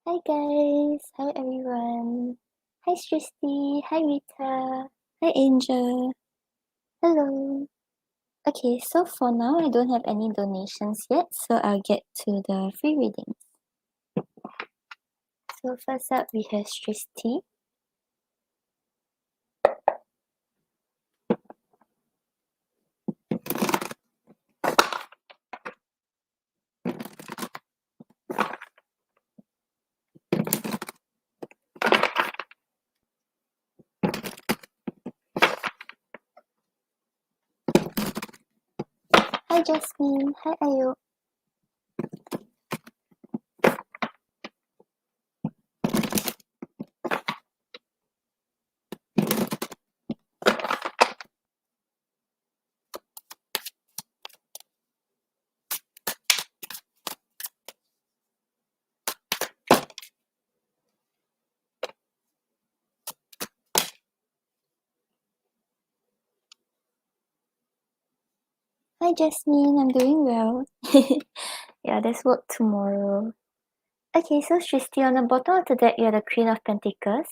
Hi guys, hi everyone. Hi Srishti, hi Rita, hi Angel. Hello. Okay, so for now I don't have any donations yet, so I'll get to the free readings. So first up we have Srishti. Hi Jasmine, hi Ayub. Hi Jasmine, I'm doing well. Yeah, there's work tomorrow. Okay, so Srishti, on the bottom of the deck you have the Queen of Pentacles.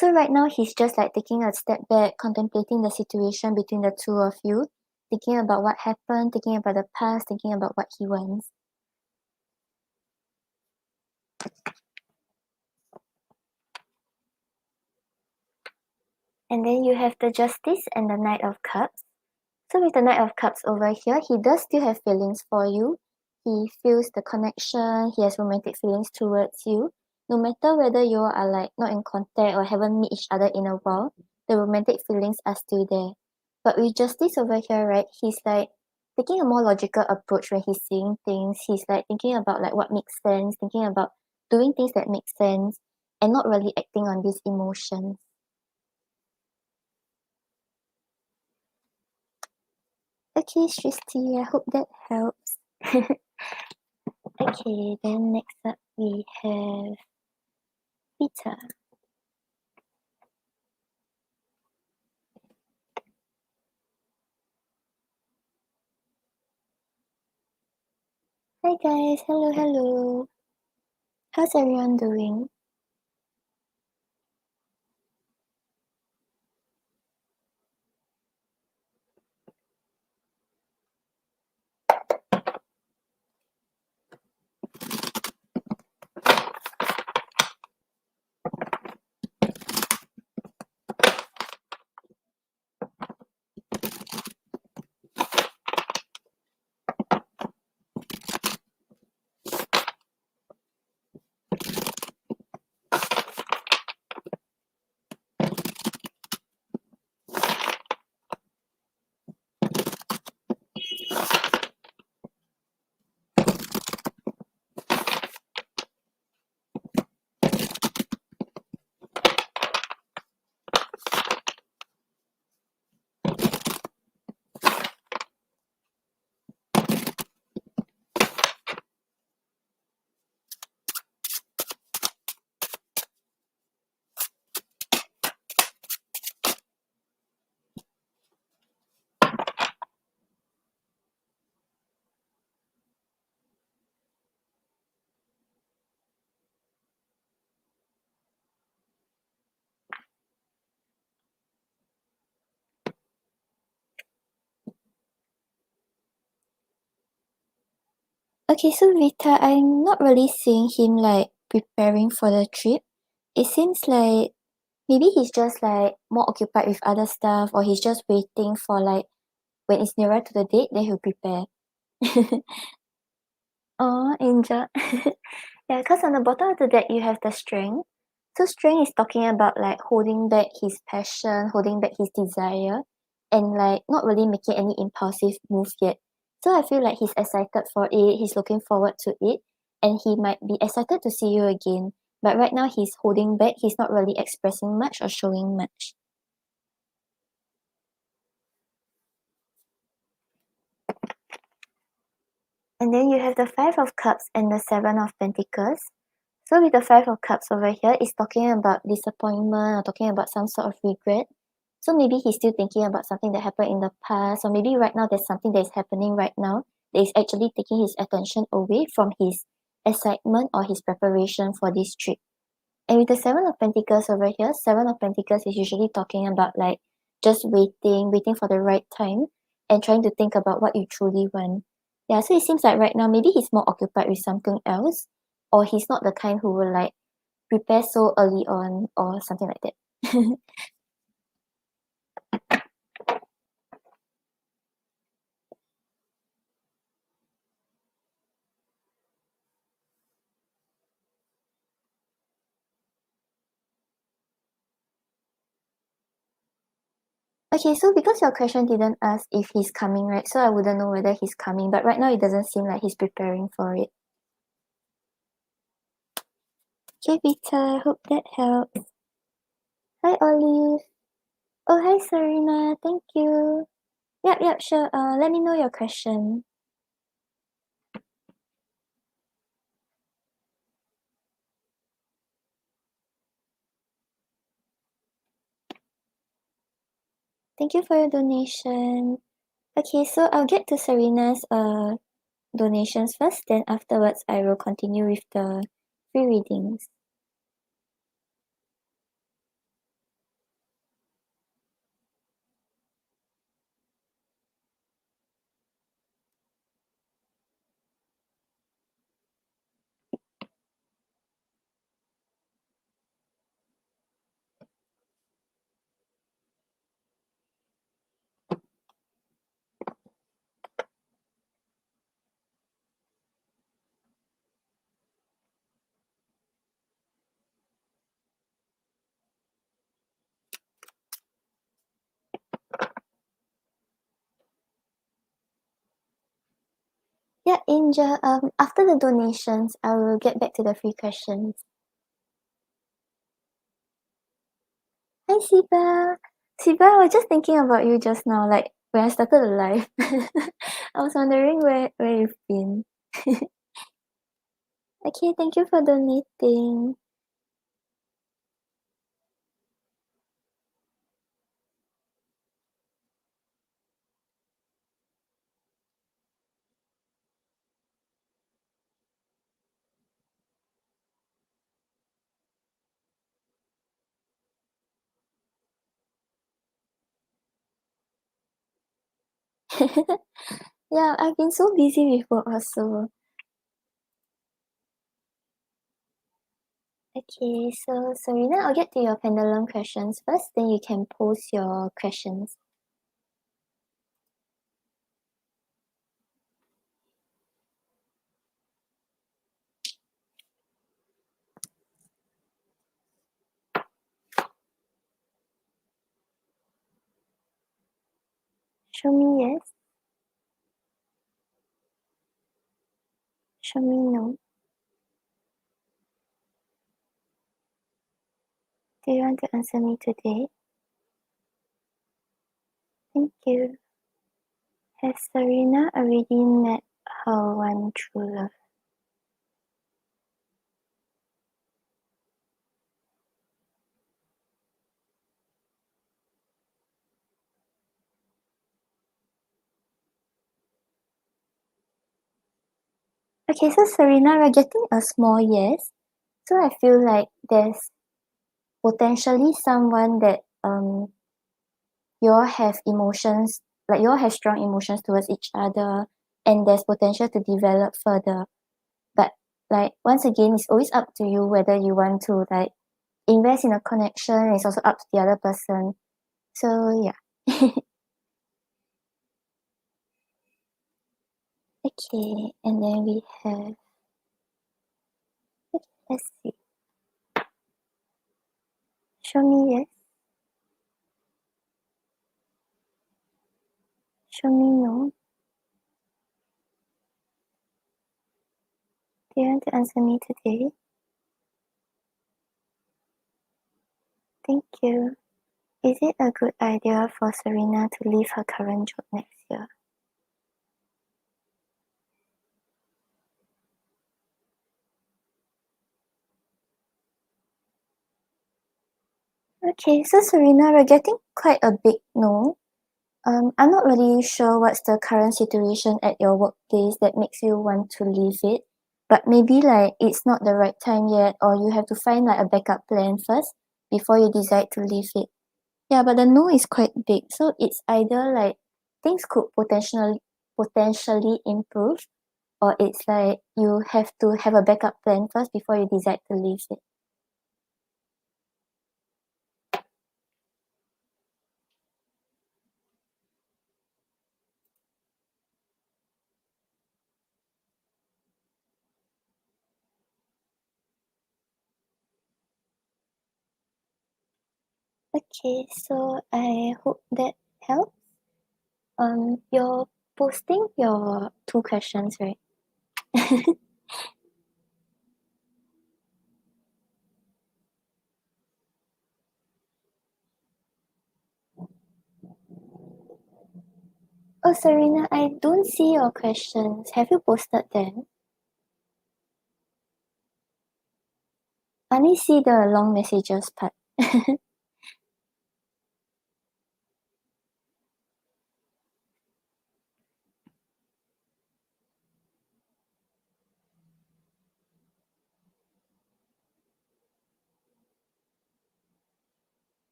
So right now he's just like taking a step back, contemplating the situation between the two of you, thinking about what happened, thinking about the past, thinking about what he wants. And then you have the Justice and the Knight of Cups. So with the Knight of Cups over here, he does still have feelings for you. He feels the connection, he has romantic feelings towards you. No matter whether you are like not in contact or haven't met each other in a while, the romantic feelings are still there. But with Justice over here, right, he's like taking a more logical approach when he's seeing things. He's like thinking about like what makes sense, thinking about doing things that make sense, and not really acting on these emotions. Okay, Srishti, I hope that helps. Okay, then next up we have Peter. Hi guys, hello. How's everyone doing? Okay, so Vita, I'm not really seeing him like preparing for the trip. It seems like maybe he's just like more occupied with other stuff, or he's just waiting for like when it's nearer to the date, then he'll prepare. Oh, Angel. Yeah, because on the bottom of the deck you have the Strength. So Strength is talking about like holding back his passion, holding back his desire, and like not really making any impulsive move yet. So I feel like he's excited for it, he's looking forward to it, and he might be excited to see you again. But right now he's holding back, he's not really expressing much or showing much. And then you have the Five of Cups and the Seven of Pentacles. So with the Five of Cups over here, it's talking about disappointment or talking about some sort of regret. So maybe he's still thinking about something that happened in the past, or maybe right now there's something that is happening right now that is actually taking his attention away from his excitement or his preparation for this trip. And with the Seven of Pentacles over here, Seven of Pentacles is usually talking about like just waiting for the right time and trying to think about what you truly want. Yeah, so it seems like right now maybe he's more occupied with something else, or he's not the kind who will like prepare so early on or something like that. Okay, so because your question didn't ask if he's coming, right? So I wouldn't know whether he's coming, but right now it doesn't seem like he's preparing for it. Okay, Vita, hope that helps. Hi, Olive. Oh, hi, Serena. Thank you. Yep, sure. Let me know your question. Thank you for your donation. Okay, so I'll get to Serena's donations first, then afterwards I will continue with the free readings. Yeah, Angel, after the donations, I will get back to the free questions. Hi, Seba. Seba, I was just thinking about you just now, like when I started the live. I was wondering where you've been. Okay, thank you for donating. Yeah, I've been so busy with work also. Okay, so Serena, I'll get to your pendulum questions first, then you can post your questions. Show me yes. Show me no. Do you want to answer me today? Thank you. Has Serena already met her one true love? Okay, so Serena, we're getting a small yes. So I feel like there's potentially someone that you all have emotions, like you all have strong emotions towards each other, and there's potential to develop further. But like once again, it's always up to you whether you want to like invest in a connection. It's also up to the other person. So yeah. Okay, and then we have, let's see. Show me yes. Show me no. Do you want to answer me today? Thank you. Is it a good idea for Serena to leave her current job next year? Okay, so Serena, we're getting quite a big no. I'm not really sure what's the current situation at your workplace that makes you want to leave it. but maybe like it's not the right time yet, or you have to find like a backup plan first before you decide to leave it. Yeah, but the no is quite big, so it's either like things could potentially improve, or it's like you have to have a backup plan first before you decide to leave it. Okay, so I hope that helps. You're posting your 2 questions, right? Oh, Serena, I don't see your questions. Have you posted them? I only see the long messages part.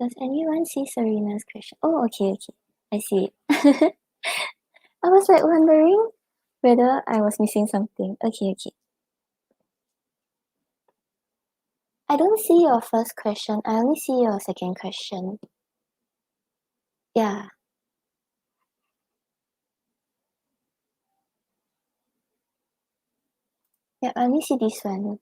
Does anyone see Serena's question? Oh, okay, okay. I see it. I was like wondering whether I was missing something. Okay, okay. I don't see your first question. I only see your second question. Yeah. Yeah, I only see this one.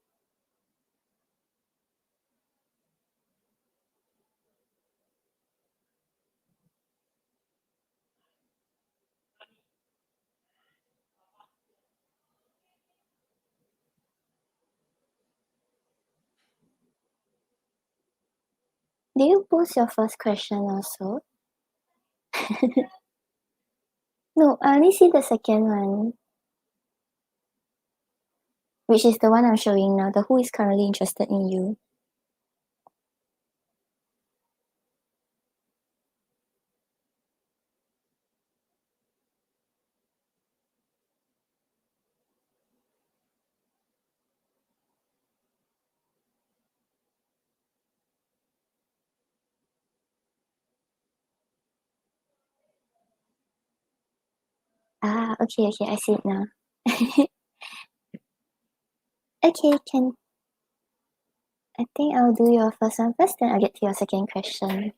Did you post your first question also? No, I only see the second one, which is the one I'm showing now, the who is currently interested in you. Ah, okay, okay, I see it now. Okay, can I think I'll do your first one first, then I'll get to your second question.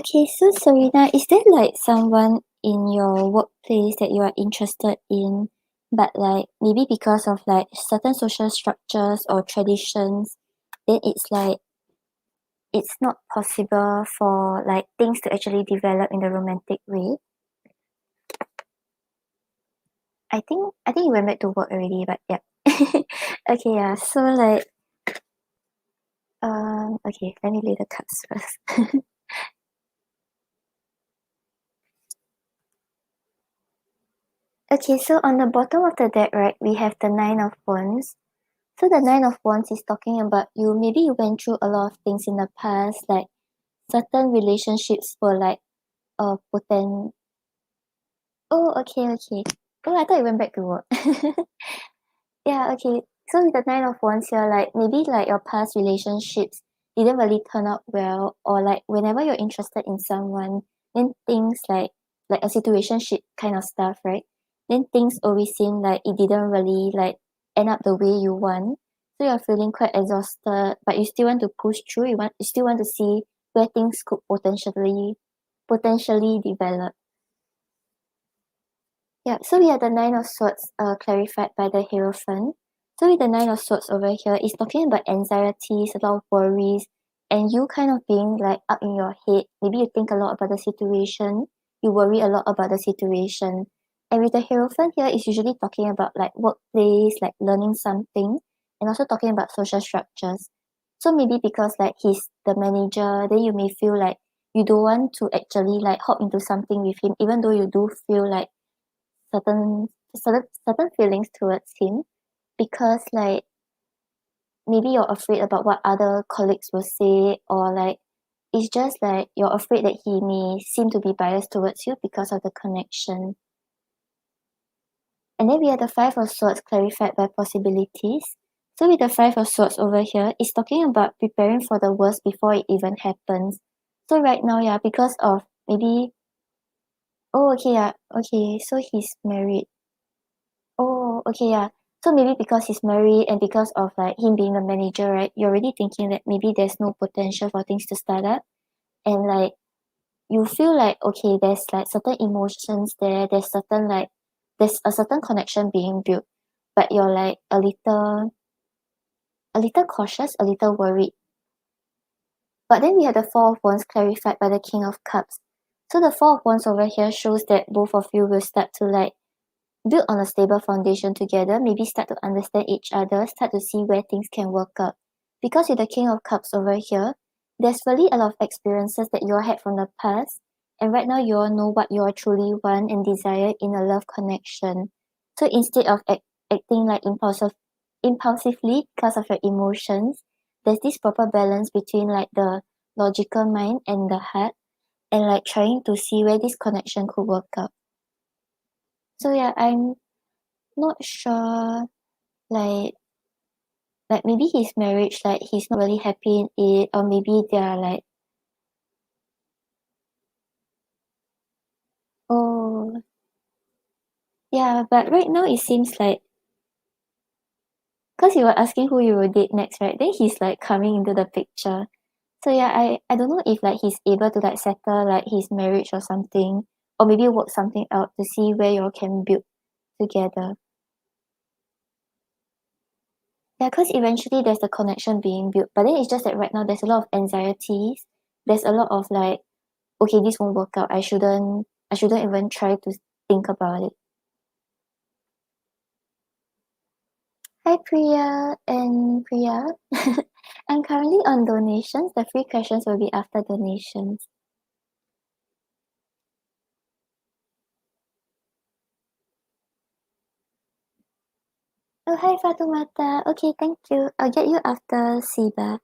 Okay, so Serena, is there like someone in your workplace that you are interested in, but like maybe because of like certain social structures or traditions, then it's not possible for like things to actually develop in the romantic way? I think you went back to work already, but yeah. Okay, yeah. So like okay, let me lay the cards first. Okay, so on the bottom of the deck, right, we have the Nine of Wands. So the Nine of Wands is talking about you. Maybe you went through a lot of things in the past, like certain relationships were like potent. Oh, okay, okay. Oh, I thought you went back to work. Yeah, okay. So with the Nine of Wands here, like maybe like your past relationships didn't really turn out well, or like whenever you're interested in someone, then things like a situationship kind of stuff, right? Then things always seem like it didn't really like end up the way you want. So you're feeling quite exhausted, but you still want to push through. You still want to see where things could potentially develop. Yeah, so we have the Nine of Swords clarified by the Hierophant. So with the Nine of Swords over here, it's talking about anxieties, a lot of worries, and you kind of being like up in your head. Maybe you think a lot about the situation, you worry a lot about the situation. And with the Hierophant here, it's usually talking about like workplace, like learning something, and also talking about social structures. So maybe because like he's the manager, then you may feel like you don't want to actually like hop into something with him, even though you do feel like certain feelings towards him because like maybe you're afraid about what other colleagues will say or like it's just like you're afraid that he may seem to be biased towards you because of the connection. And then we have the Five of Swords clarified by possibilities. So with the Five of Swords over here, it's talking about preparing for the worst before it even happens. So right now, yeah, because of maybe oh okay yeah okay so he's married. Oh, okay, yeah. So maybe because he's married and because of like him being a manager, right? You're already thinking that maybe there's no potential for things to start up, and like you feel like okay, there's like certain emotions there. There's a certain connection being built, but you're like a little cautious, a little worried. But then we have the Four of Wands clarified by the King of Cups. So the Four of Wands over here shows that both of you will start to like build on a stable foundation together, maybe start to understand each other, start to see where things can work out. Because with the King of Cups over here, there's really a lot of experiences that you all had from the past, and right now you all know what you all truly want and desire in a love connection. So instead of acting like impulsively because of your emotions, there's this proper balance between like the logical mind and the heart, and like trying to see where this connection could work out. So yeah, I'm not sure, like maybe his marriage, like he's not really happy in it, or maybe they're like, oh, yeah, but right now it seems like, because you were asking who you will date next, right? Then he's like coming into the picture. So yeah, I don't know if like he's able to like settle like his marriage or something, or maybe work something out to see where you all can build together. Yeah, because eventually there's the connection being built, but then it's just that right now there's a lot of anxieties. There's a lot of like, okay, this won't work out. I shouldn't even try to think about it. Hi Priya and Priya. I'm currently on donations. The free questions will be after donations. Oh hi Fatumata. Okay, thank you. I'll get you after Seba.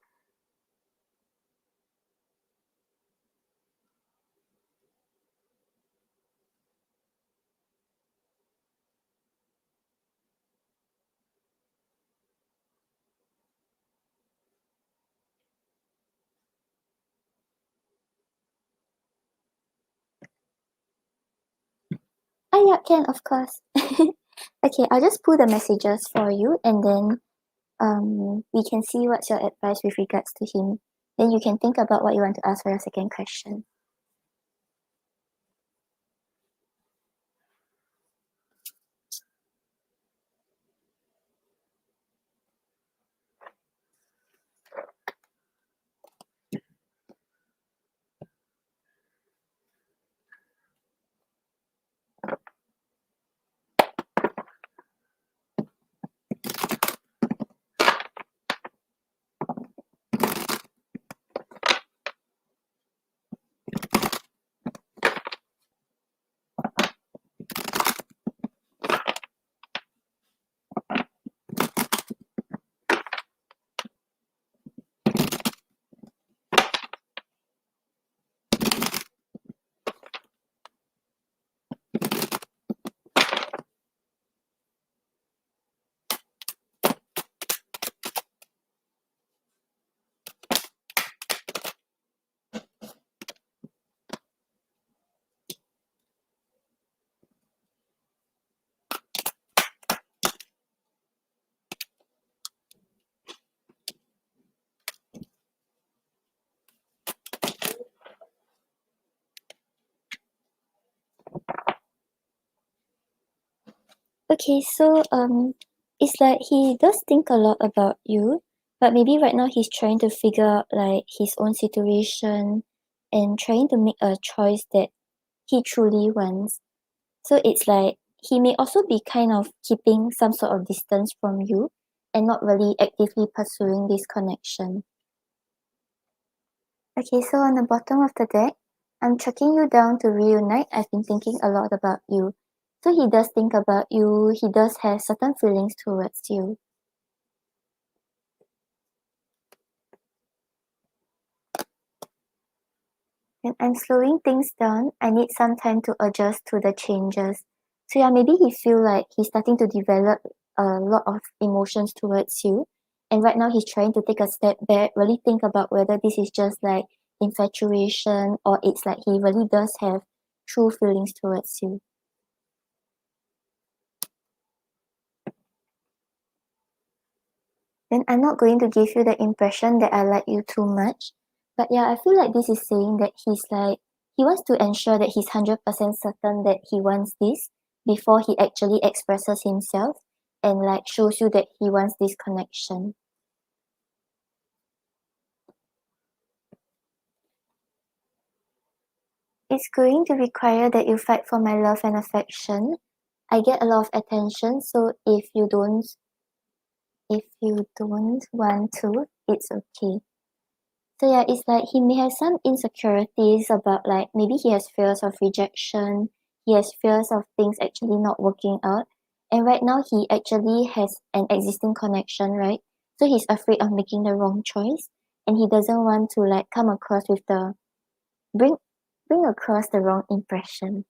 Ah yeah, can of course. Okay, I'll just pull the messages for you and then we can see what's your advice with regards to him. Then you can think about what you want to ask for your second question. Okay, so it's like he does think a lot about you, but maybe right now he's trying to figure out like his own situation and trying to make a choice that he truly wants. So it's like he may also be kind of keeping some sort of distance from you and not really actively pursuing this connection. Okay, so on the bottom of the deck, I'm tracking you down to reunite. I've been thinking a lot about you. So he does think about you, he does have certain feelings towards you. And I'm slowing things down. I need some time to adjust to the changes. So yeah, maybe he feel like he's starting to develop a lot of emotions towards you. And right now he's trying to take a step back, really think about whether this is just like infatuation or it's like he really does have true feelings towards you. Then I'm not going to give you the impression that I like you too much. But yeah, I feel like this is saying that he's like, he wants to ensure that he's 100% certain that he wants this before he actually expresses himself and like shows you that he wants this connection. It's going to require that you fight for my love and affection. I get a lot of attention, so if you don't want to, it's okay. So yeah, it's like he may have some insecurities about like maybe he has fears of rejection, he has fears of things actually not working out. And right now he actually has an existing connection, right? So he's afraid of making the wrong choice and he doesn't want to like come across with the bring bring across the wrong impression.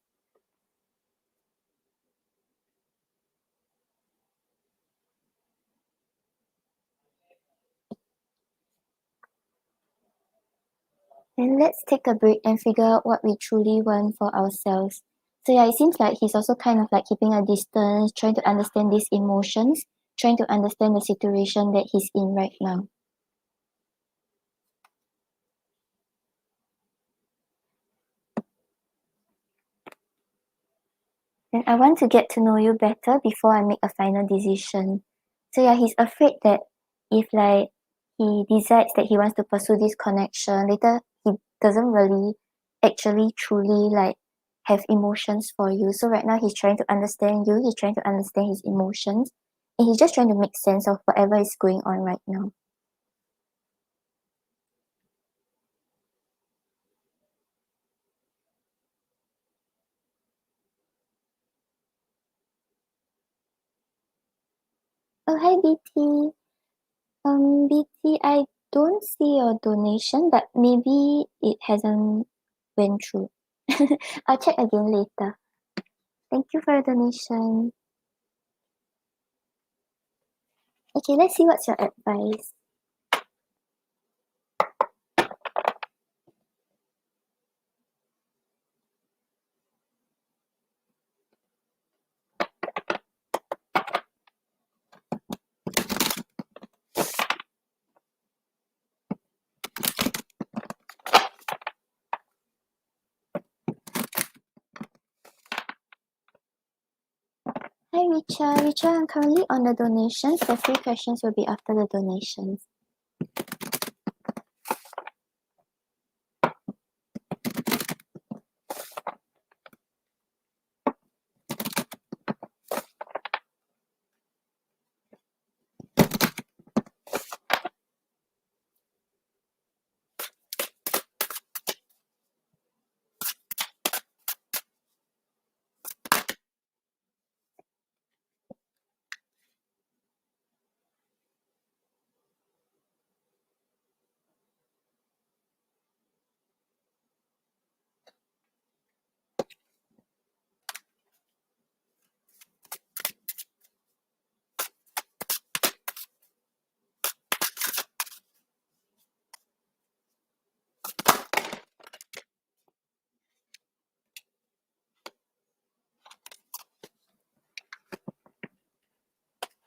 And let's take a break and figure out what we truly want for ourselves. So yeah, it seems like he's also kind of like keeping a distance, trying to understand these emotions, trying to understand the situation that he's in right now. And I want to get to know you better before I make a final decision. So yeah, he's afraid that if like he decides that he wants to pursue this connection, later he doesn't really actually truly like have emotions for you. So right now he's trying to understand you, he's trying to understand his emotions, and he's just trying to make sense of whatever is going on right now. Oh hi BT. BT, I don't see your donation, but maybe it hasn't went through. I'll check again later. Thank you for your donation. Okay, let's see what's your advice. Hi Richa. Richa, I'm currently on the donations. The 3 questions will be after the donations.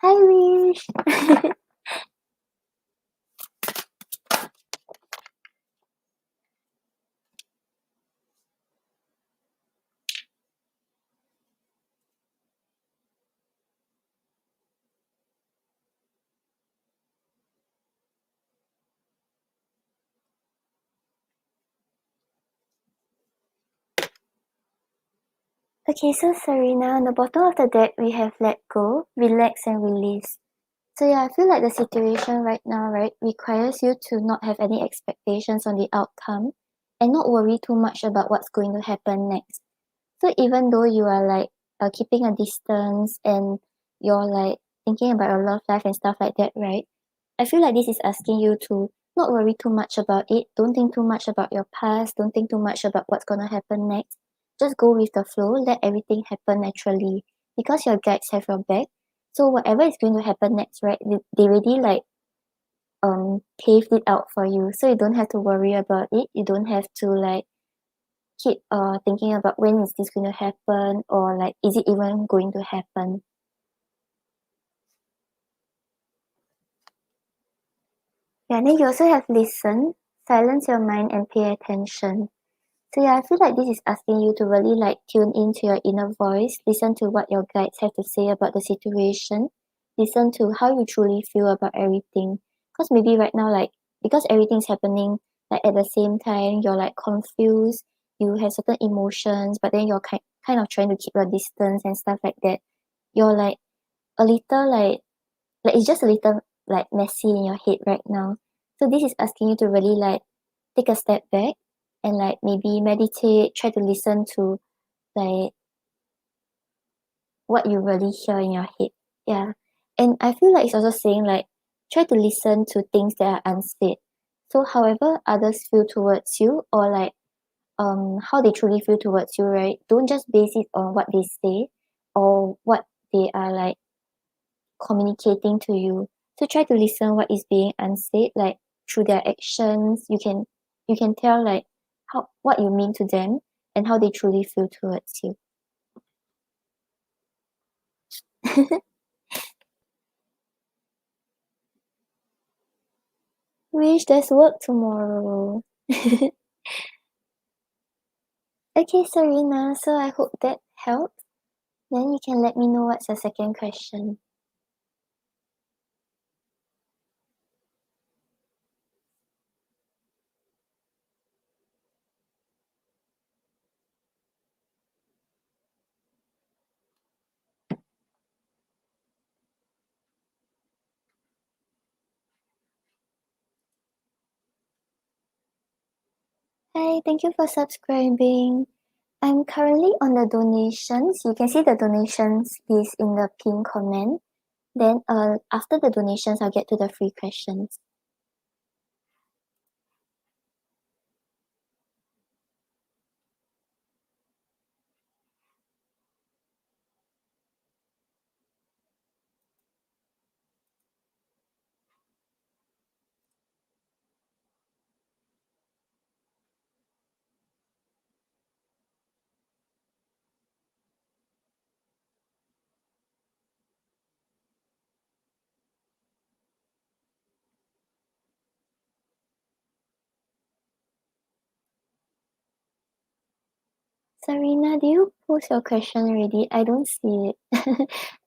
Hi Wish. Okay, so Serena, on the bottom of the deck, we have let go, relax, and release. So yeah, I feel like the situation right now, right, requires you to not have any expectations on the outcome and not worry too much about what's going to happen next. So even though you are like keeping a distance and you're like thinking about your love life and stuff like that, right? I feel like this is asking you to not worry too much about it. Don't think too much about your past. Don't think too much about what's gonna happen next. Just go with the flow. Let everything happen naturally because your guides have your back. So whatever is going to happen next, right? They already like paved it out for you. So you don't have to worry about it. You don't have to like keep thinking about when is this going to happen or like is it even going to happen. Yeah, then you also have listen, silence your mind and pay attention. So yeah, I feel like this is asking you to really like tune into your inner voice, listen to what your guides have to say about the situation, listen to how you truly feel about everything. Because maybe right now, like because everything's happening like at the same time, you're like confused, you have certain emotions, but then you're kind of trying to keep your distance and stuff like that. You're like a little like it's just a little like messy in your head right now. So this is asking you to really like take a step back and like maybe meditate, try to listen to like what you really hear in your head. Yeah. And I feel like it's also saying like try to listen to things that are unsaid. So however others feel towards you or like how they truly feel towards you, right? Don't just base it on what they say or what they are like communicating to you. So try to listen what is being unsaid, like through their actions. You can tell like how what you mean to them and how they truly feel towards you. Wish there's work tomorrow. Okay, Serena, so I hope that helped. Then you can let me know what's your second question. Hi, thank you for subscribing. I'm currently on the donations. You can see the donations is in the pinned comment. Then after the donations, I'll get to the free questions. Serena, do you post your question already? I don't see it.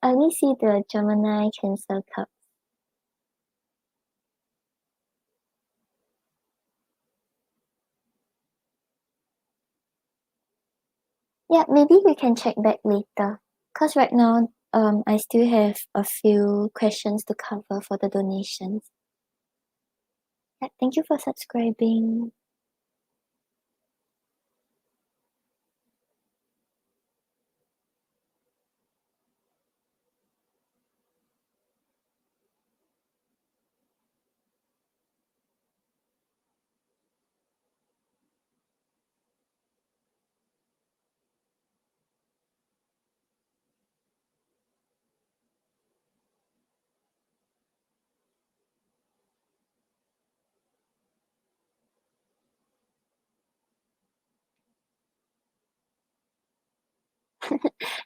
I only see the Gemini Cancer cup. Yeah, maybe we can check back later. Cause right now, I still have a few questions to cover for the donations. Yeah, thank you for subscribing.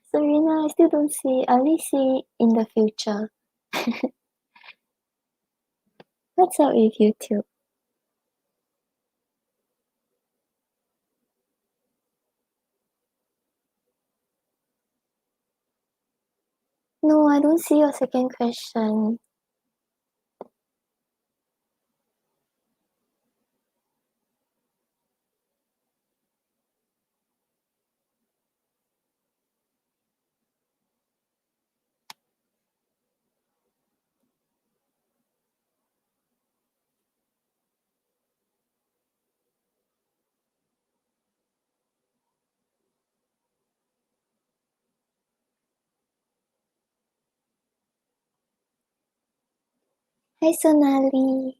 Serena, I still don't see. I only see in the future. What's up with you too? No, I don't see your second question. Hi Sonali.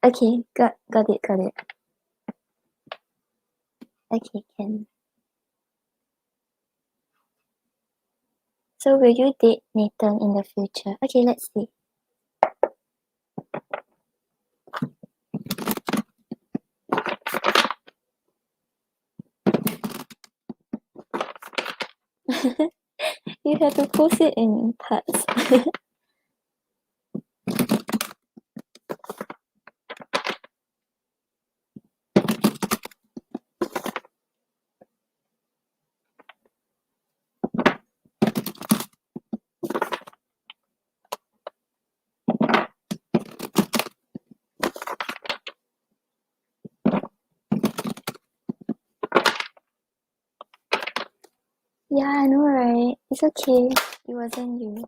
Okay, got it. Okay, can. So will you date Nathan in the future? Okay, let's see. You have to post it in parts. Yeah, I know, right? It's okay. It wasn't you.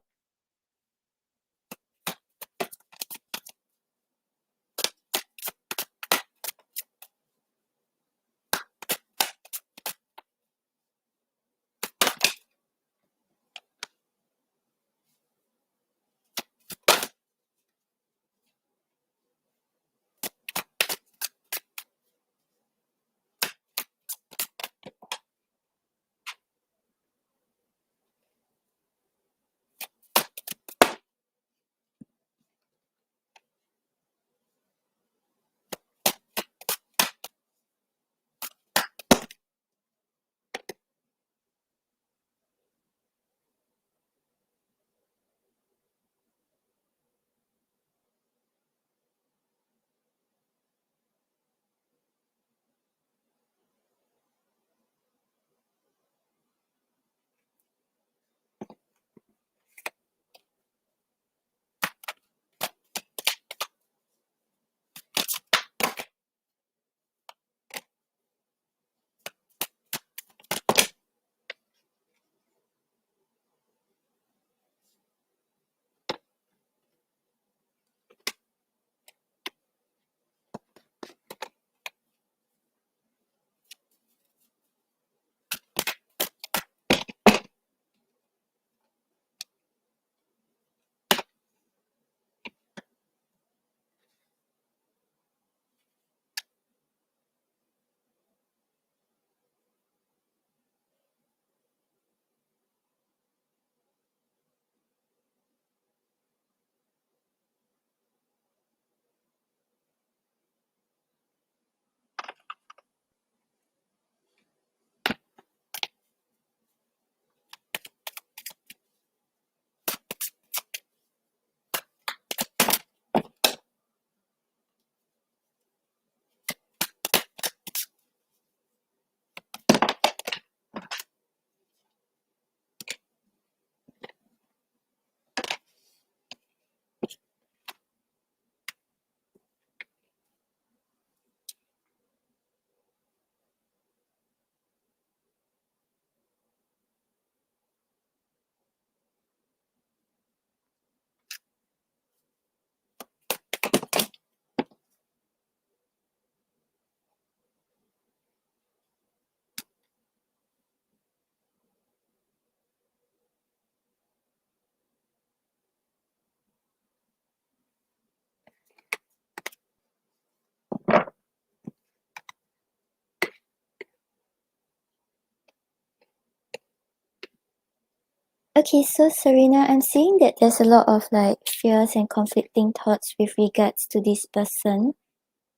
Okay, so Serena, I'm seeing that there's a lot of like fears and conflicting thoughts with regards to this person,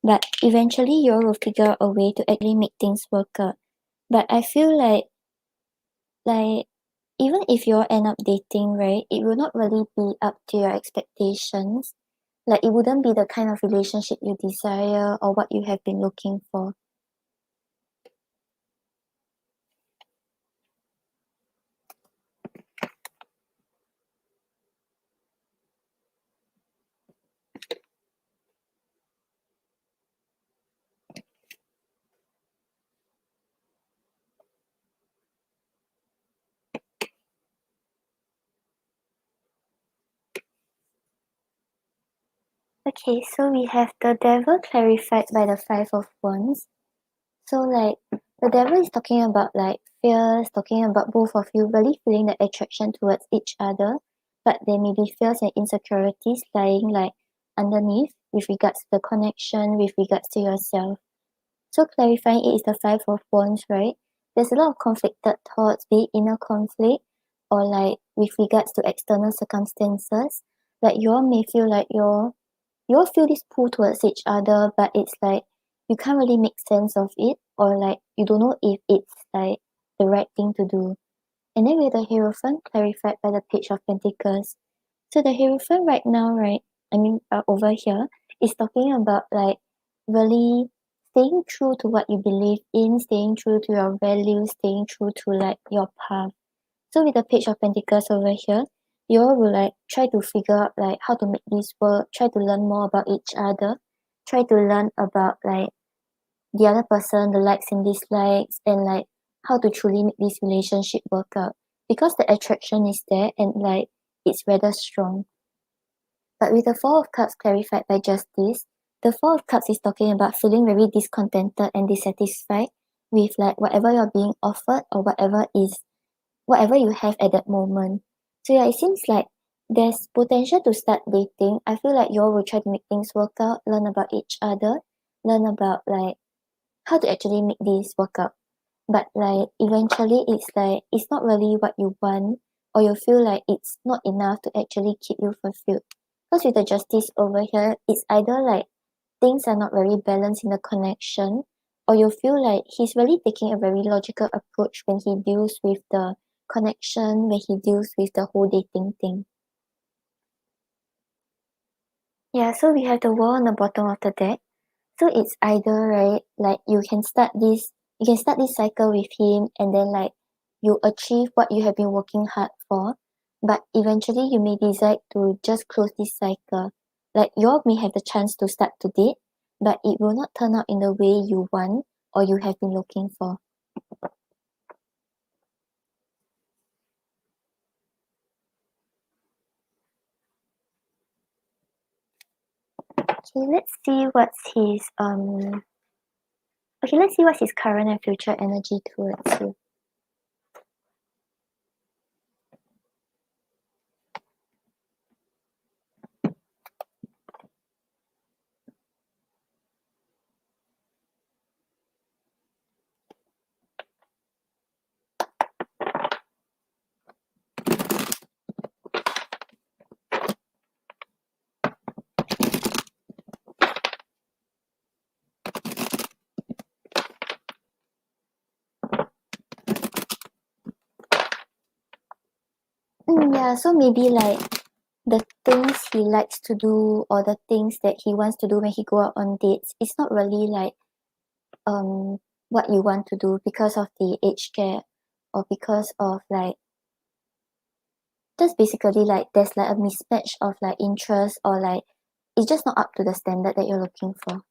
but eventually you all will figure out a way to actually make things work out. But I feel like even if you all end up dating, right, it will not really be up to your expectations. Like it wouldn't be the kind of relationship you desire or what you have been looking for. Okay, so we have the devil clarified by the Five of Wands. So like the devil is talking about like fears, talking about both of you really feeling the attraction towards each other, but there may be fears and insecurities lying like underneath with regards to the connection, with regards to yourself. So clarifying it is the Five of Wands, right? There's a lot of conflicted thoughts, be it inner conflict or like with regards to external circumstances. Like you all may feel like you all feel this pull towards each other, but it's like you can't really make sense of it, or like you don't know if it's like the right thing to do. And then with the Hierophant clarified by the Page of Pentacles. So the Hierophant right now, right? Over here is talking about like really staying true to what you believe in, staying true to your values, staying true to like your path. So with the Page of Pentacles over here, you all will like try to figure out like how to make this work, try to learn more about each other, try to learn about like the other person, the likes and dislikes, and like how to truly make this relationship work out. Because the attraction is there and like it's rather strong. But with the Four of Cups clarified by Justice, the Four of Cups is talking about feeling very discontented and dissatisfied with like whatever you're being offered or whatever you have at that moment. So yeah, it seems like there's potential to start dating. I feel like you all will try to make things work out, learn about each other, learn about like how to actually make this work out. But like eventually it's like it's not really what you want, or you feel like it's not enough to actually keep you fulfilled. Because with the Justice over here, it's either like things are not very balanced in the connection, or you feel like he's really taking a very logical approach when he deals with the connection, when he deals with the whole dating thing. Yeah, so we have the World on the bottom of the deck. So it's either right, like you can start this cycle with him, and then like you achieve what you have been working hard for, but eventually you may decide to just close this cycle. Like you all may have the chance to start to date, but it will not turn out in the way you want or you have been looking for. Okay, let's see what's his current and future energy towards you. Yeah, so maybe like the things he likes to do or the things that he wants to do when he go out on dates, it's not really like what you want to do because of the age gap or because of like just basically like there's like a mismatch of like interest, or like it's just not up to the standard that you're looking for.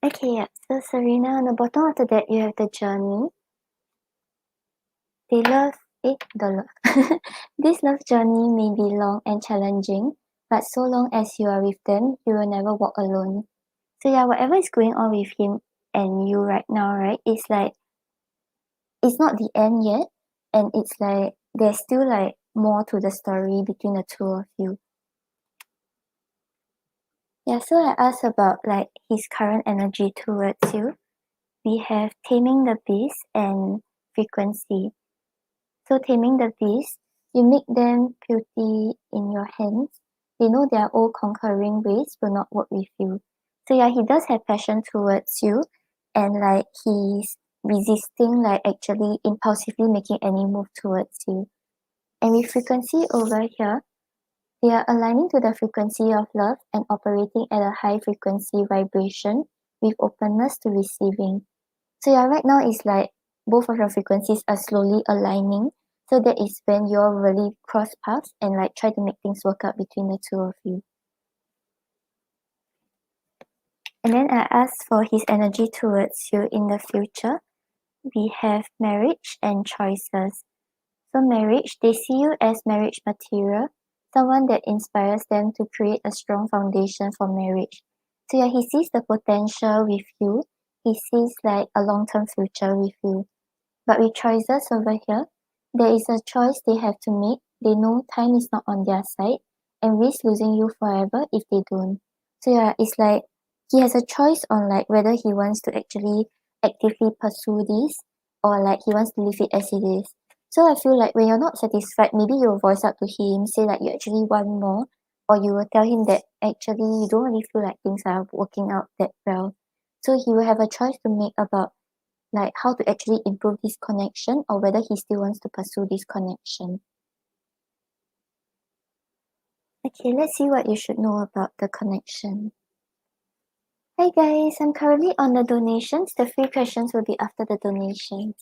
Okay, yeah. So Serena, on the bottom of the deck, you have the journey. They love the love. This love journey may be long and challenging, but so long as you are with them, you will never walk alone. So yeah, whatever is going on with him and you right now, right, it's like it's not the end yet, and it's like there's still like more to the story between the two of you. Yeah, so I asked about like his current energy towards you. We have taming the beast and frequency. So taming the beast, you make them guilty in your hands. They know their old conquering ways will not work with you. So yeah, he does have passion towards you, and like he's resisting like actually impulsively making any move towards you. And with frequency over here, they are aligning to the frequency of love and operating at a high frequency vibration with openness to receiving. So yeah, right now it's like both of your frequencies are slowly aligning. So that is when you're really cross paths and like try to make things work out between the two of you. And then I asked for his energy towards you in the future. We have marriage and choices. So marriage, they see you as marriage material, someone that inspires them to create a strong foundation for marriage. So yeah, he sees the potential with you. He sees like a long-term future with you. But with choices over here, there is a choice they have to make. They know time is not on their side and risk losing you forever if they don't. So yeah, it's like he has a choice on like whether he wants to actually actively pursue this or like he wants to leave it as it is. So I feel like when you're not satisfied, maybe you'll voice out to him, say like you actually want more, or you will tell him that actually you don't really feel like things are working out that well. So he will have a choice to make about like how to actually improve this connection or whether he still wants to pursue this connection. Okay, let's see what you should know about the connection. Hi guys, I'm currently on the donations. The free questions will be after the donations.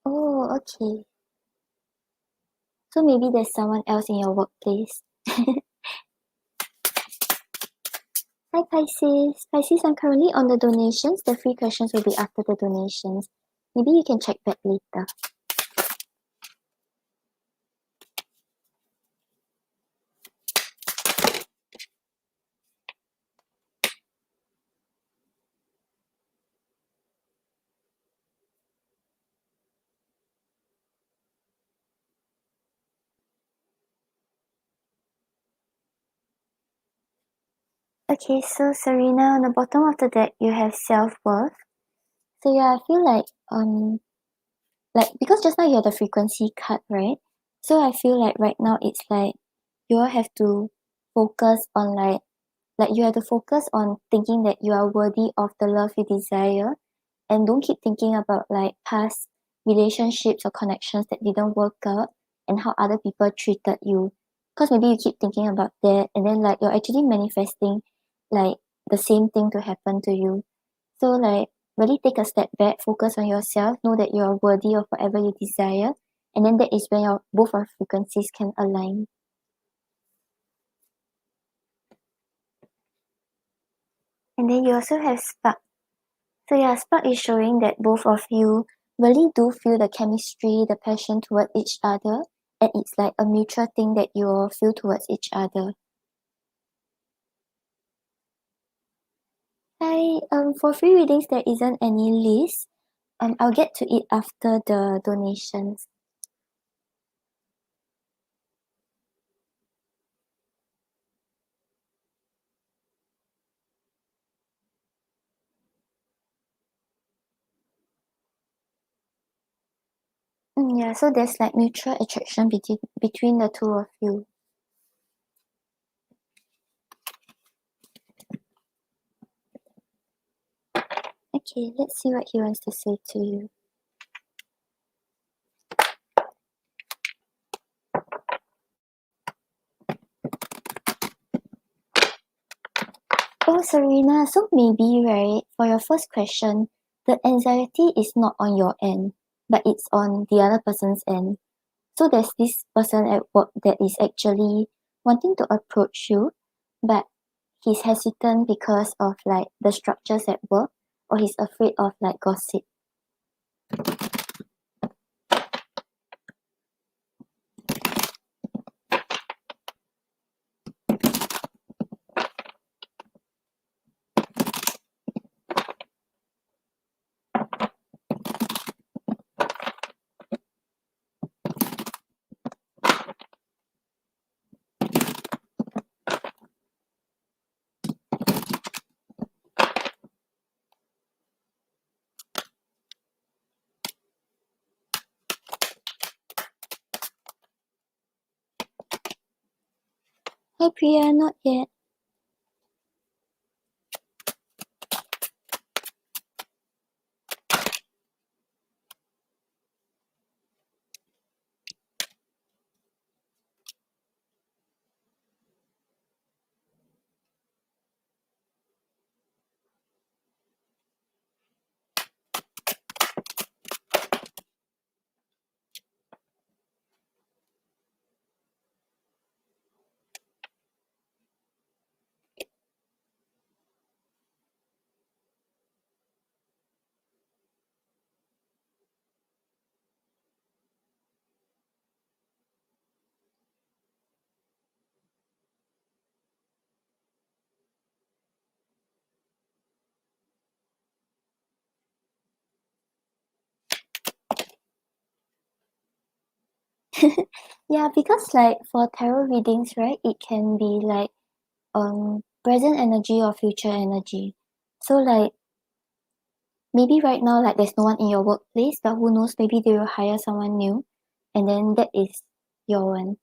Oh, okay. So maybe there's someone else in your workplace. Hi Pisces. Pisces, I'm currently on the donations. The free questions will be after the donations. Maybe you can check back later. Okay, so Serena, on the bottom of the deck, you have self-worth. So yeah, I feel like because just now you had the frequency card, right? So I feel like right now it's like you all have to focus on like you have to focus on thinking that you are worthy of the love you desire and don't keep thinking about like past relationships or connections that didn't work out and how other people treated you. Because maybe you keep thinking about that and then like you're actually manifesting like the same thing to happen to you. So like really take a step back, focus on yourself, know that you're worthy of whatever you desire, and then that is when your both our frequencies can align. And then you also have spark. So yeah, spark is showing that both of you really do feel the chemistry, the passion toward each other, and it's like a mutual thing that you all feel towards each other. For free readings there isn't any list. I'll get to it after the donations. Yeah, so there's like mutual attraction between the two of you. Okay, let's see what he wants to say to you. Oh, Serena, so maybe, right, for your first question, the anxiety is not on your end, but it's on the other person's end. So there's this person at work that is actually wanting to approach you, but he's hesitant because of like the structures at work, or he's afraid of like gossip. Hi Priya, not yet. Yeah, because like for tarot readings, right, it can be like present energy or future energy. So like maybe right now like there's no one in your workplace, but who knows, maybe they will hire someone new, and then that is your one.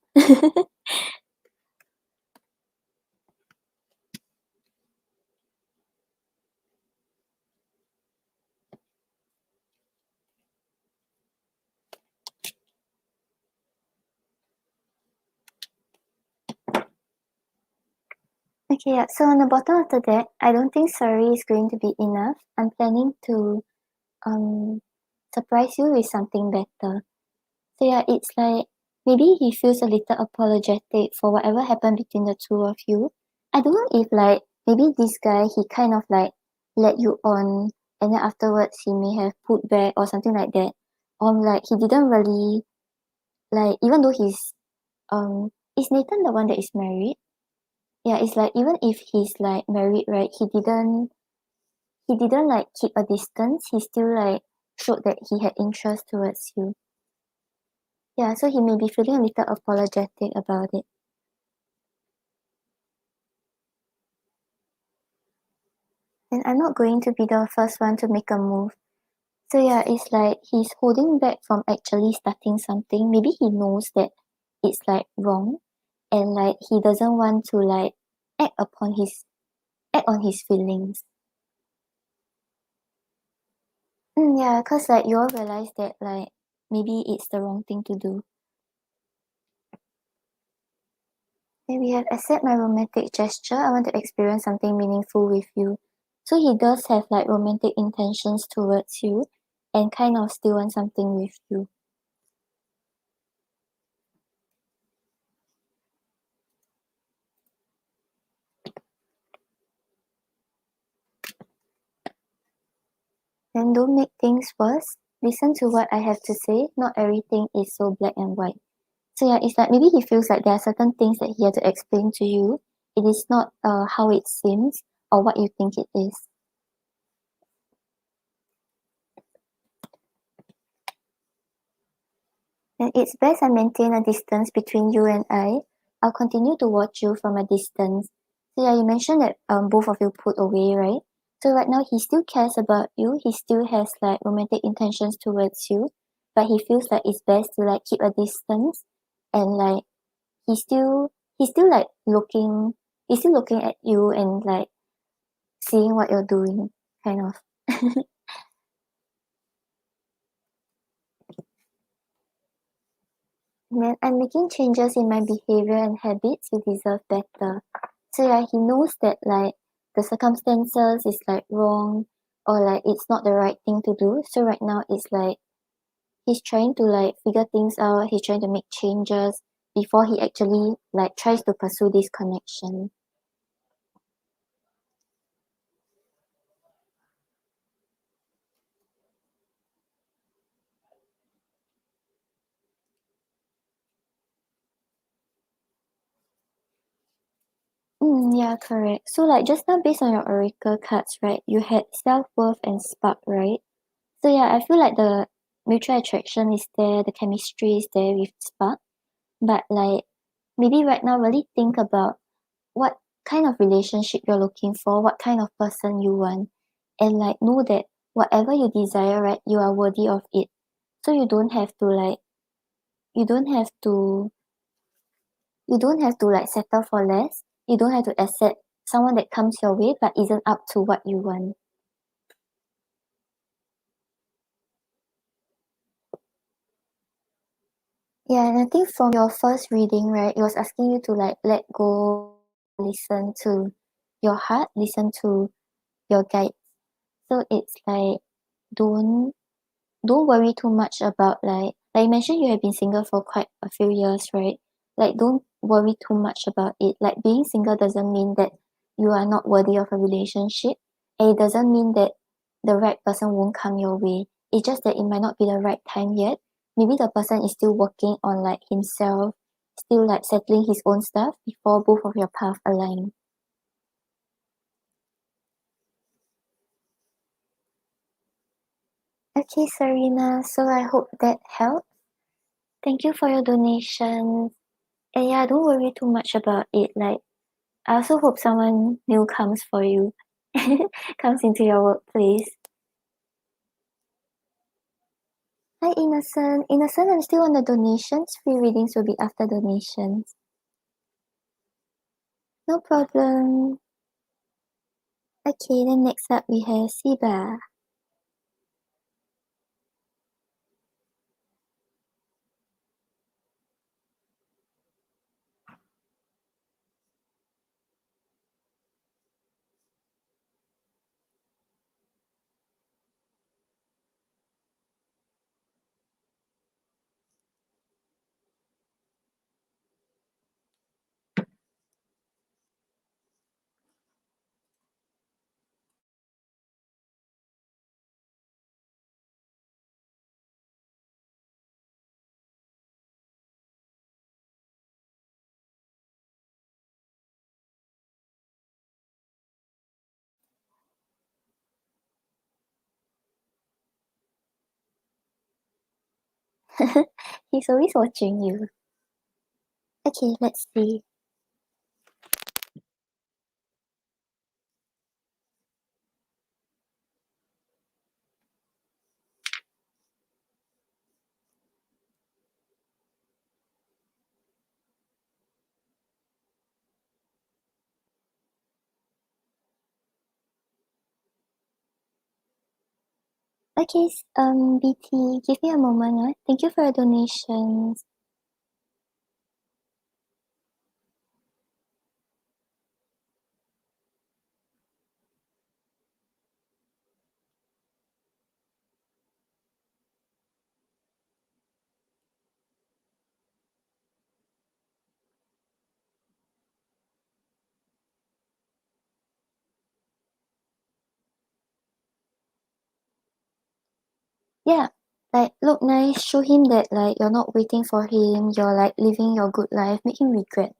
Okay, yeah. So on the bottom of the deck, I don't think sorry is going to be enough. I'm planning to um surprise you with something better. So yeah, it's like maybe he feels a little apologetic for whatever happened between the two of you. I don't know if like maybe this guy he kind of like let you on, and then afterwards he may have put back or something like that. Or like he didn't really like, even though he's is Nathan the one that is married? Yeah, it's like even if he's like married, right, he didn't like keep a distance. He still like showed that he had interest towards you. Yeah, so he may be feeling a little apologetic about it. And I'm not going to be the first one to make a move. So yeah, it's like he's holding back from actually starting something. Maybe he knows that it's like wrong, and like he doesn't want to like act upon his act on his feelings. Yeah, cause like you all realize that like maybe it's the wrong thing to do. Then we have accept my romantic gesture. I want to experience something meaningful with you. So he does have like romantic intentions towards you and kind of still want something with you. Then don't make things worse. Listen to what I have to say. Not everything is so black and white. So yeah, it's like maybe he feels like there are certain things that he had to explain to you. It is not how it seems or what you think it is. And it's best I maintain a distance between you and I. I'll continue to watch you from a distance. So yeah, you mentioned that both of you put away, right? So right now he still cares about you. He still has like romantic intentions towards you, but he feels like it's best to like keep a distance and like he's still like looking he's still looking at you and like seeing what you're doing, kind of. Then I'm making changes in my behavior and habits. You deserve better. So yeah, he knows that like the circumstances is like wrong or like it's not the right thing to do. So right now it's like he's trying to like figure things out. He's trying to make changes before he actually like tries to pursue this connection. Yeah, correct. So like just now based on your oracle cards, right, you had self-worth and spark, right? So yeah, I feel like the mutual attraction is there, the chemistry is there with spark, but like maybe right now really think about what kind of relationship you're looking for, what kind of person you want, and like know that whatever you desire, right, you are worthy of it. So you don't have to you don't have to like settle for less. You don't have to accept someone that comes your way but isn't up to what you want. Yeah, and I think from your first reading, right, it was asking you to like let go, listen to your heart, listen to your guides. So it's like don't don't worry too much about like you mentioned you have been single for quite a few years, right? Like don't worry too much about it. Like being single doesn't mean that you are not worthy of a relationship. And it doesn't mean that the right person won't come your way. It's just that it might not be the right time yet. Maybe the person is still working on like himself, still like settling his own stuff before both of your paths align. Okay, Serena. So I hope that helped. Thank you for your donations. And yeah, don't worry too much about it. Like, I also hope someone new comes for you, comes into your workplace. Hi, Innocent. Innocent, I'm still on the donations. Free readings will be after donations. No problem. Okay, then next up we have Seba. He's always watching you. Okay, let's see. Okay, BT, give me a moment. Thank you for your donations. Yeah, like look nice, show him that like you're not waiting for him, you're like living your good life, make him regret.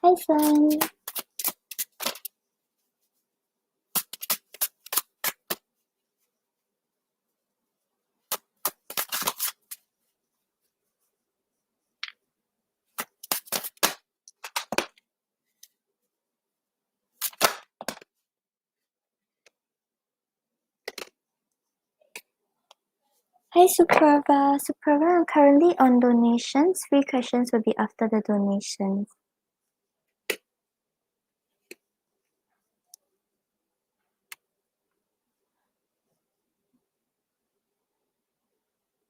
Hi son. Hi Suprava. Suprava, I'm currently on donations. 3 questions will be after the donations.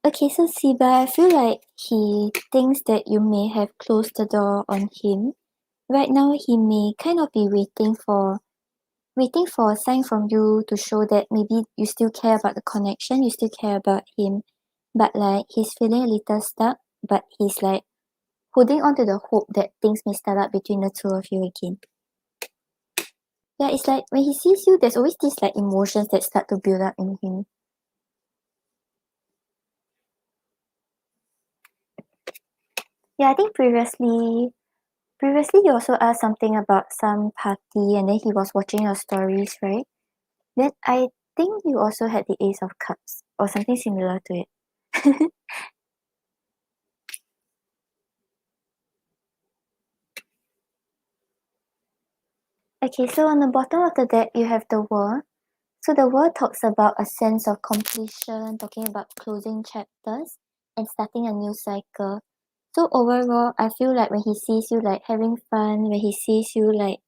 Okay, so Seba, I feel like he thinks that you may have closed the door on him. Right now, he may kind of be waiting for a sign from you to show that maybe you still care about the connection, you still care about him. But like he's feeling a little stuck, but he's like holding on to the hope that things may start up between the two of you again. Yeah, it's like when he sees you, there's always these like emotions that start to build up in him. Yeah, I think previously you also asked something about some party and then he was watching your stories, right? Then I think you also had the Ace of Cups or something similar to it. Okay, so on the bottom of the deck you have the World. So the World talks about a sense of completion, talking about closing chapters and starting a new cycle. So overall, I feel like when he sees you like having fun, when he sees you like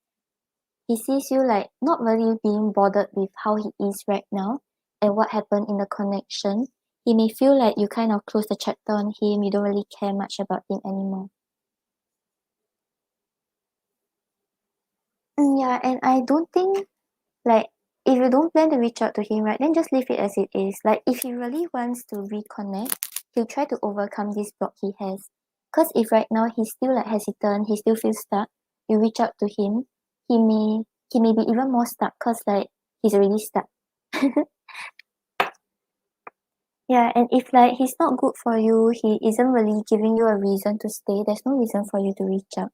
not really being bothered with how he is right now and what happened in the connection, he may feel like you kind of close the chapter on him, you don't really care much about him anymore. Yeah, and I don't think like if you don't plan to reach out to him, right, then just leave it as it is. Like if he really wants to reconnect, he'll try to overcome this block he has. Cause if right now he's still like hesitant, he still feels stuck, you reach out to him, he may he may be even more stuck cause like he's already stuck. Yeah, and if like he's not good for you, he isn't really giving you a reason to stay, there's no reason for you to reach out.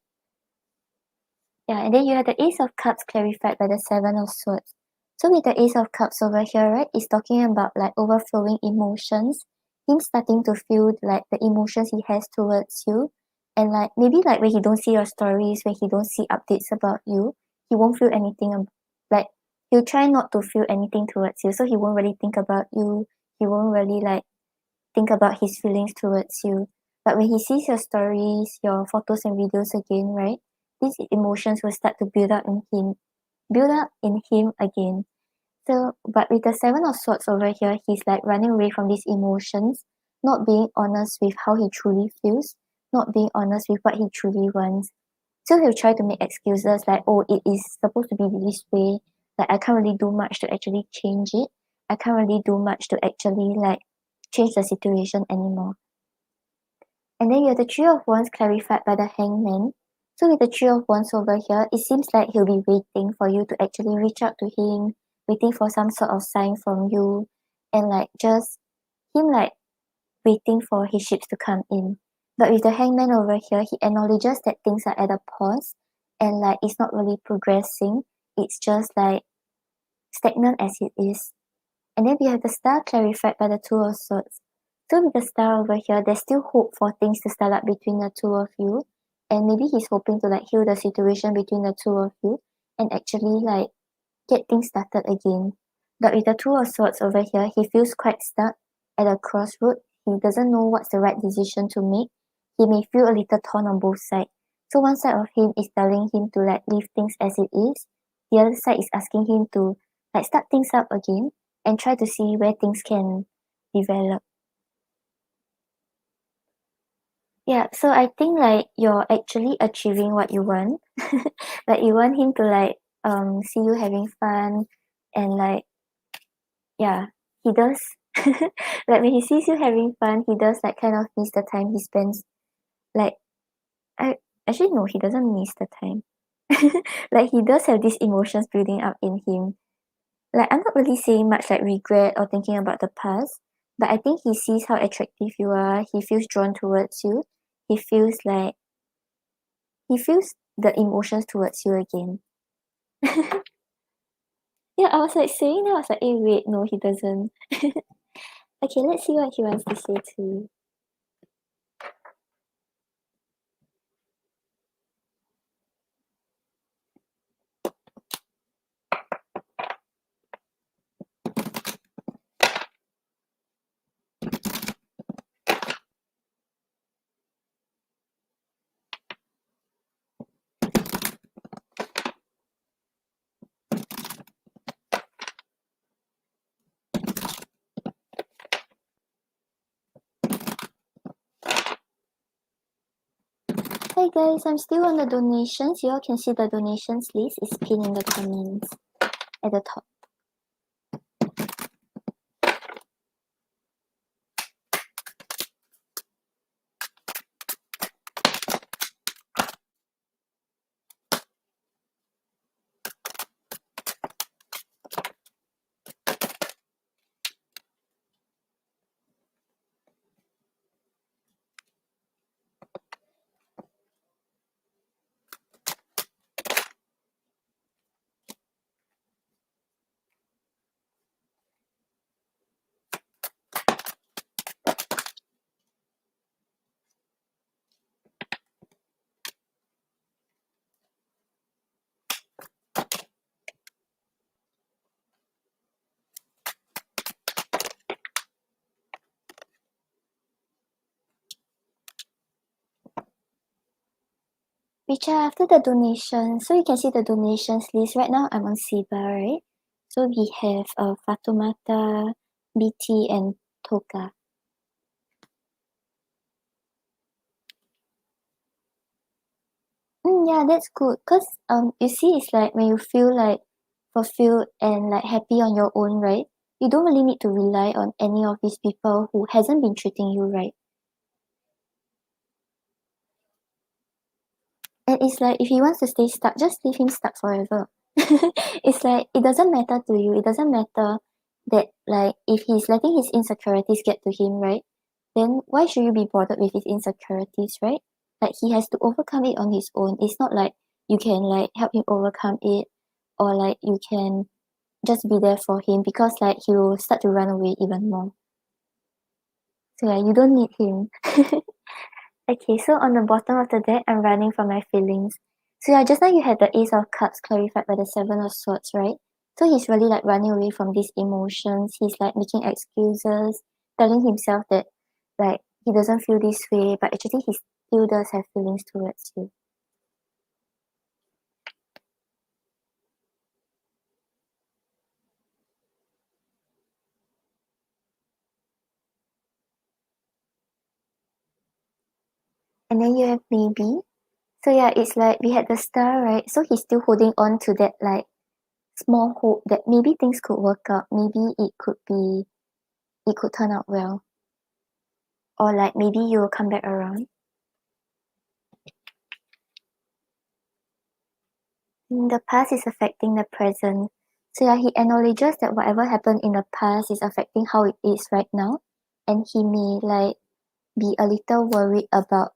Yeah, and then you have the Ace of Cups clarified by the Seven of Swords. So with the Ace of Cups over here, right, it's talking about like overflowing emotions, him starting to feel like the emotions he has towards you, and like maybe like when he don't see your stories, when he don't see updates about you, he won't feel anything like he'll try not to feel anything towards you, so he won't really think about you, he won't really like think about his feelings towards you. But when he sees your stories, your photos and videos again, right, these emotions will start to build up in him again. So, but with the Seven of Swords over here, he's like running away from these emotions, not being honest with how he truly feels, not being honest with what he truly wants. So he'll try to make excuses like, oh, it is supposed to be this way. Like, I can't really do much to actually change it. I can't really do much to actually like change the situation anymore. And then you have the Three of Wands clarified by the Hangman. So with the Three of Wands over here, it seems like he'll be waiting for you to actually reach out to him, waiting for some sort of sign from you, and like just him like waiting for his ships to come in. But with the Hangman over here, he acknowledges that things are at a pause and like it's not really progressing. It's just like stagnant as it is. And then we have the Star clarified by the Two of Swords. So with the Star over here, there's still hope for things to start up between the two of you. And maybe he's hoping to like heal the situation between the two of you and actually like get things started again. But with the Two of Swords over here, he feels quite stuck at a crossroad. He doesn't know what's the right decision to make. He may feel a little torn on both sides. So one side of him is telling him to like leave things as it is. The other side is asking him to like start things up again and try to see where things can develop. Yeah, so I think like you're actually achieving what you want. Like you want him to like see you having fun and like yeah, he does. Like when he sees you having fun, he does like kind of miss the time he spends like I actually no, he doesn't miss the time. Like he does have these emotions building up in him. Like I'm not really saying much like regret or thinking about the past, but I think he sees how attractive you are, he feels drawn towards you, he feels like he feels the emotions towards you again. Yeah, I was like saying that, I was like, eh wait, no, he doesn't. Okay, let's see what he wants to say to you. Hi guys, I'm still on the donations. You all can see the donations list is pinned in the comments at the top. Richa, after the donation, so you can see the donations list. Right now I'm on Seba, right? So we have Fatumata, BT, and Toka. Yeah, that's good. Cause you see, it's like when you feel like fulfilled and like happy on your own, right? You don't really need to rely on any of these people who hasn't been treating you right. And it's like if he wants to stay stuck, just leave him stuck forever. It's like it doesn't matter to you. It doesn't matter that like if he's letting his insecurities get to him, right? Then why should you be bothered with his insecurities, right? Like he has to overcome it on his own. It's not like you can like help him overcome it or like you can just be there for him because like he will start to run away even more. So yeah, you don't need him. Okay, so on the bottom of the deck, I'm running from my feelings. So yeah, just now you had the Ace of Cups clarified by the Seven of Swords, right? So he's really like running away from these emotions. He's like making excuses, telling himself that like he doesn't feel this way, but actually he still does have feelings towards you. And then you have maybe. So yeah, it's like we had the star, right? So he's still holding on to that like small hope that maybe things could work out. Maybe it could turn out well. Or like maybe you will come back around. The past is affecting the present. So yeah, he acknowledges that whatever happened in the past is affecting how it is right now. And he may like be a little worried about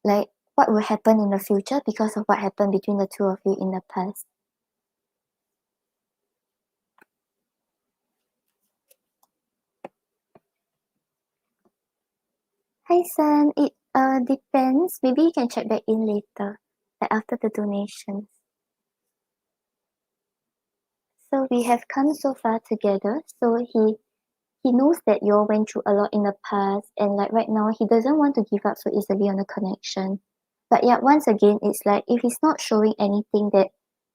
like what will happen in the future because of what happened between the two of you in the past. Hi Sun, it depends. Maybe you can check back in later, like after the donations. So we have come so far together. So he knows that you all went through a lot in the past, and like right now he doesn't want to give up so easily on the connection. But yeah, once again, it's like if he's not showing anything that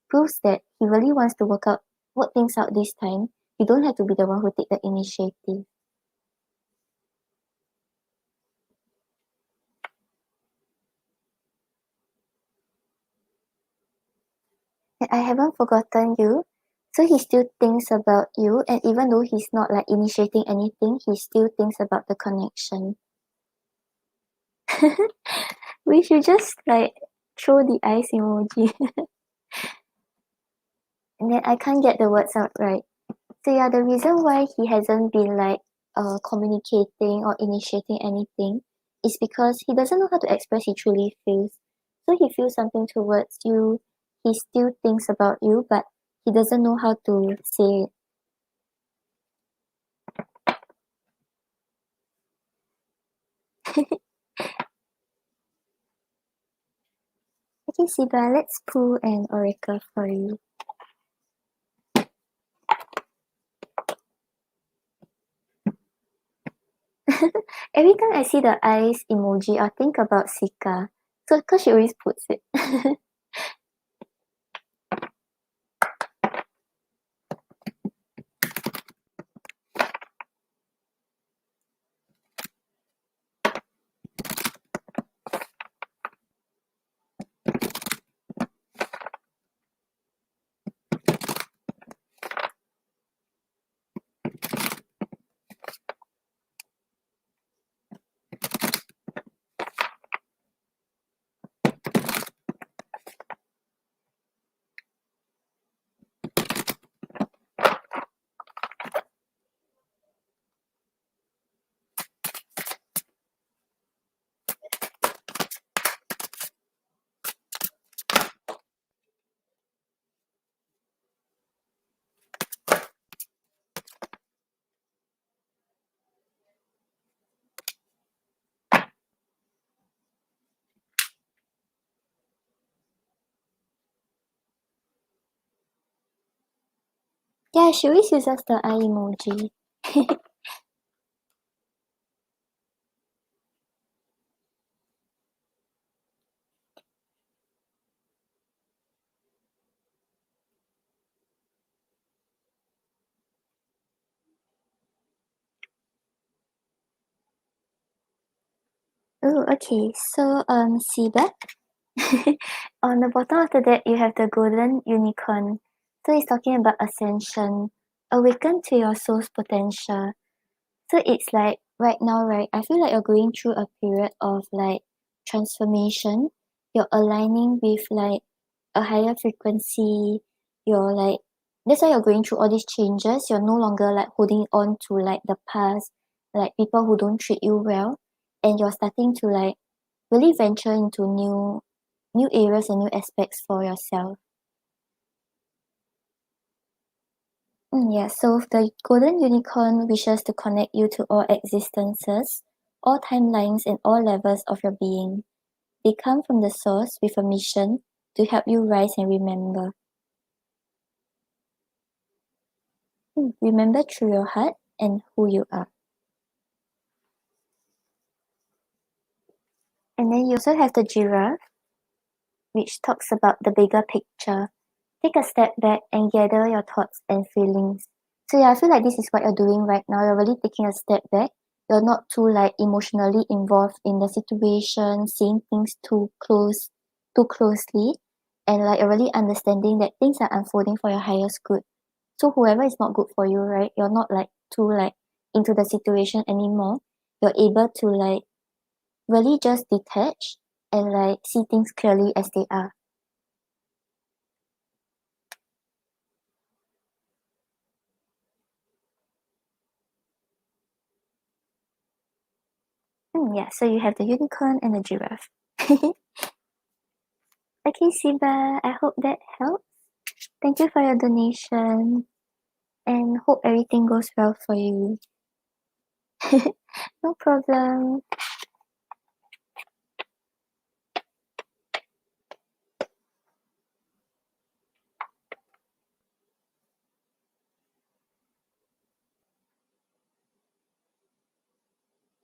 proves that he really wants to work things out this time, you don't have to be the one who take the initiative. And I haven't forgotten you. So he still thinks about you, and even though he's not like initiating anything, he still thinks about the connection. We should just like throw the eyes emoji. And then I can't get the words out right. So yeah, the reason why he hasn't been like communicating or initiating anything is because he doesn't know how to express he truly feels. So he feels something towards you, he still thinks about you, but he doesn't know how to say it. Okay, Seba, let's pull an oracle for you. Every time I see the eyes emoji, I think about Sika. So, because she always puts it. Yeah, she always uses the eye emoji. Oh, okay. So, Seba, on the bottom of the deck, you have the golden unicorn. So it's talking about ascension, awaken to your soul's potential. So it's like right now, right? I feel like you're going through a period of like transformation. You're aligning with like a higher frequency. You're like that's why you're going through all these changes. You're no longer like holding on to like the past, like people who don't treat you well, and you're starting to like really venture into new areas and new aspects for yourself. Yeah, so the golden unicorn wishes to connect you to all existences, all timelines, and all levels of your being. They come from the source with a mission to help you rise and remember. Remember through your heart and who you are. And then you also have the giraffe, which talks about the bigger picture. Take a step back and gather your thoughts and feelings. So yeah, I feel like this is what you're doing right now. You're really taking a step back. You're not too like emotionally involved in the situation, seeing things too closely, and like you're really understanding that things are unfolding for your highest good. So whoever is not good for you, right? You're not like too like into the situation anymore. You're able to like really just detach and like see things clearly as they are. Yeah, so you have the unicorn and the giraffe. Okay, Seba, I hope that helps. Thank you for your donation and hope everything goes well for you. No problem.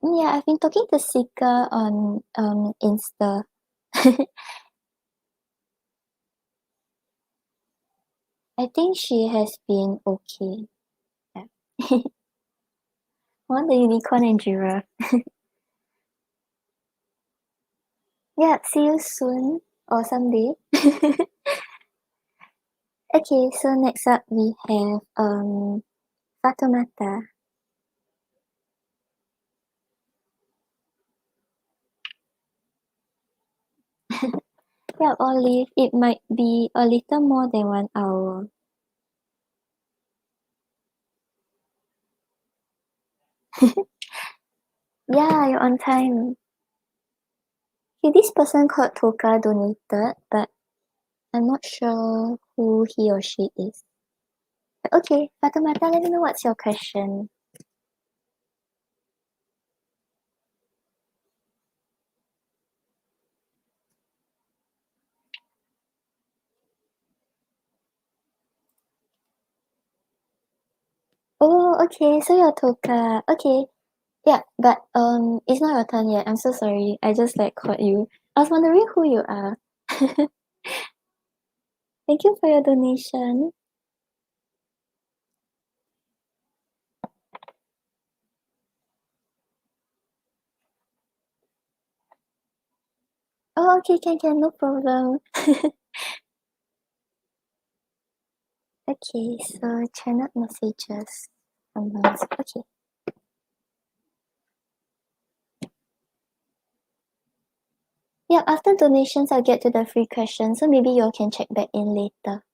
Yeah, I've been talking to Sika on Insta. I think she has been okay. Yeah. I want the unicorn and giraffe. Yeah, see you soon or someday. Okay, so next up we have Fatoumata. Yeah, Olive, it might be a little more than 1 hour. Yeah, you're on time. Okay, this person called Toka donated, but I'm not sure who he or she is. But okay, Fatoumata, let me know what's your question. Oh, okay, so you're Toka. Okay, yeah, but it's not your turn yet. I'm so sorry. I just like caught you. I was wondering who you are. Thank you for your donation. Oh, okay, can, no problem. Okay, so channel messages from months. Okay. Yeah, after donations, I'll get to the free questions, so maybe you all can check back in later.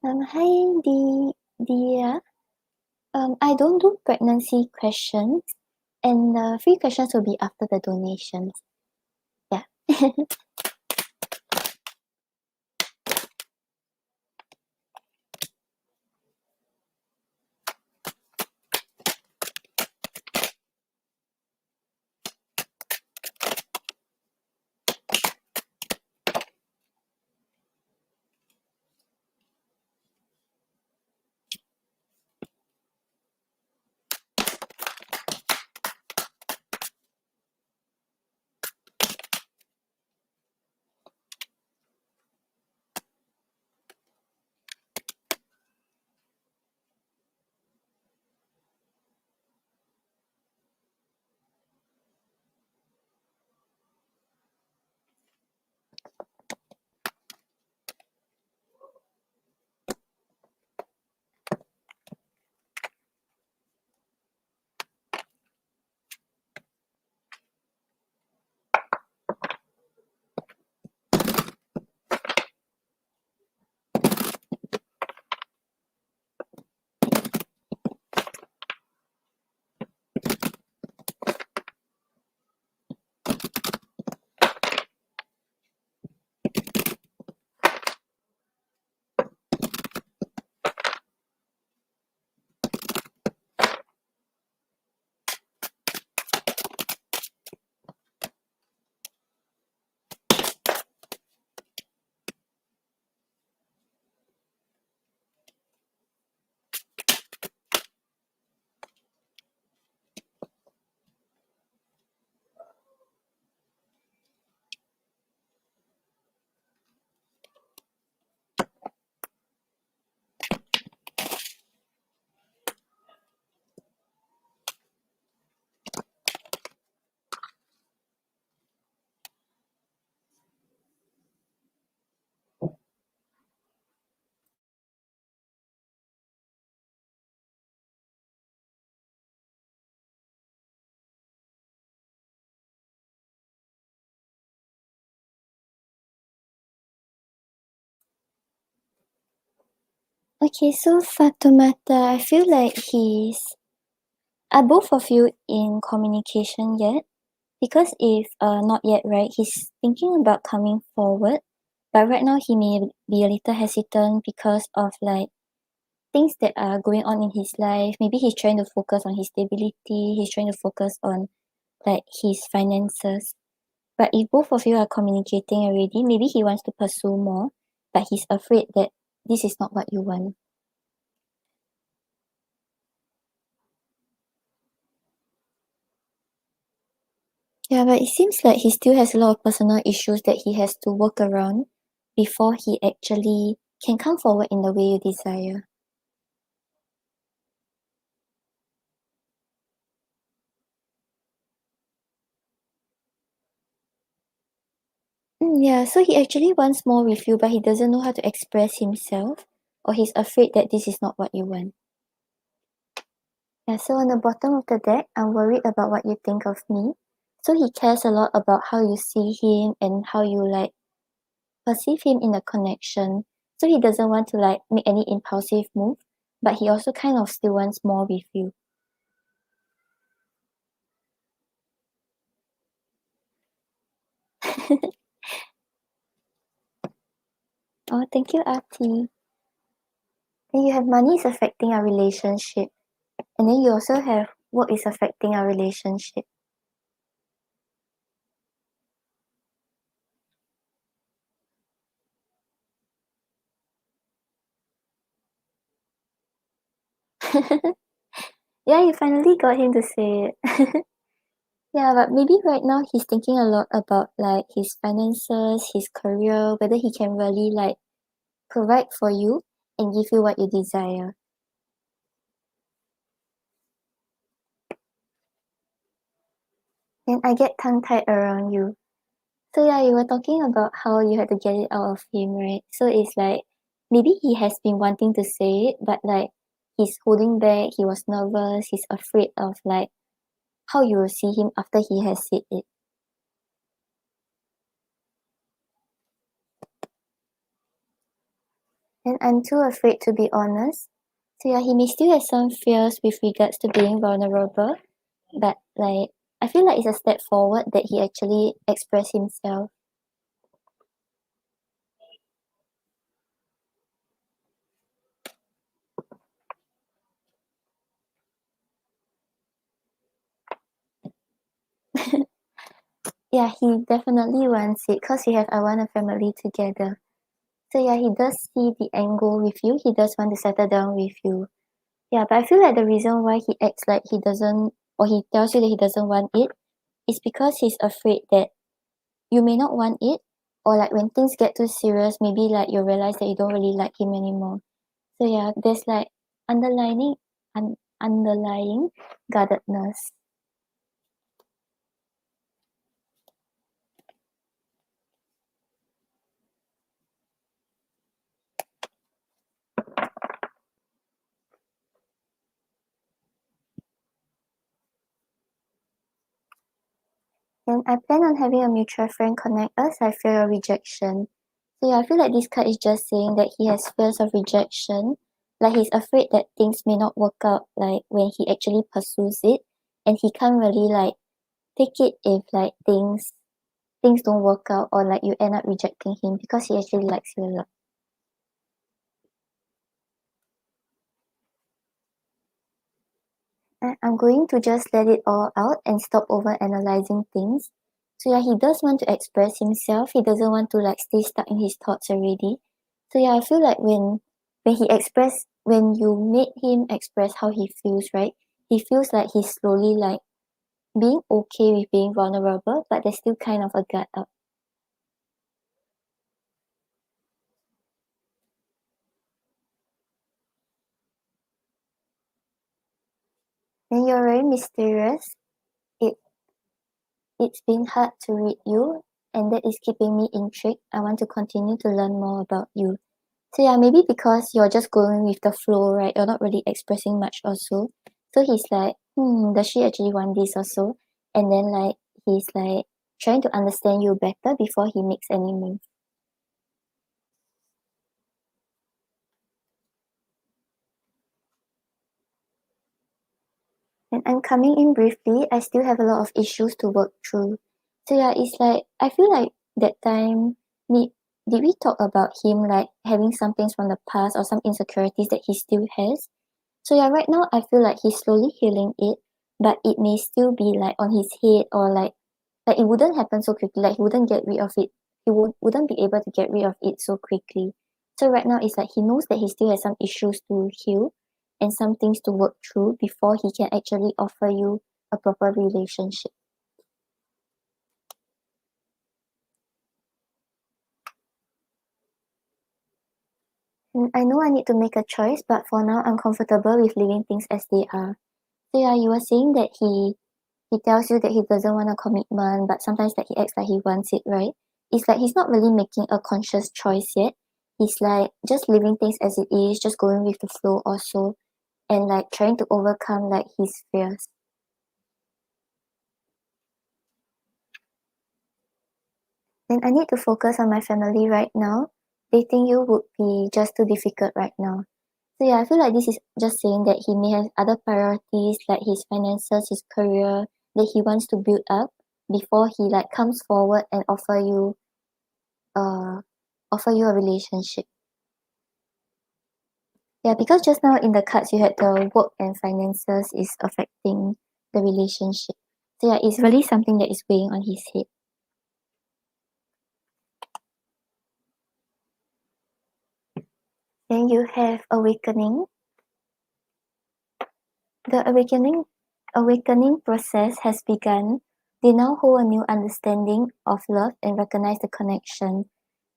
Hi, Dia. I don't do pregnancy questions, and the free questions will be after the donations. Yeah. Okay, so Fatoumata, I feel like are both of you in communication yet? Because if not yet, right, he's thinking about coming forward, but right now he may be a little hesitant because of like things that are going on in his life. Maybe he's trying to focus on his stability, he's trying to focus on like his finances. But if both of you are communicating already, maybe he wants to pursue more, but he's afraid that this is not what you want. Yeah, but it seems like he still has a lot of personal issues that he has to work around before he actually can come forward in the way you desire. Yeah, so he actually wants more with you, but he doesn't know how to express himself, or he's afraid that this is not what you want. Yeah, so on the bottom of the deck, I'm worried about what you think of me. So he cares a lot about how you see him and how you like perceive him in a connection. So he doesn't want to like make any impulsive move, but he also kind of still wants more with you. Oh, thank you, Artie. Then you have money is affecting our relationship. And then you also have work is affecting our relationship. Yeah, you finally got him to say it. Yeah, but maybe right now he's thinking a lot about like his finances, his career, whether he can really like provide for you and give you what you desire. And I get tongue tied around you. So yeah, you were talking about how you had to get it out of him, right? So it's like maybe he has been wanting to say it, but like he's holding back, he was nervous, he's afraid of like how you will see him after he has said it. And I'm too afraid to be honest. So yeah, he may still have some fears with regards to being vulnerable, but like I feel like it's a step forward that he actually expressed himself. Yeah, he definitely wants it because we have I want a family together. So yeah, he does see the angle with you. He does want to settle down with you. Yeah, but I feel like the reason why he acts like he doesn't, or he tells you that he doesn't want it, is because he's afraid that you may not want it, or like when things get too serious, maybe like you realize that you don't really like him anymore. So yeah, there's like underlining, underlying guardedness. And I plan on having a mutual friend connect us. I fear your rejection. So yeah, I feel like this card is just saying that he has fears of rejection. Like he's afraid that things may not work out like when he actually pursues it. And he can't really like take it if like things don't work out or like you end up rejecting him because he actually likes you a lot. I'm going to just let it all out and stop over analyzing things. So yeah, he does want to express himself. He doesn't want to like stay stuck in his thoughts already. So yeah, I feel like when you made him express how he feels, right? He feels like he's slowly like being okay with being vulnerable, but there's still kind of a guard up. And you're very mysterious. It it's been hard to read you, and that is keeping me intrigued. I want to continue to learn more about you. So yeah, maybe because you're just going with the flow, right? You're not really expressing much also. So he's like, does she actually want this also? And then like he's like trying to understand you better before he makes any move. And I'm coming in briefly. I still have a lot of issues to work through. So yeah, it's like I feel like that time me did we talk about him like having some things from the past or some insecurities that he still has? So yeah, right now I feel like he's slowly healing it, but it may still be like on his head or like it wouldn't happen so quickly. Like he wouldn't get rid of it. He wouldn't be able to get rid of it so quickly. So right now it's like he knows that he still has some issues to heal and some things to work through before he can actually offer you a proper relationship. And I know I need to make a choice, but for now I'm comfortable with leaving things as they are. So yeah, you were saying that he tells you that he doesn't want a commitment, but sometimes that he acts like he wants it, right? It's like he's not really making a conscious choice yet. He's like just leaving things as it is, just going with the flow also, and like trying to overcome like his fears. And I need to focus on my family right now. Dating you would be just too difficult right now. So yeah, I feel like this is just saying that he may have other priorities like his finances, his career that he wants to build up before he like comes forward and uh offer you a relationship. Yeah, because just now in the cards you had the work and finances is affecting the relationship. So yeah, it's really something that is weighing on his head. Then you have awakening. The awakening process has begun. They now hold a new understanding of love and recognize the connection.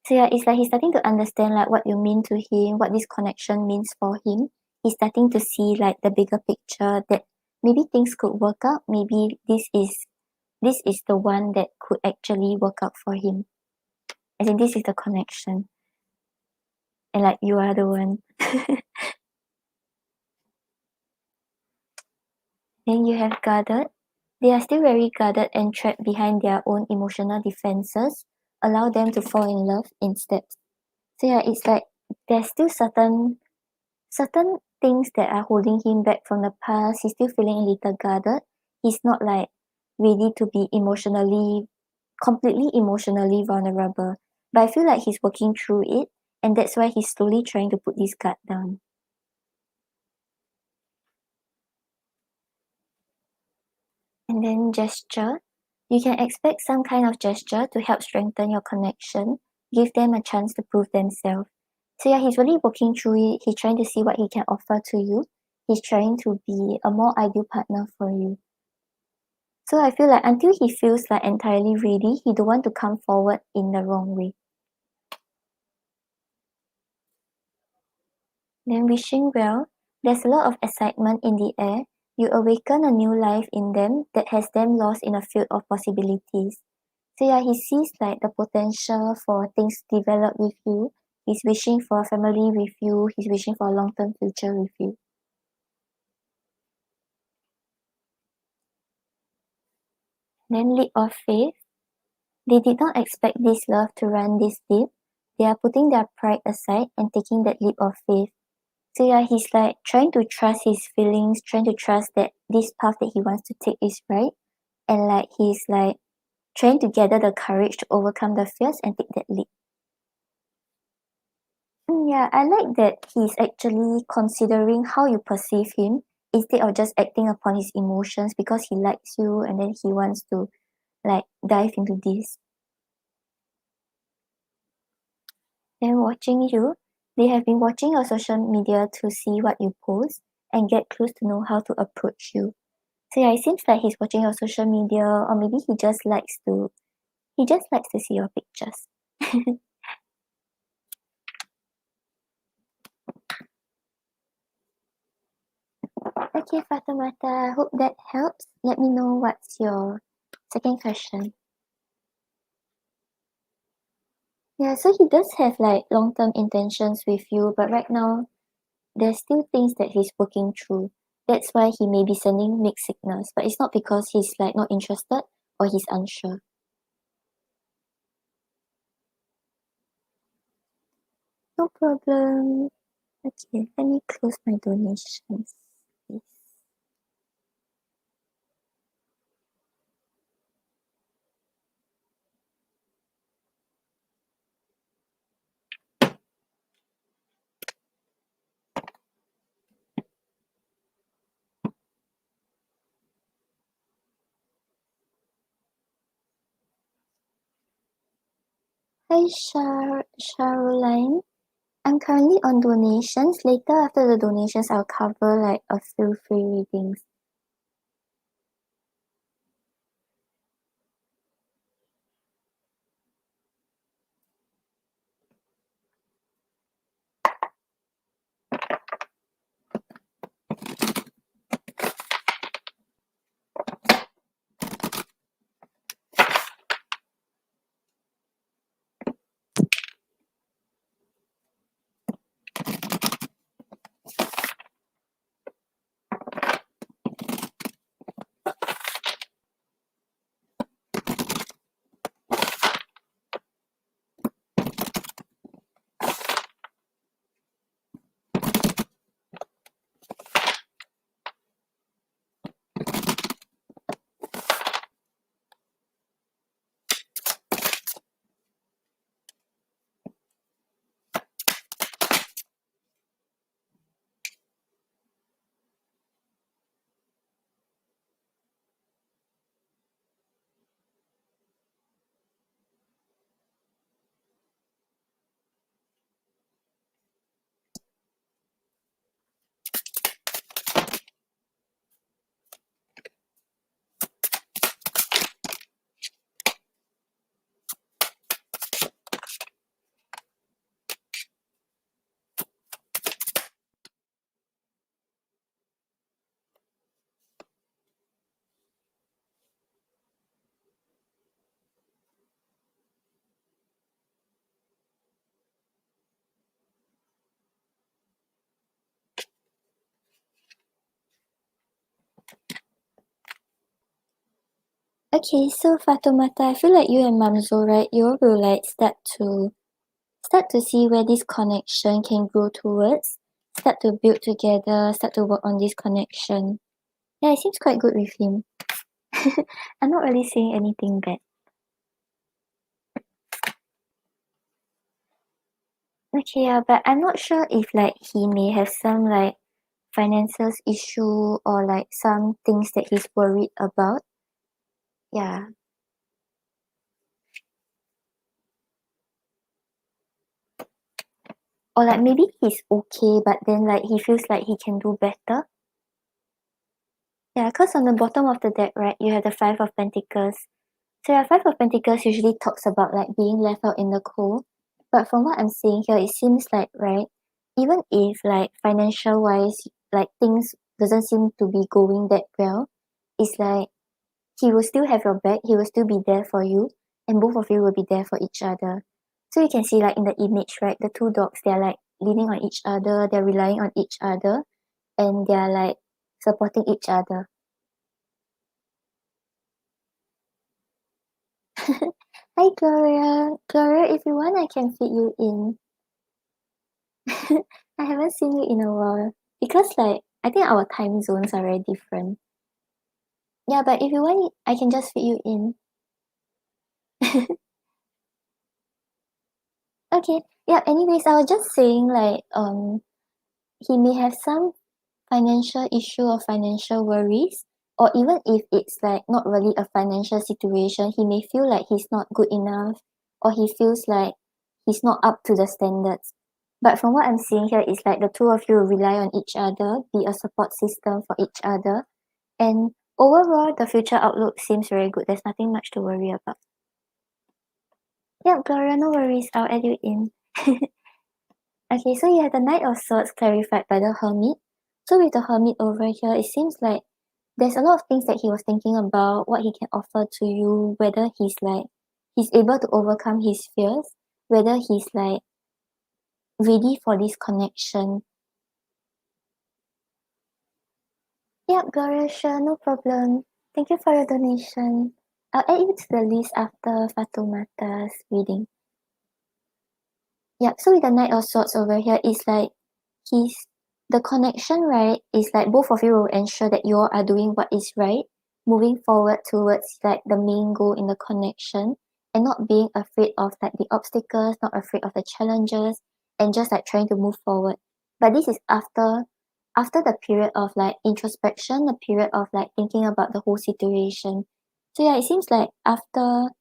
So yeah, it's like he's starting to understand like what you mean to him, what this connection means for him. He's starting to see like the bigger picture that maybe things could work out. Maybe this is the one that could actually work out for him. I think this is the connection. And like you are the one. Then you have guarded. They are still very guarded and trapped behind their own emotional defenses. Allow them to fall in love instead. So yeah, it's like there's still certain things that are holding him back from the past. He's still feeling a little guarded. He's not like ready to be completely emotionally vulnerable. But I feel like he's working through it, and that's why he's slowly trying to put this guard down. And then gesture. You can expect some kind of gesture to help strengthen your connection, give them a chance to prove themselves. So yeah, he's really working through it. He's trying to see what he can offer to you. He's trying to be a more ideal partner for you. So I feel like until he feels like entirely ready, he don't want to come forward in the wrong way. Then wishing well, there's a lot of excitement in the air. You awaken a new life in them that has them lost in a field of possibilities. So yeah, he sees like the potential for things to develop with you. He's wishing for a family with you. He's wishing for a long-term future with you. Then leap of faith. They did not expect this love to run this deep. They are putting their pride aside and taking that leap of faith. So yeah, he's like trying to trust his feelings, trying to trust that this path that he wants to take is right. And like he's like trying to gather the courage to overcome the fears and take that leap. Yeah, I like that he's actually considering how you perceive him instead of just acting upon his emotions because he likes you and then he wants to like dive into this. Then watching you, they have been watching your social media to see what you post and get clues to know how to approach you. So yeah, it seems like he's watching your social media or maybe he just likes to see your pictures. Okay, Fatimata, hope that helps. Let me know what's your second question. Yeah, so he does have like long-term intentions with you, but right now there's still things that he's working through. That's why he may be sending mixed signals, but it's not because he's like not interested or he's unsure. No problem. Okay, let me close my donations, please. Hi, Sharoline. I'm currently on donations. Later, after the donations, I'll cover like a few free readings. Okay, so Fatoumata, I feel like you and Mamzo, right? You all will like start start to see where this connection can grow towards, start to build together, start to work on this connection. Yeah, it seems quite good with him. I'm not really seeing anything bad. Okay, yeah, but I'm not sure if like he may have some like finances issue or like some things that he's worried about. Yeah. Or like maybe he's okay, but then like he feels like he can do better. Yeah, because on the bottom of the deck, right, you have the Five of Pentacles. So yeah, Five of Pentacles usually talks about like being left out in the cold. But from what I'm seeing here, it seems like, right, even if like financial wise, like things doesn't seem to be going that well, it's like he will still have your back, he will still be there for you, and both of you will be there for each other. So you can see like in the image, right, the two dogs, they're like leaning on each other, they're relying on each other, and they're like supporting each other. Hi Gloria. Gloria, if you want I can fit you in. I haven't seen you in a while. Because like I think our time zones are very different. Yeah, but if you want I can just fit you in. Okay. Yeah, anyways, I was just saying like he may have some financial issue or financial worries, or even if it's like not really a financial situation, he may feel like he's not good enough, or he feels like he's not up to the standards. But from what I'm seeing here is like the two of you rely on each other, be a support system for each other, and overall the future outlook seems very good. There's nothing much to worry about. Yep, Gloria, no worries, I'll add you in. Okay, so you have the Knight of Swords clarified by the Hermit. So with the Hermit over here, it seems like there's a lot of things that he was thinking about, what he can offer to you, whether he's able to overcome his fears, whether he's like ready for this connection. Yep, Gloria, sure, no problem. Thank you for your donation. I'll add you to the list after Fatumata's reading. Yep, so with the Knight of Swords over here, it's like he's the connection, right, is like both of you will ensure that you all are doing what is right, moving forward towards like the main goal in the connection, and not being afraid of like the obstacles, not afraid of the challenges, and just like trying to move forward. But this is after the period of like introspection, the period of like thinking about the whole situation. So yeah, it seems like after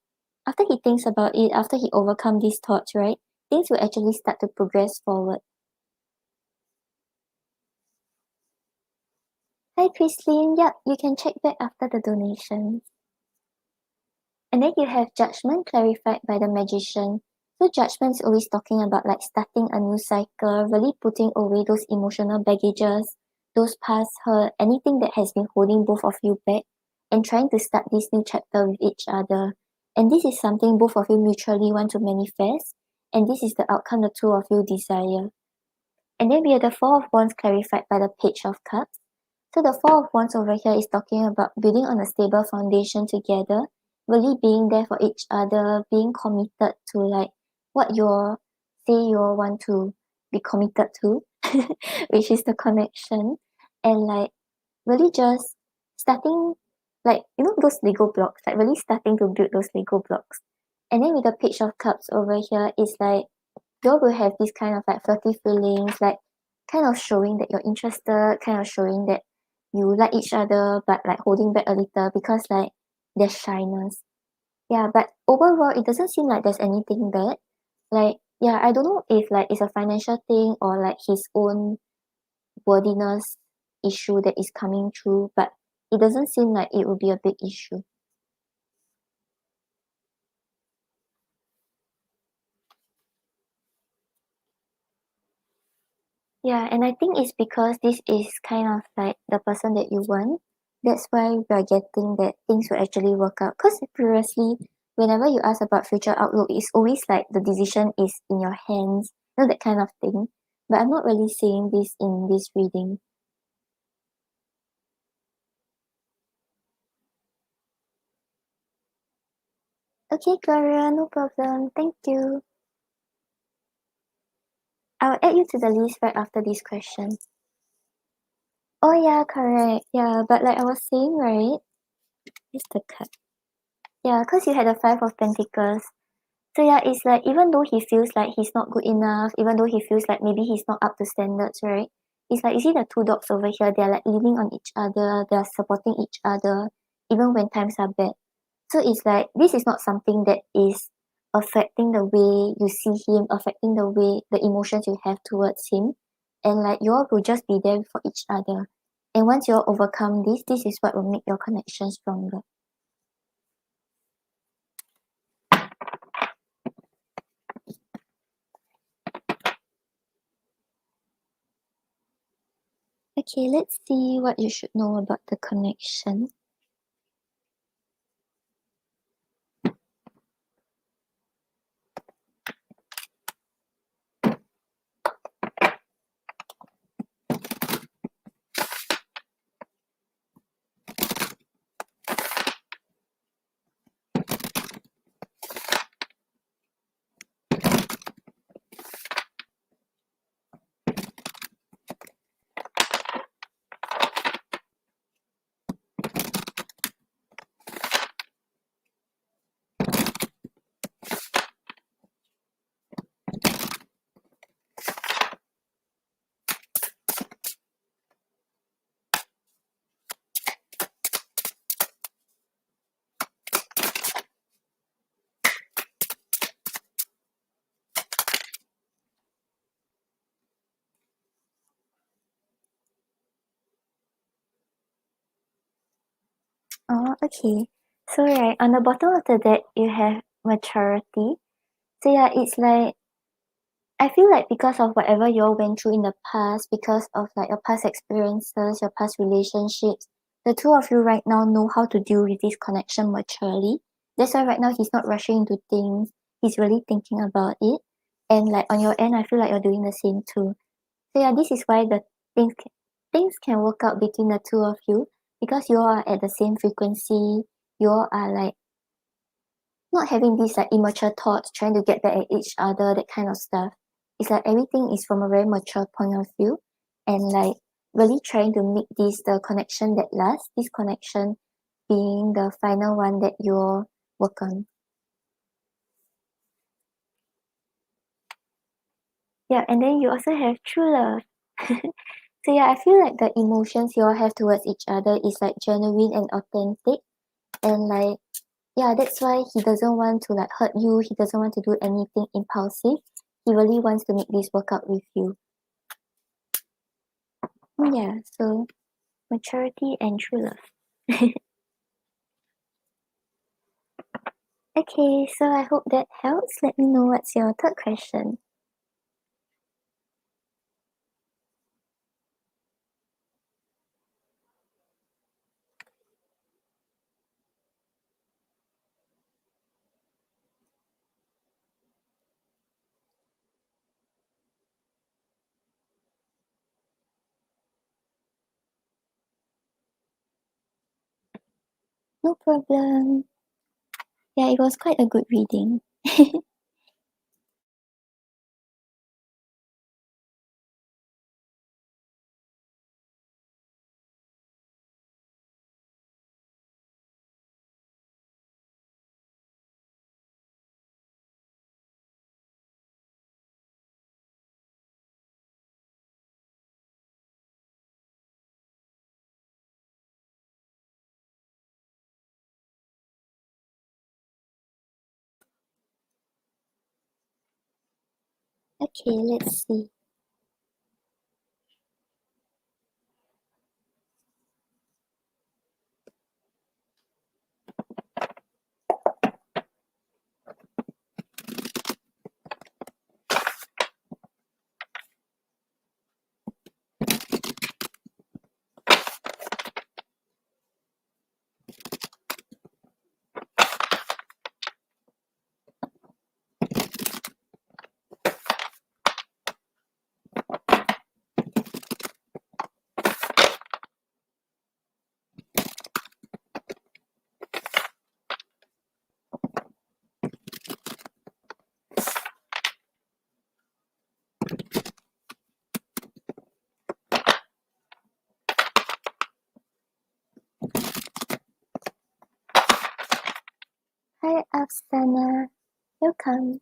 he thinks about it, after he overcome these thoughts, right, things will actually start to progress forward. Hi, Christine. Yep, you can check back after the donations. And then you have judgment clarified by the magician. So judgment is always talking about like starting a new cycle, really putting away those emotional baggages, those past hurt, anything that has been holding both of you back, and trying to start this new chapter with each other. And this is something both of you mutually want to manifest, and this is the outcome the two of you desire. And then we have the Four of Wands clarified by the Page of Cups. So the Four of Wands over here is talking about building on a stable foundation together, really being there for each other, being committed to like what you all say you all want to be committed to, which is the connection, and like really just starting like you know those Lego blocks, like really starting to build those Lego blocks. And then with the Page of Cups over here is like you will have this kind of like flirty feelings, like kind of showing that you're interested, kind of showing that you like each other, but like holding back a little because like there's shyness. Yeah, but overall, it doesn't seem like there's anything bad. Like, yeah, I don't know if like it's a financial thing or like his own worthiness issue that is coming through, but it doesn't seem like it would be a big issue. Yeah, and I think it's because this is kind of like the person that you want. That's why we're getting that things will actually work out. Because previously, whenever you ask about future outlook, it's always like the decision is in your hands, you know, that kind of thing. But I'm not really seeing this in this reading. Okay, Gloria, no problem. Thank you. I'll add you to the list right after this question. Oh yeah, correct. Yeah, but like I was saying, right? Here's the card. Yeah, because you had the Five of Pentacles. So yeah, it's like even though he feels like he's not good enough, even though he feels like maybe he's not up to standards, right? It's like you see the two dogs over here, they're like leaning on each other, they're supporting each other, even when times are bad. So it's like this is not something that is affecting the way you see him, affecting the way the emotions you have towards him. And like you all will just be there for each other. And once you all overcome this, this is what will make your connection stronger. Okay, let's see what you should know about the connection. Oh, okay. So right, on the bottom of the deck, you have maturity. So yeah, it's like, I feel like because of whatever you all went through in the past, because of like your past experiences, your past relationships, the two of you right now know how to deal with this connection maturely. That's why right now he's not rushing into things. He's really thinking about it. And like on your end, I feel like you're doing the same too. So yeah, this is why the things can work out between the two of you because you all are at the same frequency. You all are like not having these like immature thoughts, trying to get back at each other, that kind of stuff. It's like everything is from a very mature point of view and like really trying to make this the connection that lasts, this connection being the final one that you'll work on. Yeah, and then you also have true love. So yeah, I feel like the emotions you all have towards each other is like genuine and authentic and like yeah, that's why he doesn't want to like hurt you, he doesn't want to do anything impulsive. He really wants to make this work out with you. Yeah, so maturity and true love. Okay, so I hope that helps. Let me know what's your third question. No problem. Yeah, it was quite a good reading. Okay, let's see. Hi, Afsana. Welcome.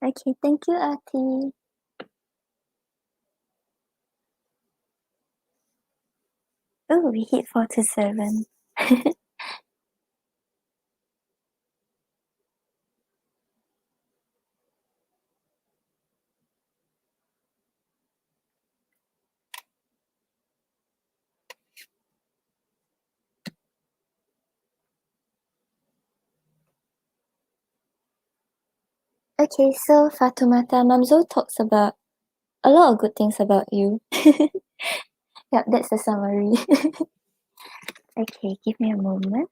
Okay, thank you, Ati. Oh, we hit 4 to 7. Okay, so Fatoumata, Mamzo talks about a lot of good things about you. Yep, that's the summary. Okay, give me a moment.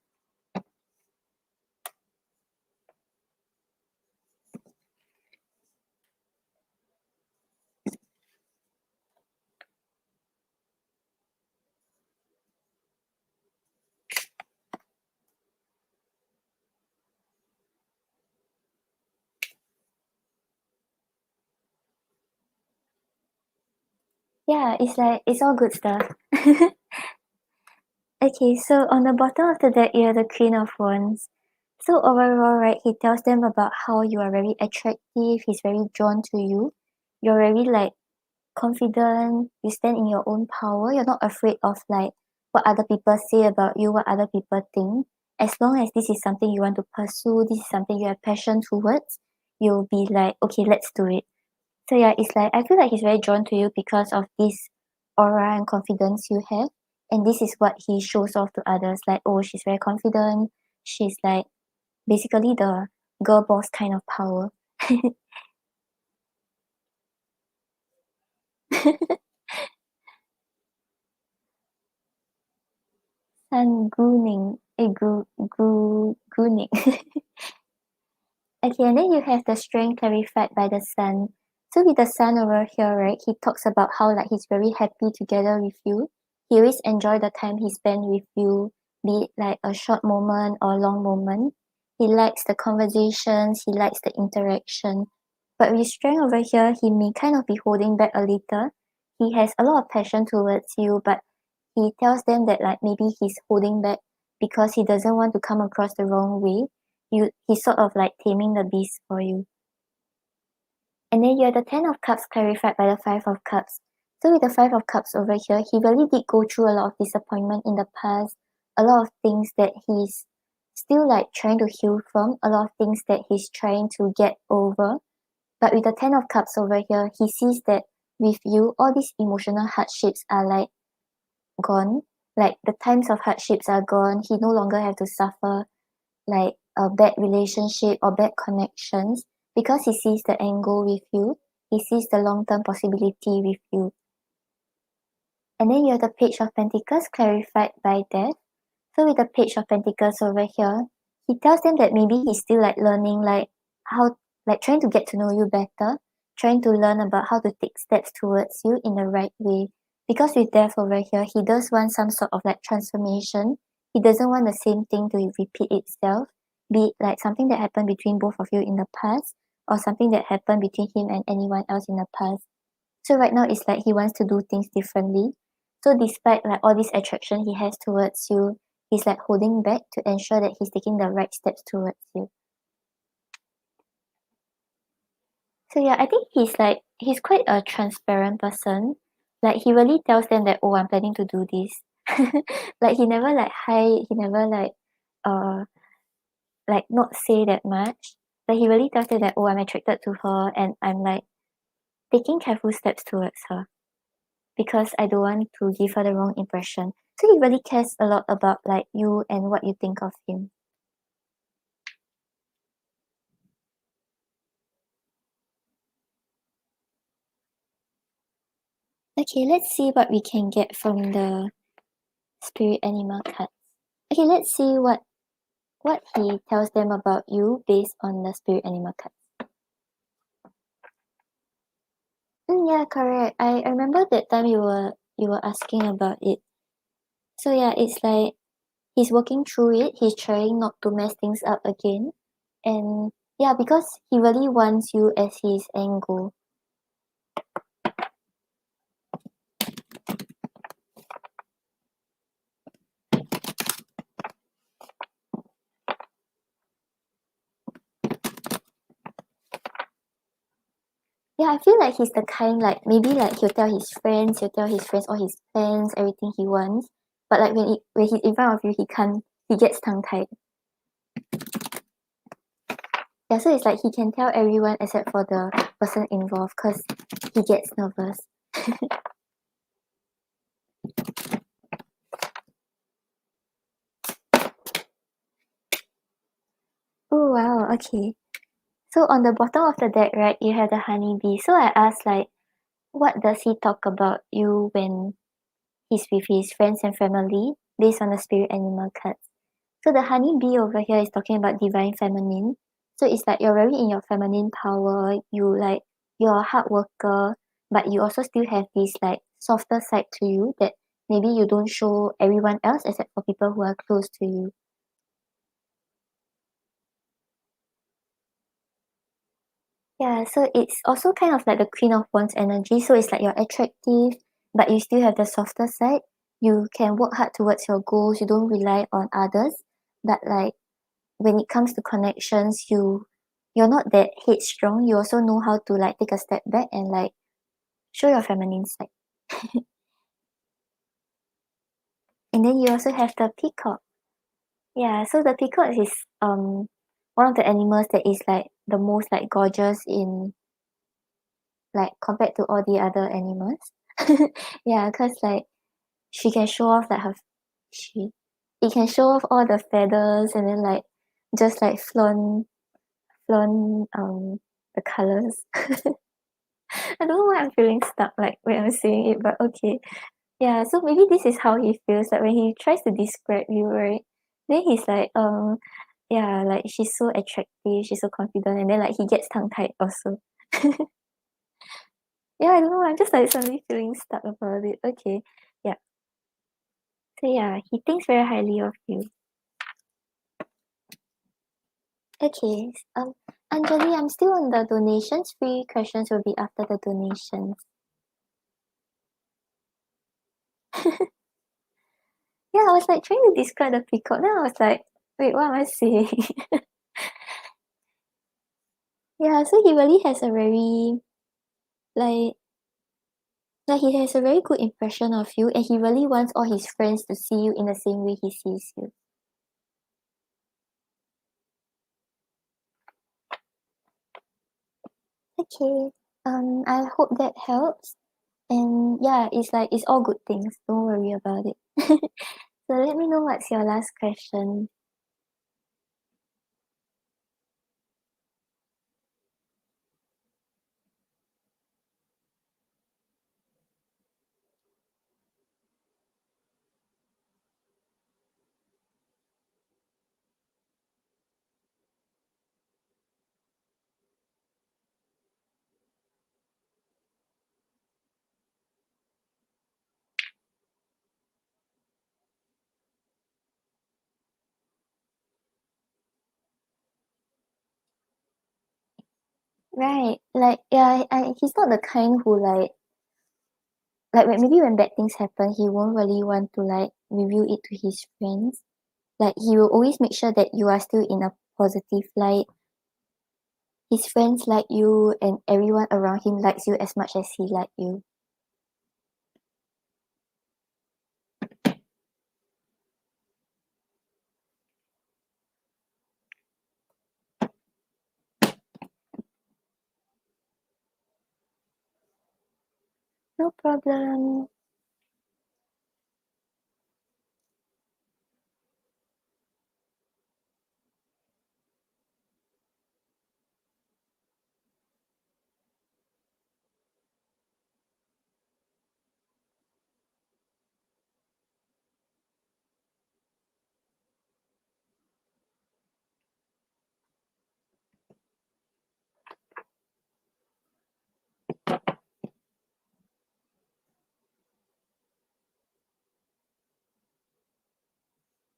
Yeah, it's like, it's all good stuff. Okay, so on the bottom of the deck, you have the Queen of Wands. So overall, right, he tells them about how you are very attractive, he's very drawn to you. You're very like confident, you stand in your own power, you're not afraid of like what other people say about you, what other people think. As long as this is something you want to pursue, this is something you have passion towards, you'll be like, okay, let's do it. So yeah, it's like I feel like he's very drawn to you because of this aura and confidence you have. And this is what he shows off to others, like, oh, she's very confident, she's like basically the girl boss kind of power. Sun Gooning, Gooning. Okay, and then you have the strength clarified by the sun. So with the sun over here, right, he talks about how like he's very happy together with you. He always enjoy the time he spent with you, be it like a short moment or a long moment. He likes the conversations, he likes the interaction. But with strength over here, he may kind of be holding back a little. He has a lot of passion towards you, but he tells them that like maybe he's holding back because he doesn't want to come across the wrong way. He's sort of like taming the beast for you. And then you have the Ten of Cups clarified by the Five of Cups. So with the Five of Cups over here, he really did go through a lot of disappointment in the past, a lot of things that he's still like trying to heal from, a lot of things that he's trying to get over. But with the Ten of Cups over here, he sees that with you, all these emotional hardships are like gone. Like the times of hardships are gone. He no longer have to suffer like a bad relationship or bad connections because he sees the end goal with you. He sees the long-term possibility with you. And then you have the Page of Pentacles clarified by Death. So with the Page of Pentacles over here, he tells them that maybe he's still like learning like how like trying to get to know you better, trying to learn about how to take steps towards you in the right way. Because with Death over here, he does want some sort of like transformation. He doesn't want the same thing to repeat itself, be it like something that happened between both of you in the past or something that happened between him and anyone else in the past. So right now it's like he wants to do things differently. So despite like all this attraction he has towards you, he's like holding back to ensure that he's taking the right steps towards you. So yeah, I think he's quite a transparent person. like he really tells them that, oh, I'm planning to do this. Like he never like hide, he never uh like not say that much. Like he really tells them that, oh, I'm attracted to her and I'm like taking careful steps towards her because I don't want to give her the wrong impression. So he really cares a lot about like you and what you think of him. Okay, let's see what we can get from the spirit animal cards. Okay, let's see what he tells them about you based on the spirit animal cards. Yeah, correct. I remember that time you were asking about it. So yeah, it's like he's working through it. He's trying not to mess things up again. And yeah, because he really wants you as his end goal. Yeah, I feel like he's the kind like maybe like he'll tell his friends all his plans, everything he wants. But like when he's in front of you, he gets tongue tied. Yeah, so it's like he can tell everyone except for the person involved because he gets nervous. Oh wow, okay. So on the bottom of the deck, right, you have the honeybee. So I asked like, what does he talk about you when he's with his friends and family based on the spirit animal cards? So the honeybee over here is talking about divine feminine. So it's like you're very in your feminine power. You're a hard worker, but you also still have this like softer side to you that maybe you don't show everyone else except for people who are close to you. Yeah, so it's also kind of like the Queen of Wands energy. So it's like you're attractive, but you still have the softer side. You can work hard towards your goals. You don't rely on others. But like when it comes to connections, you're not that headstrong. You also know how to like take a step back and like show your feminine side. And then you also have the peacock. Yeah, so the peacock is one of the animals that is like the most like gorgeous in like compared to all the other animals. Yeah, cause like she can show off like her she it can show off all the feathers and then like just like flaunt the colors. I don't know why I'm feeling stuck like when I'm saying it, but okay. Yeah, so maybe this is how he feels like when he tries to describe you, right? Then he's like, yeah, like she's so attractive, she's so confident, and then like he gets tongue tied also. Yeah, I don't know. I'm just like suddenly feeling stuck about it. Okay. Yeah. So yeah, he thinks very highly of you. Okay. Anjali, I'm still on the donations. Free questions will be after the donations. Yeah, I was like trying to describe the peacock. Then I was like, wait, what am I saying? Yeah, so he really has a very like he has a very good impression of you and he really wants all his friends to see you in the same way he sees you. Okay. I hope that helps. And yeah, it's like it's all good things. Don't worry about it. So let me know what's your last question. Right. Like yeah, he's not the kind who like when maybe when bad things happen, he won't really want to like reveal it to his friends. Like he will always make sure that you are still in a positive light. His friends like you and everyone around him likes you as much as he like you. No problem.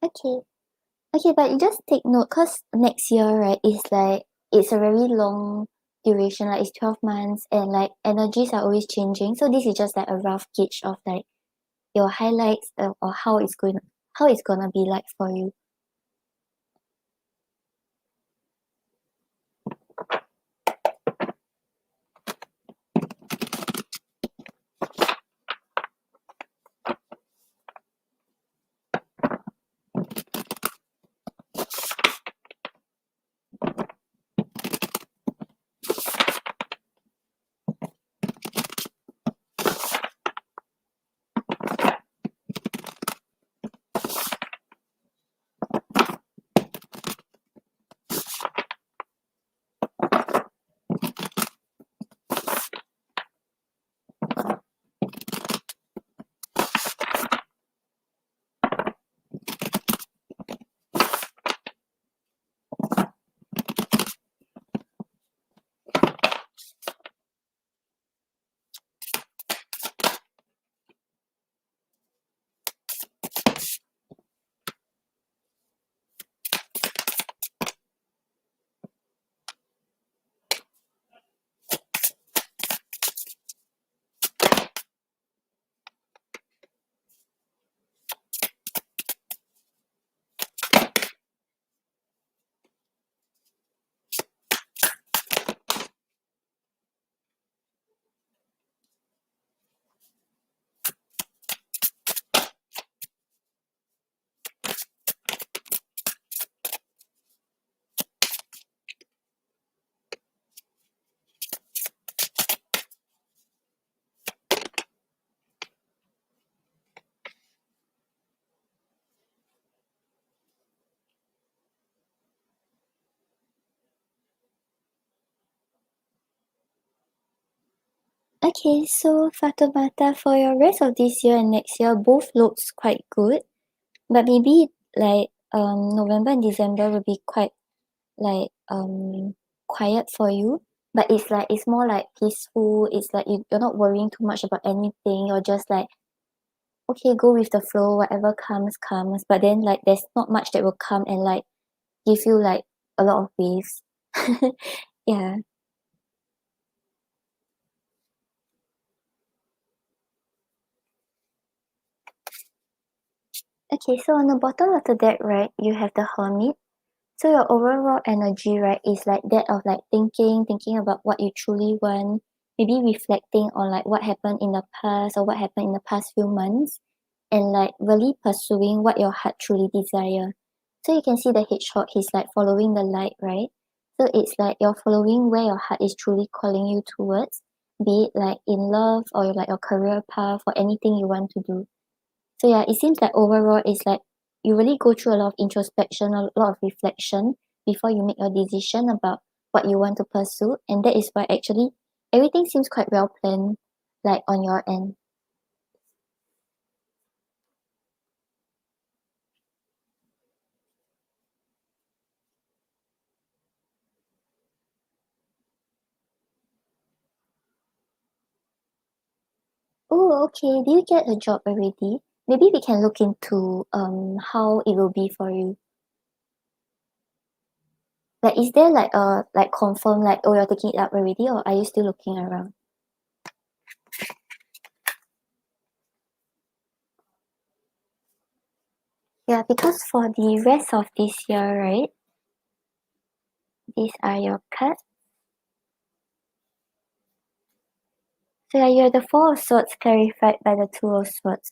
Okay. Okay, but you just take note, cause next year, right, is like it's a very long duration, like it's 12 months and like energies are always changing. So this is just like a rough gauge of like your highlights or how it's gonna be like for you. Okay, so Fatoumata, for your rest of this year and next year, both looks quite good. But maybe like November and December will be quite like quiet for you. But it's like it's more like peaceful. It's like you're not worrying too much about anything. You're just like, okay, go with the flow, whatever comes, comes. But then like there's not much that will come and like give you like a lot of waves. Yeah. Okay, so on the bottom of the deck, right, you have the Hermit. So your overall energy, right, is like that of like thinking about what you truly want, maybe reflecting on like what happened in the past or what happened in the past few months, and like really pursuing what your heart truly desire. So you can see the hedgehog, he's like following the light, right? So it's like you're following where your heart is truly calling you towards, be it like in love or like your career path or anything you want to do. So yeah, it seems like overall it's like you really go through a lot of introspection, a lot of reflection before you make your decision about what you want to pursue. And that is why actually everything seems quite well planned, like on your end. Oh, okay. Did you get a job already? Maybe we can look into how it will be for you. Like is there like like confirm like oh you're taking it up already or are you still looking around? Yeah, because for the rest of this year, right? These are your cards. So yeah, you have the Four of Swords clarified by the Two of Swords.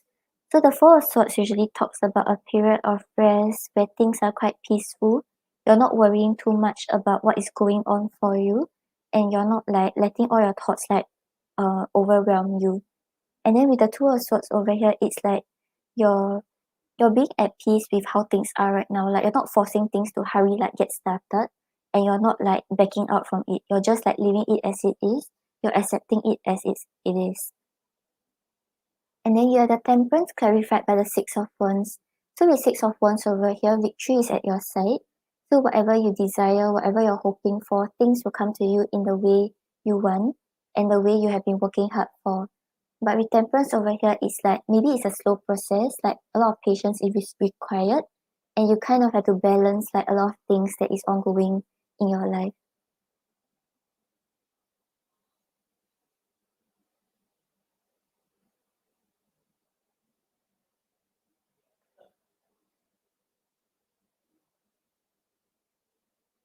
So the Four of Swords usually talks about a period of rest where things are quite peaceful. You're not worrying too much about what is going on for you, and you're not like letting all your thoughts like overwhelm you. And then with the Two of Swords over here, it's like you're being at peace with how things are right now. Like you're not forcing things to hurry, like get started, and you're not like backing out from it. You're just like leaving it as it is. You're accepting it as it is. And then you have the Temperance clarified by the Six of Wands. So with Six of Wands over here, victory is at your side. So whatever you desire, whatever you're hoping for, things will come to you in the way you want and the way you have been working hard for. But with Temperance over here, it's like maybe it's a slow process, like a lot of patience is required, and you kind of have to balance like a lot of things that is ongoing in your life.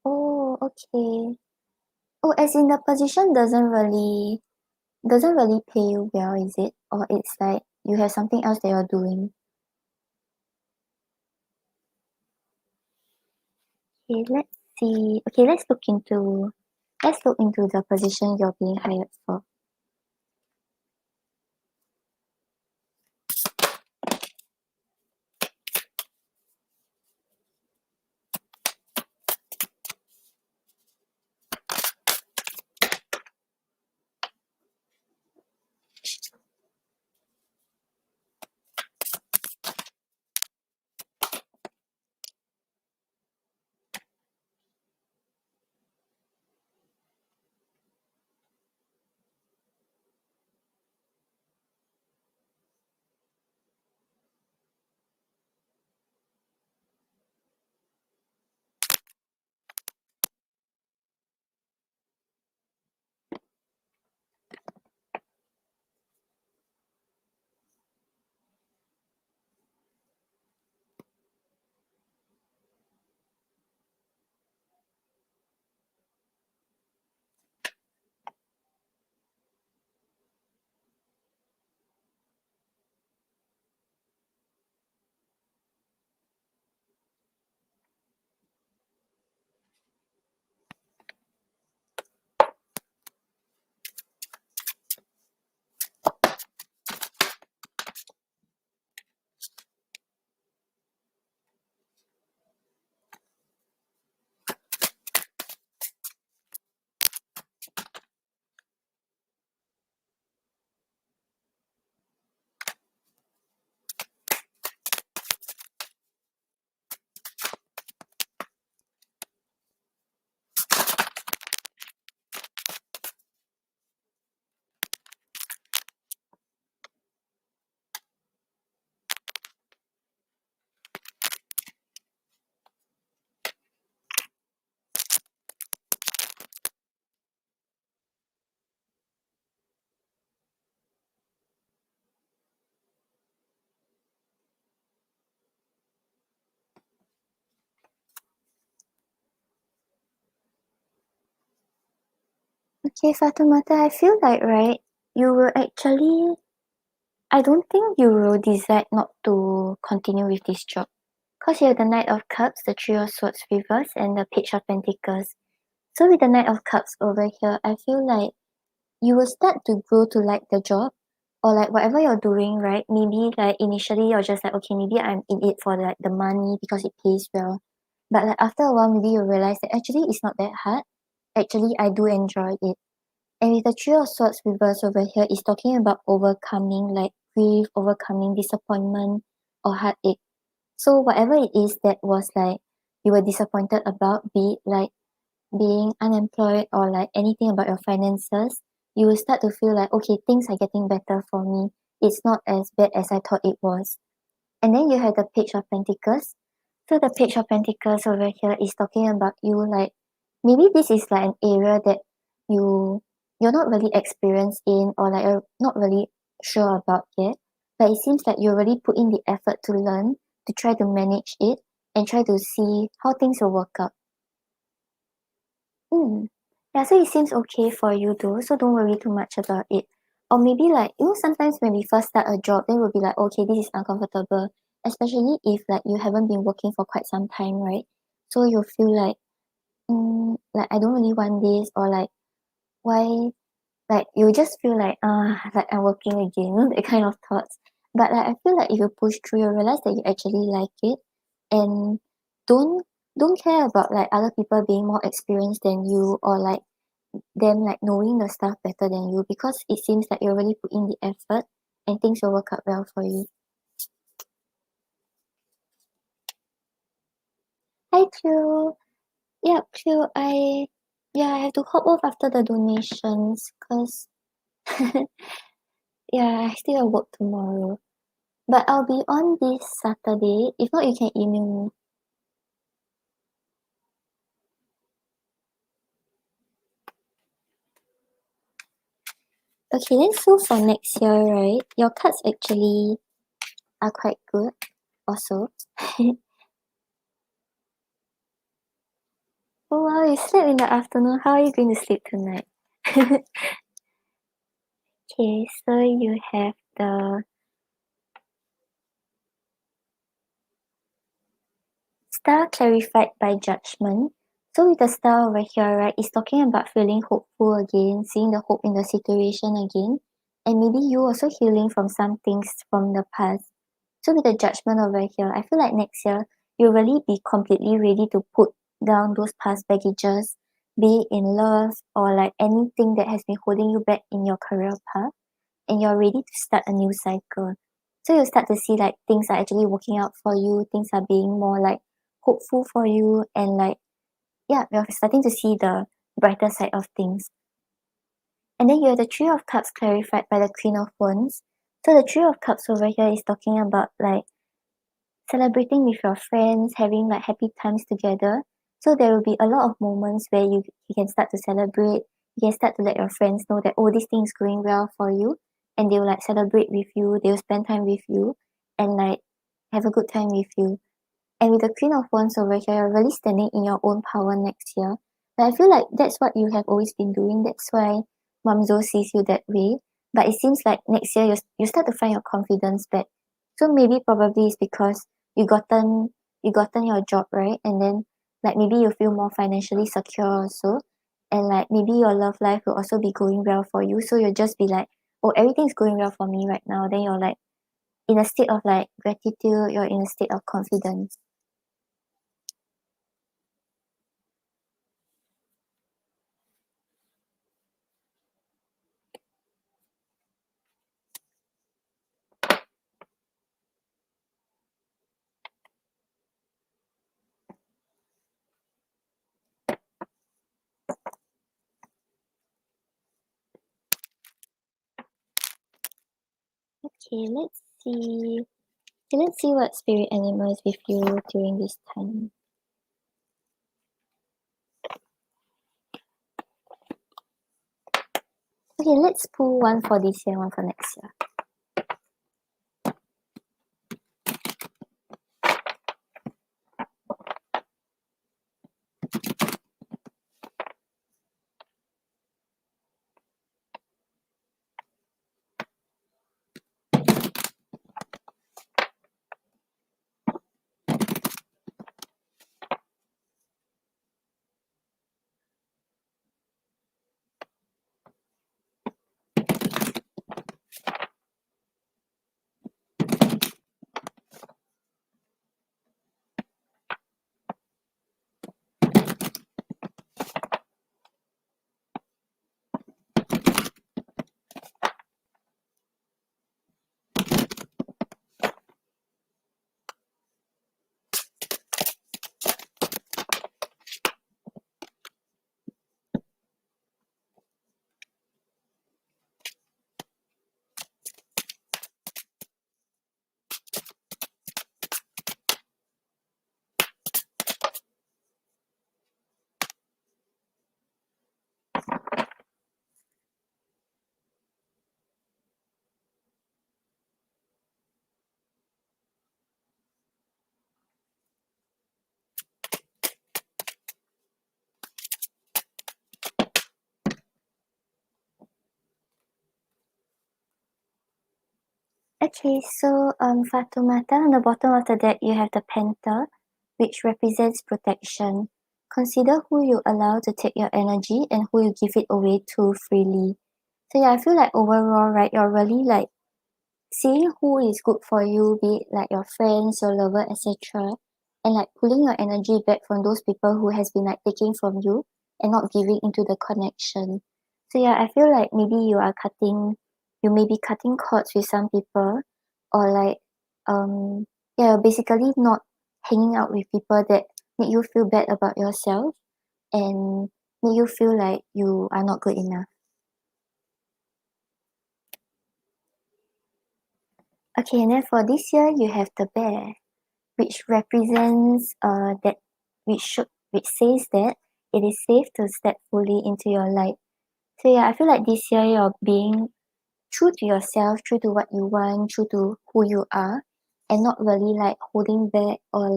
Oh, okay. Oh, as in the position doesn't really pay you well, is it? Or it's like you have something else that you're doing. Okay, let's see. Okay, let's look into the position you're being hired for. Okay, Fatumata, I feel like right, you will actually I don't think you will decide not to continue with this job. Because you have the Knight of Cups, the Three of Swords reverse, and the Page of Pentacles. So with the Knight of Cups over here, I feel like you will start to grow to like the job or like whatever you're doing, right? Maybe like initially you're just like, okay, maybe I'm in it for like the money because it pays well. But like after a while, maybe you realize that actually it's not that hard. Actually, I do enjoy it. And with the Three of Swords reverse over here, is talking about overcoming like grief, overcoming disappointment or heartache. So whatever it is that was like you were disappointed about, be it like being unemployed or like anything about your finances, you will start to feel like, okay, things are getting better for me. It's not as bad as I thought it was. And then you have the Page of Pentacles. So the Page of Pentacles over here is talking about you like maybe this is like an area that you you're not really experienced in or like you're not really sure about yet. But it seems like you already put in the effort to learn, to try to manage it and try to see how things will work out. Mm. Yeah, so it seems okay for you though, so don't worry too much about it. Or maybe like, sometimes when we first start a job, then we'll be like, okay, this is uncomfortable, especially if like you haven't been working for quite some time, right? So you'll feel like I don't really want this or like why like you just feel like I'm working again, that kind of thoughts. But like I feel like if you push through, you realize that you actually like it, and don't don't care about like other people being more experienced than you, or like them like knowing the stuff better than you, because it seems like you're really putting the effort and things will work out well for you. Hi Q. Yeah, Q, I have to hop off after the donations because yeah, I still have work tomorrow. But I'll be on this Saturday. If not, you can email me. Okay, then so for next year, right, your cards actually are quite good also. Oh wow, you slept in the afternoon. How are you going to sleep tonight? Okay, so you have the star clarified by judgment. So with the star over here, right, it's talking about feeling hopeful again, seeing the hope in the situation again, and maybe you also healing from some things from the past. So with the judgment over here, I feel like next year you'll really be completely ready to put down those past baggages, be it in love or like anything that has been holding you back in your career path, and you're ready to start a new cycle. So you'll start to see like things are actually working out for you, things are being more like hopeful for you, and like yeah, you're starting to see the brighter side of things. And then you have the Three of Cups clarified by the Queen of Wands. So the Three of Cups over here is talking about like celebrating with your friends, having like happy times together. So there will be a lot of moments where you can start to celebrate, you can start to let your friends know that oh, this thing is going well for you, and they will like celebrate with you, they will spend time with you, and like have a good time with you. And with the Queen of Wands over here, you're really standing in your own power next year. But I feel like that's what you have always been doing. That's why Mamzo sees you that way. But it seems like next year you start to find your confidence back. So maybe probably it's because you gotten your job, right, and then like maybe you feel more financially secure also, and like maybe your love life will also be going well for you, so you'll just be like, oh, everything's going well for me right now, then you're like in a state of like gratitude, you're in a state of confidence. Okay, let's see. Okay, let's see what spirit animal is with you during this time. Okay, let's pull one for this year, one for next year. Okay, so Fatumata, on the bottom of the deck you have the Penta, which represents protection. Consider who you allow to take your energy and who you give it away to freely. So yeah, I feel like overall, right, you're really like seeing who is good for you, be it like your friends, your lover, etc. And like pulling your energy back from those people who has been like taking from you and not giving into the connection. So yeah, I feel like maybe you may be cutting cords with some people, or like yeah, basically not hanging out with people that make you feel bad about yourself and make you feel like you are not good enough. Okay, and then for this year you have the bear, which represents that which says that it is safe to step fully into your light. So yeah, I feel like this year you're being true to yourself, true to what you want, true to who you are, and not really like holding back or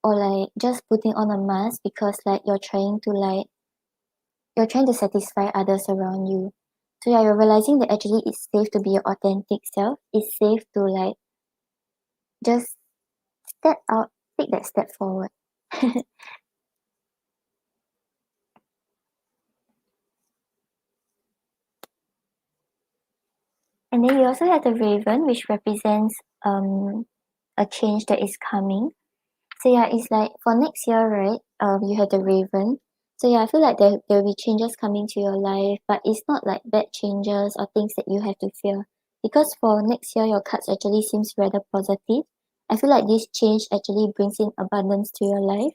like just putting on a mask because like you're trying to satisfy others around you. So yeah, you're realizing that actually it's safe to be your authentic self. It's safe to like just step out, take that step forward. And then you also have the raven, which represents a change that is coming. So yeah, it's like for next year, right? You have the raven. So yeah, I feel like there will be changes coming to your life, but it's not like bad changes or things that you have to fear. Because for next year, your cards actually seems rather positive. I feel like this change actually brings in abundance to your life,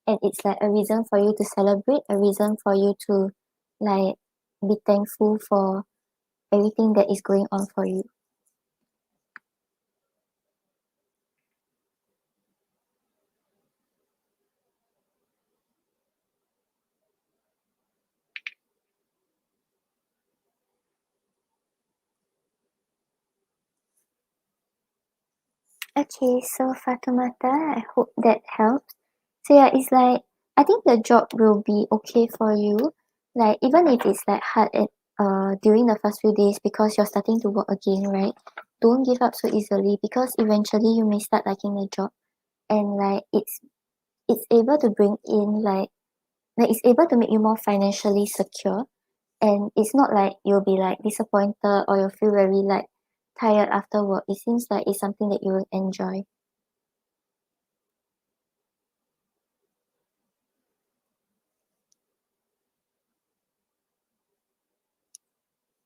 and it's like a reason for you to celebrate, a reason for you to like be thankful for everything that is going on for you. Okay, so Fatoumata, I hope that helps. So yeah, it's like I think the job will be okay for you. Like even if it's like hard at during the first few days because you're starting to work again, right? Don't give up so easily because eventually you may start liking the job and like it's able to bring in like it's able to make you more financially secure, and it's not like you'll be like disappointed or you'll feel very like tired after work. It seems like it's something that you will enjoy.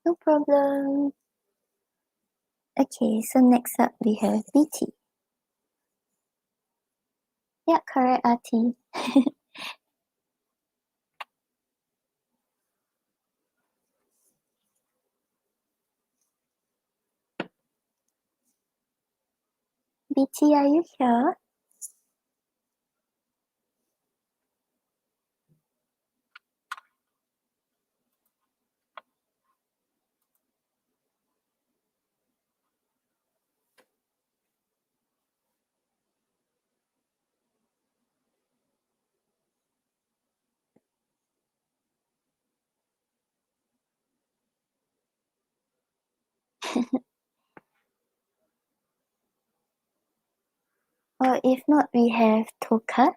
No problem. Okay, so next up we have BT. Yeah, correct, RT. BT, are you here? Or if not, we have Toka.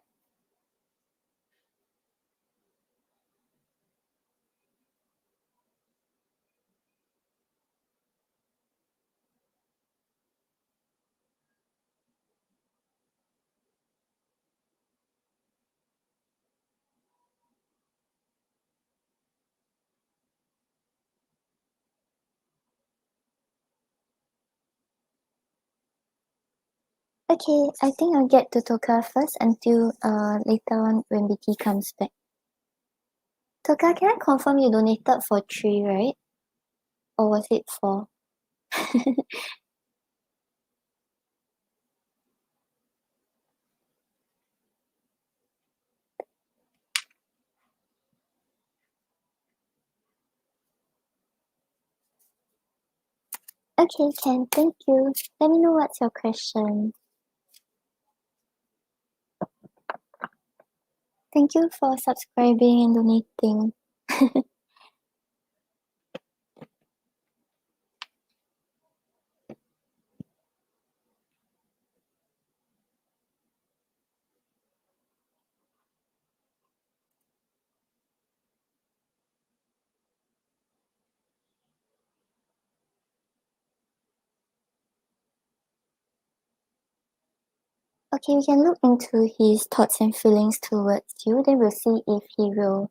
Okay, I think I'll get to Toka first until later on when BT comes back. Toka, can I confirm you donated for 3, right? Or was it 4? Okay, Ken, thank you. Let me know what's your question. Thank you for subscribing and donating. Okay, we can look into his thoughts and feelings towards you, then we'll see if he will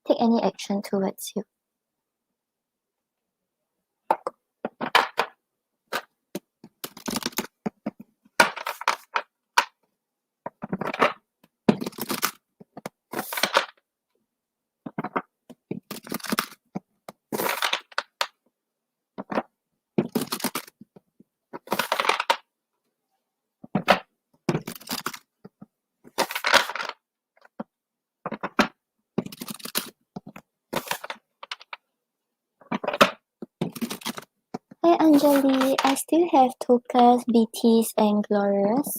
take any action towards you. Hi Anjali, I still have Tokas, BTs and Glorias.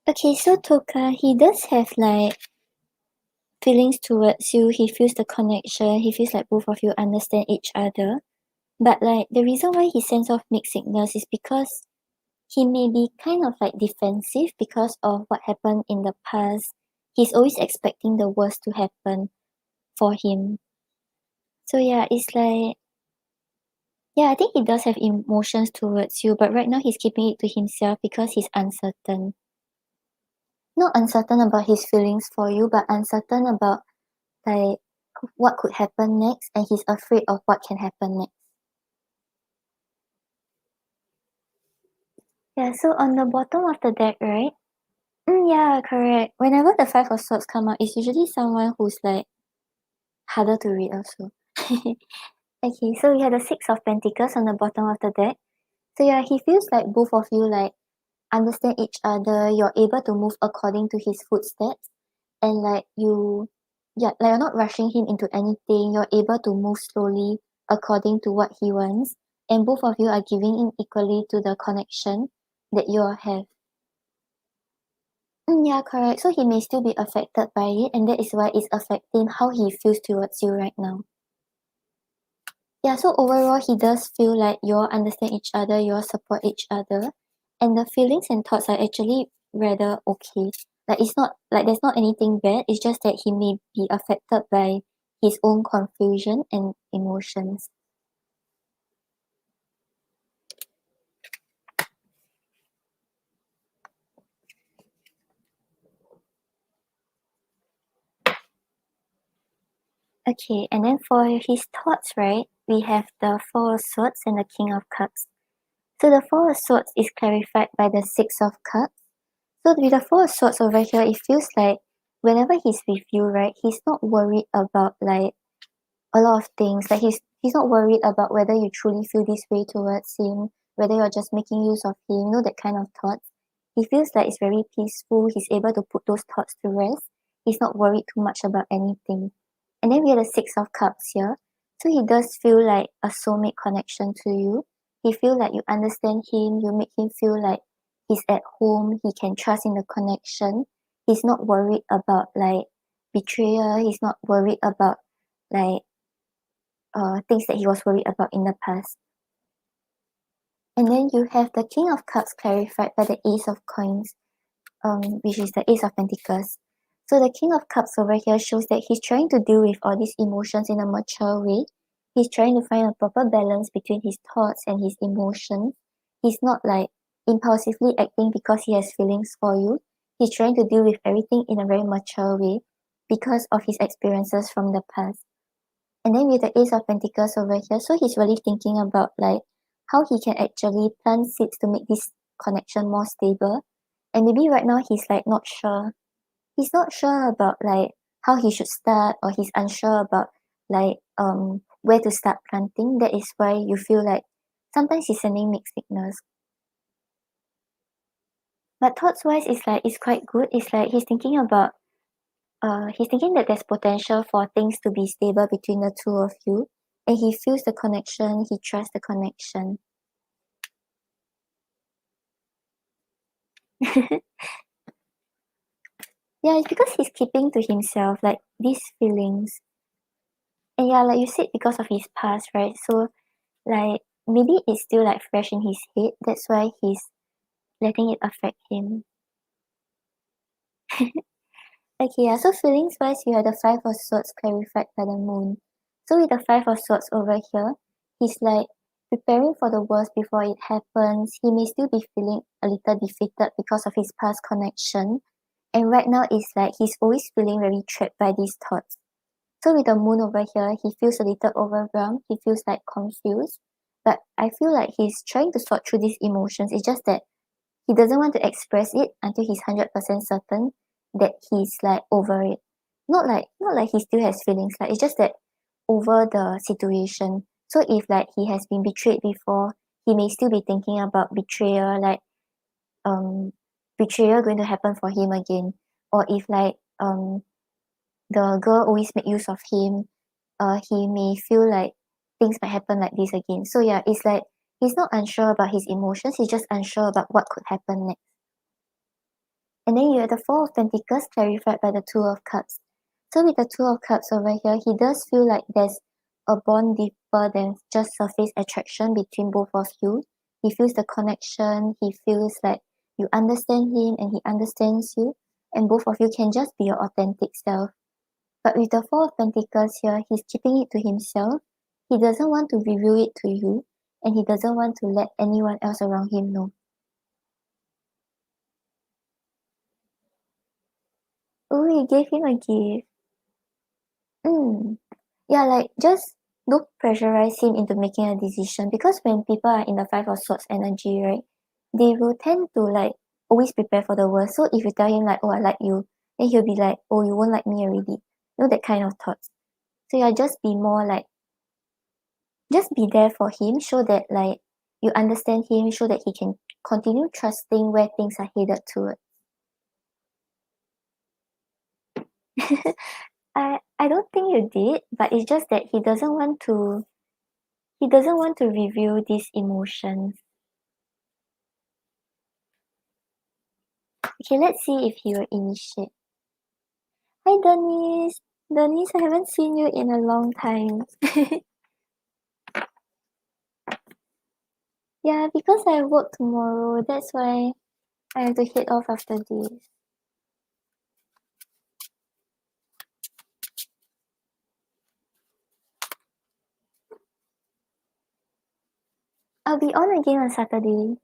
Okay, so Toka, he does have like feelings towards you, he feels the connection, he feels like both of you understand each other. But like the reason why he sends off mixed signals is because he may be kind of like defensive because of what happened in the past. He's always expecting the worst to happen for him. So yeah, it's like, yeah, I think he does have emotions towards you, but right now he's keeping it to himself because he's uncertain. Not uncertain about his feelings for you, but uncertain about like what could happen next, and he's afraid of what can happen next. Yeah, so on the bottom of the deck, right? Yeah, correct. Whenever the Five of Swords come out, it's usually someone who's like harder to read also. Okay, so we have the Six of Pentacles on the bottom of the deck. So yeah, he feels like both of you like understand each other, you're able to move according to his footsteps, and like yeah, like you're not rushing him into anything, you're able to move slowly according to what he wants, and both of you are giving in equally to the connection that you all have. Yeah, correct. So he may still be affected by it, and that is why it's affecting how he feels towards you right now. Yeah, so overall, he does feel like you all understand each other, you all support each other, and the feelings and thoughts are actually rather okay. Like, it's not like there's not anything bad, it's just that he may be affected by his own confusion and emotions. Okay, and then for his thoughts, right, we have the Four of Swords and the King of Cups. So the Four of Swords is clarified by the Six of Cups. So with the Four of Swords over here, it feels like whenever he's with you, right, he's not worried about like a lot of things. Like he's not worried about whether you truly feel this way towards him, whether you're just making use of him, that kind of thoughts. He feels like it's very peaceful. He's able to put those thoughts to rest. He's not worried too much about anything. And then we have the Six of Cups here. So he does feel like a soulmate connection to you. He feel like you understand him, you make him feel like he's at home, he can trust in the connection. He's not worried about like betrayal, he's not worried about like things that he was worried about in the past. And then you have the King of Cups clarified by the Ace of Coins, which is the Ace of Pentacles. So the King of Cups over here shows that he's trying to deal with all these emotions in a mature way. He's trying to find a proper balance between his thoughts and his emotions. He's not like impulsively acting because he has feelings for you. He's trying to deal with everything in a very mature way because of his experiences from the past. And then with the Ace of Pentacles over here, so he's really thinking about like how he can actually plant seeds to make this connection more stable. And maybe right now he's like not sure. He's not sure about like how he should start, or he's unsure about like where to start planting. That is why you feel like sometimes he's sending mixed signals. But thoughts wise it's quite good. It's like he's thinking about he's thinking that there's potential for things to be stable between the two of you, and he feels the connection, he trusts the connection. Yeah, it's because he's keeping to himself like these feelings. And yeah, like you said, because of his past, right? So like maybe it's still like fresh in his head. That's why he's letting it affect him. Okay, yeah, so feelings wise, you have the Five of Swords clarified by the Moon. So with the Five of Swords over here, he's like preparing for the worst before it happens. He may still be feeling a little defeated because of his past connection. And right now, it's like he's always feeling very trapped by these thoughts. So with the Moon over here, he feels a little overwhelmed. He feels like confused. But I feel like he's trying to sort through these emotions. It's just that he doesn't want to express it until he's 100% certain that he's like over it. Not like he still has feelings. Like it's just that over the situation. So if like he has been betrayed before, he may still be thinking about betrayal, like um betrayal going to happen for him again. Or if like the girl always make use of him, he may feel like things might happen like this again. So yeah, it's like he's not unsure about his emotions, he's just unsure about what could happen next. And then you have the Four of Pentacles clarified by the Two of Cups. So with the Two of Cups over here, he does feel like there's a bond deeper than just surface attraction between both of you. He feels the connection, he feels like you understand him and he understands you, and both of you can just be your authentic self. But with the Four of Pentacles here, he's keeping it to himself. He doesn't want to reveal it to you, and he doesn't want to let anyone else around him know. Oh, you gave him a gift. Mm. Yeah, like just don't pressurize him into making a decision, because when people are in the Five of Swords energy, right, they will tend to like always prepare for the worst. So if you tell him like, oh, I like you, then he'll be like, oh, you won't like me already. That kind of thoughts. So yeah, just be more like, just be there for him, show that like you understand him, show that he can continue trusting where things are headed towards. I don't think you did, but it's just that he doesn't want to reveal these emotions. Okay, let's see if he will initiate. Hi Denise. Denise, I haven't seen you in a long time. Yeah, because I work tomorrow, that's why I have to head off after this. I'll be on again on Saturday.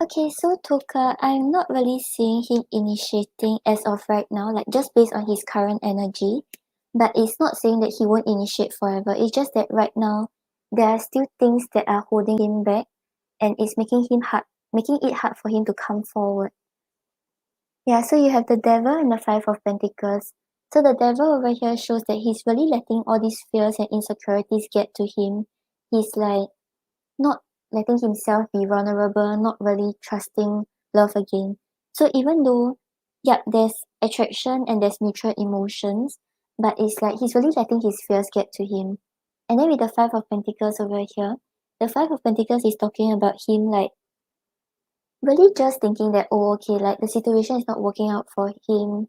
Okay, so Toka, I'm not really seeing him initiating as of right now, like just based on his current energy. But it's not saying that he won't initiate forever. It's just that right now there are still things that are holding him back and it's making it hard for him to come forward. Yeah, so you have the devil and the five of pentacles. So the devil over here shows that he's really letting all these fears and insecurities get to him. He's like not letting himself be vulnerable, not really trusting love again. So even though, yeah, there's attraction and there's mutual emotions, but it's like he's really letting his fears get to him. And then with the five of pentacles over here, the five of pentacles is talking about him like really just thinking that, oh, okay, like the situation is not working out for him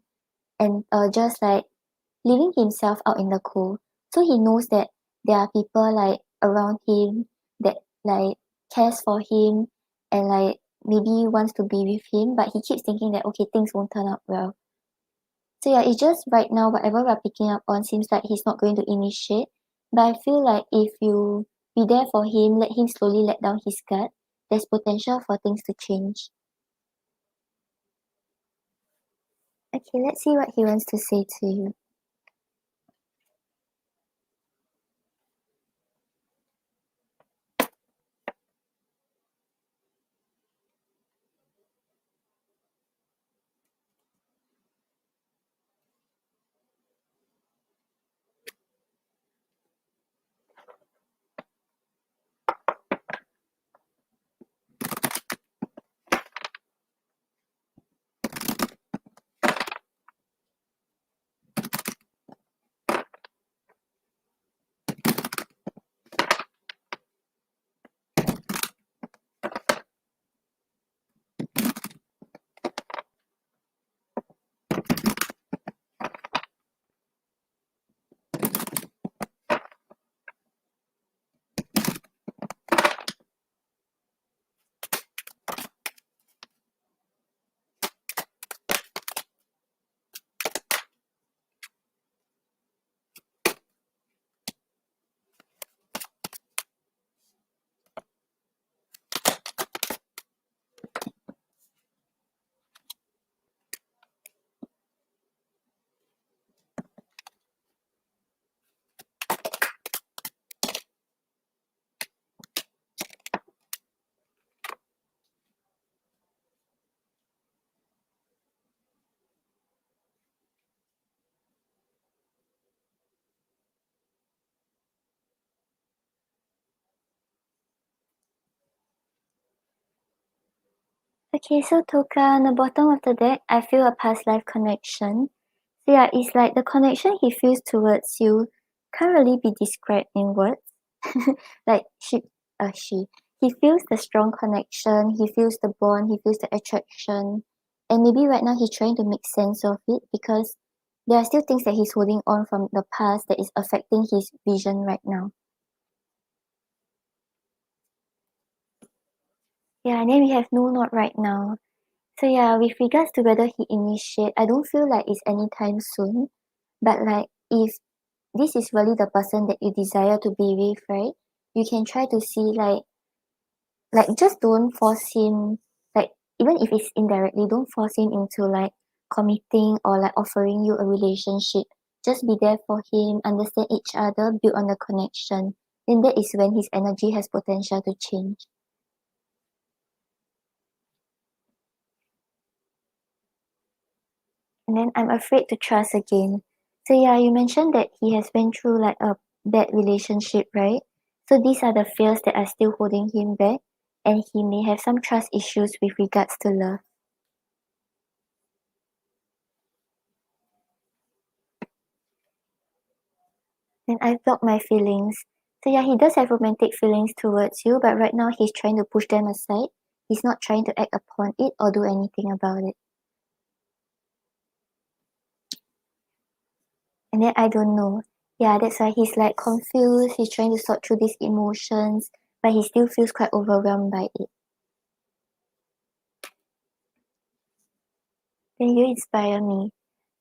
and just like leaving himself out in the cold. So he knows that there are people like around him that like cares for him and like maybe wants to be with him, but he keeps thinking that okay, things won't turn out well. So yeah, it's just right now whatever we're picking up on seems like he's not going to initiate. But I feel like if you be there for him, let him slowly let down his guard, there's potential for things to change. Okay, let's see what he wants to say to you. Okay, so Toka, on the bottom of the deck, I feel a past life connection. So yeah, it's like the connection he feels towards you can't really be described in words. Like he feels the strong connection, he feels the bond, he feels the attraction. And maybe right now he's trying to make sense of it because there are still things that he's holding on from the past that is affecting his vision right now. Yeah, and then we have no not right now. So yeah, with regards to whether he initiate, I don't feel like it's anytime soon. But like if this is really the person that you desire to be with, right? You can try to see like just don't force him like even if it's indirectly, don't force him into like committing or like offering you a relationship. Just be there for him, understand each other, build on the connection. Then that is when his energy has potential to change. And then I'm afraid to trust again. So yeah, you mentioned that he has been through like a bad relationship, right? So these are the fears that are still holding him back, and he may have some trust issues with regards to love. And I've blocked my feelings. So yeah, he does have romantic feelings towards you, but right now he's trying to push them aside. He's not trying to act upon it or do anything about it. And then I don't know. Yeah, that's why he's like confused. He's trying to sort through these emotions, but he still feels quite overwhelmed by it. Then you inspire me.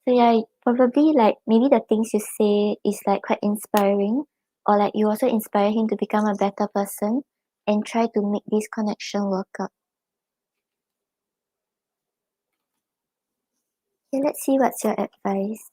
So yeah, probably like maybe the things you say is like quite inspiring, or like you also inspire him to become a better person and try to make this connection work out. Okay, let's see what's your advice.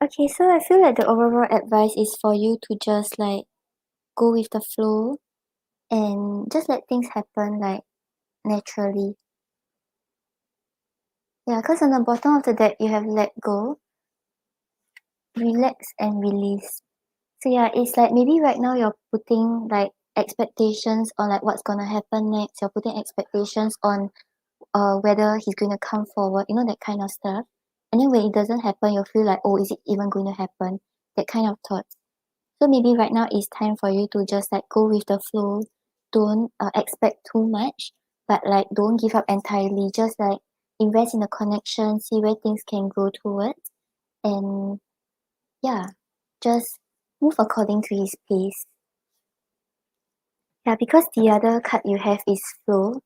Okay, so I feel like the overall advice is for you to just like go with the flow and just let things happen like naturally. Yeah, because on the bottom of the deck you have let go, relax and release. So yeah, it's like maybe right now you're putting like expectations on like what's gonna happen next. You're putting expectations on whether he's going to come forward, you know, that kind of stuff. And then when it doesn't happen, you'll feel like, oh, is it even going to happen? That kind of thoughts. So maybe right now it's time for you to just like go with the flow. Don't expect too much, but like don't give up entirely. Just like invest in the connection, see where things can grow towards, and yeah, just move according to his pace. Yeah, because the other card you have is flow.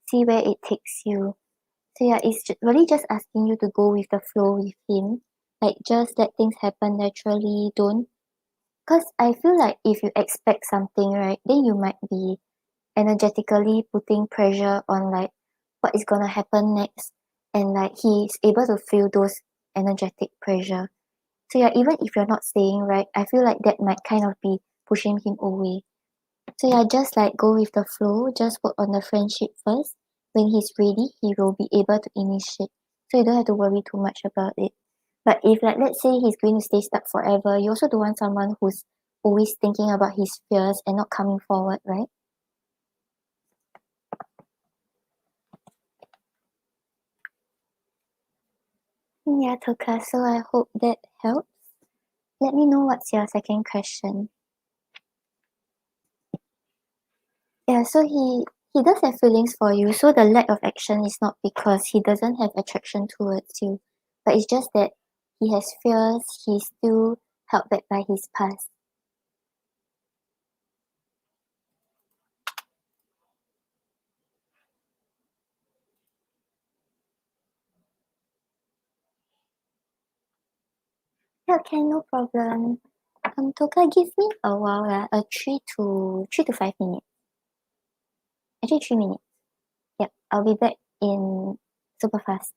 See where it takes you. So yeah, it's really just asking you to go with the flow with him. Like just let things happen naturally. Don't, because I feel like if you expect something, right, then you might be energetically putting pressure on like what is gonna happen next, and like he's able to feel those energetic pressure. So yeah, even if you're not saying right, I feel like that might kind of be pushing him away. So yeah, just like go with the flow, just work on the friendship first. When he's ready, he will be able to initiate. So you don't have to worry too much about it. But if like let's say he's going to stay stuck forever, you also don't want someone who's always thinking about his fears and not coming forward, right? Yeah, Toka, so I hope that helps. Let me know what's your second question. Yeah, so he does have feelings for you, so the lack of action is not because he doesn't have attraction towards you, but it's just that he has fears, he's still held back by his past. Yeah, okay, no problem. Toka, give me a while, a 3 to 5 minutes. Actually 3 minutes. Yep, I'll be back in super fast.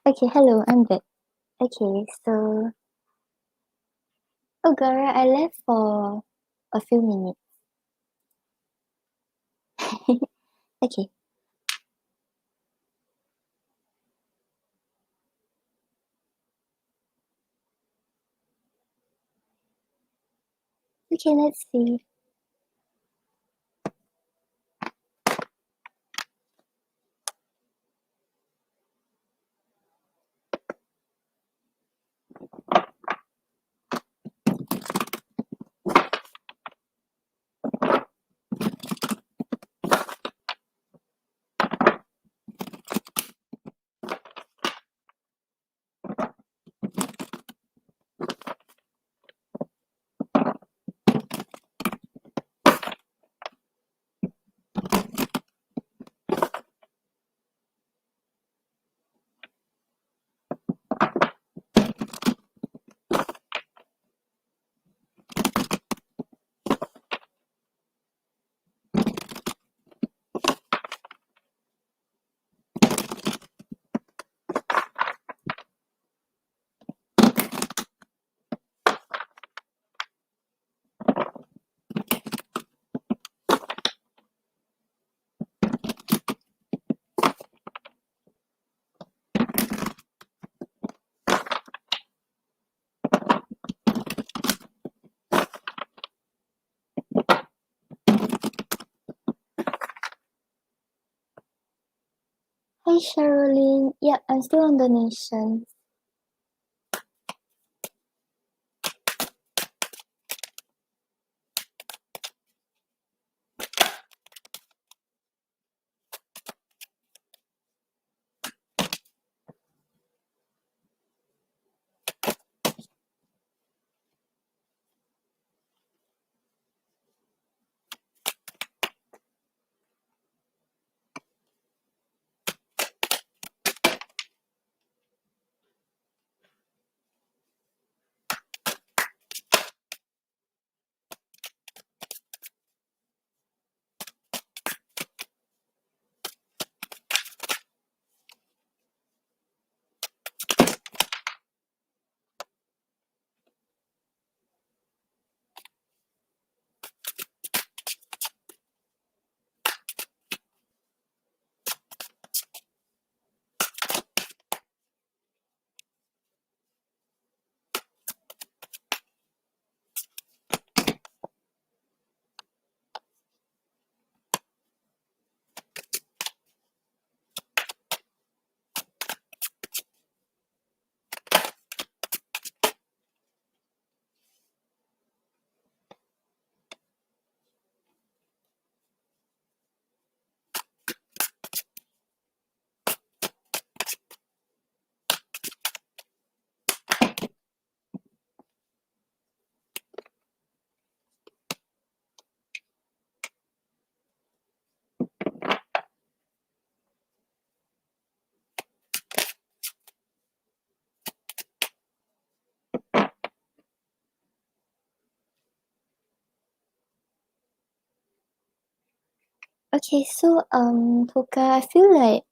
Okay, hello, I'm back. Okay, so Gloria, I left for a few minutes. Okay, okay, let's see. Hi, Sherilyn. Yep, I'm still on donation. Okay, so Puka, I feel like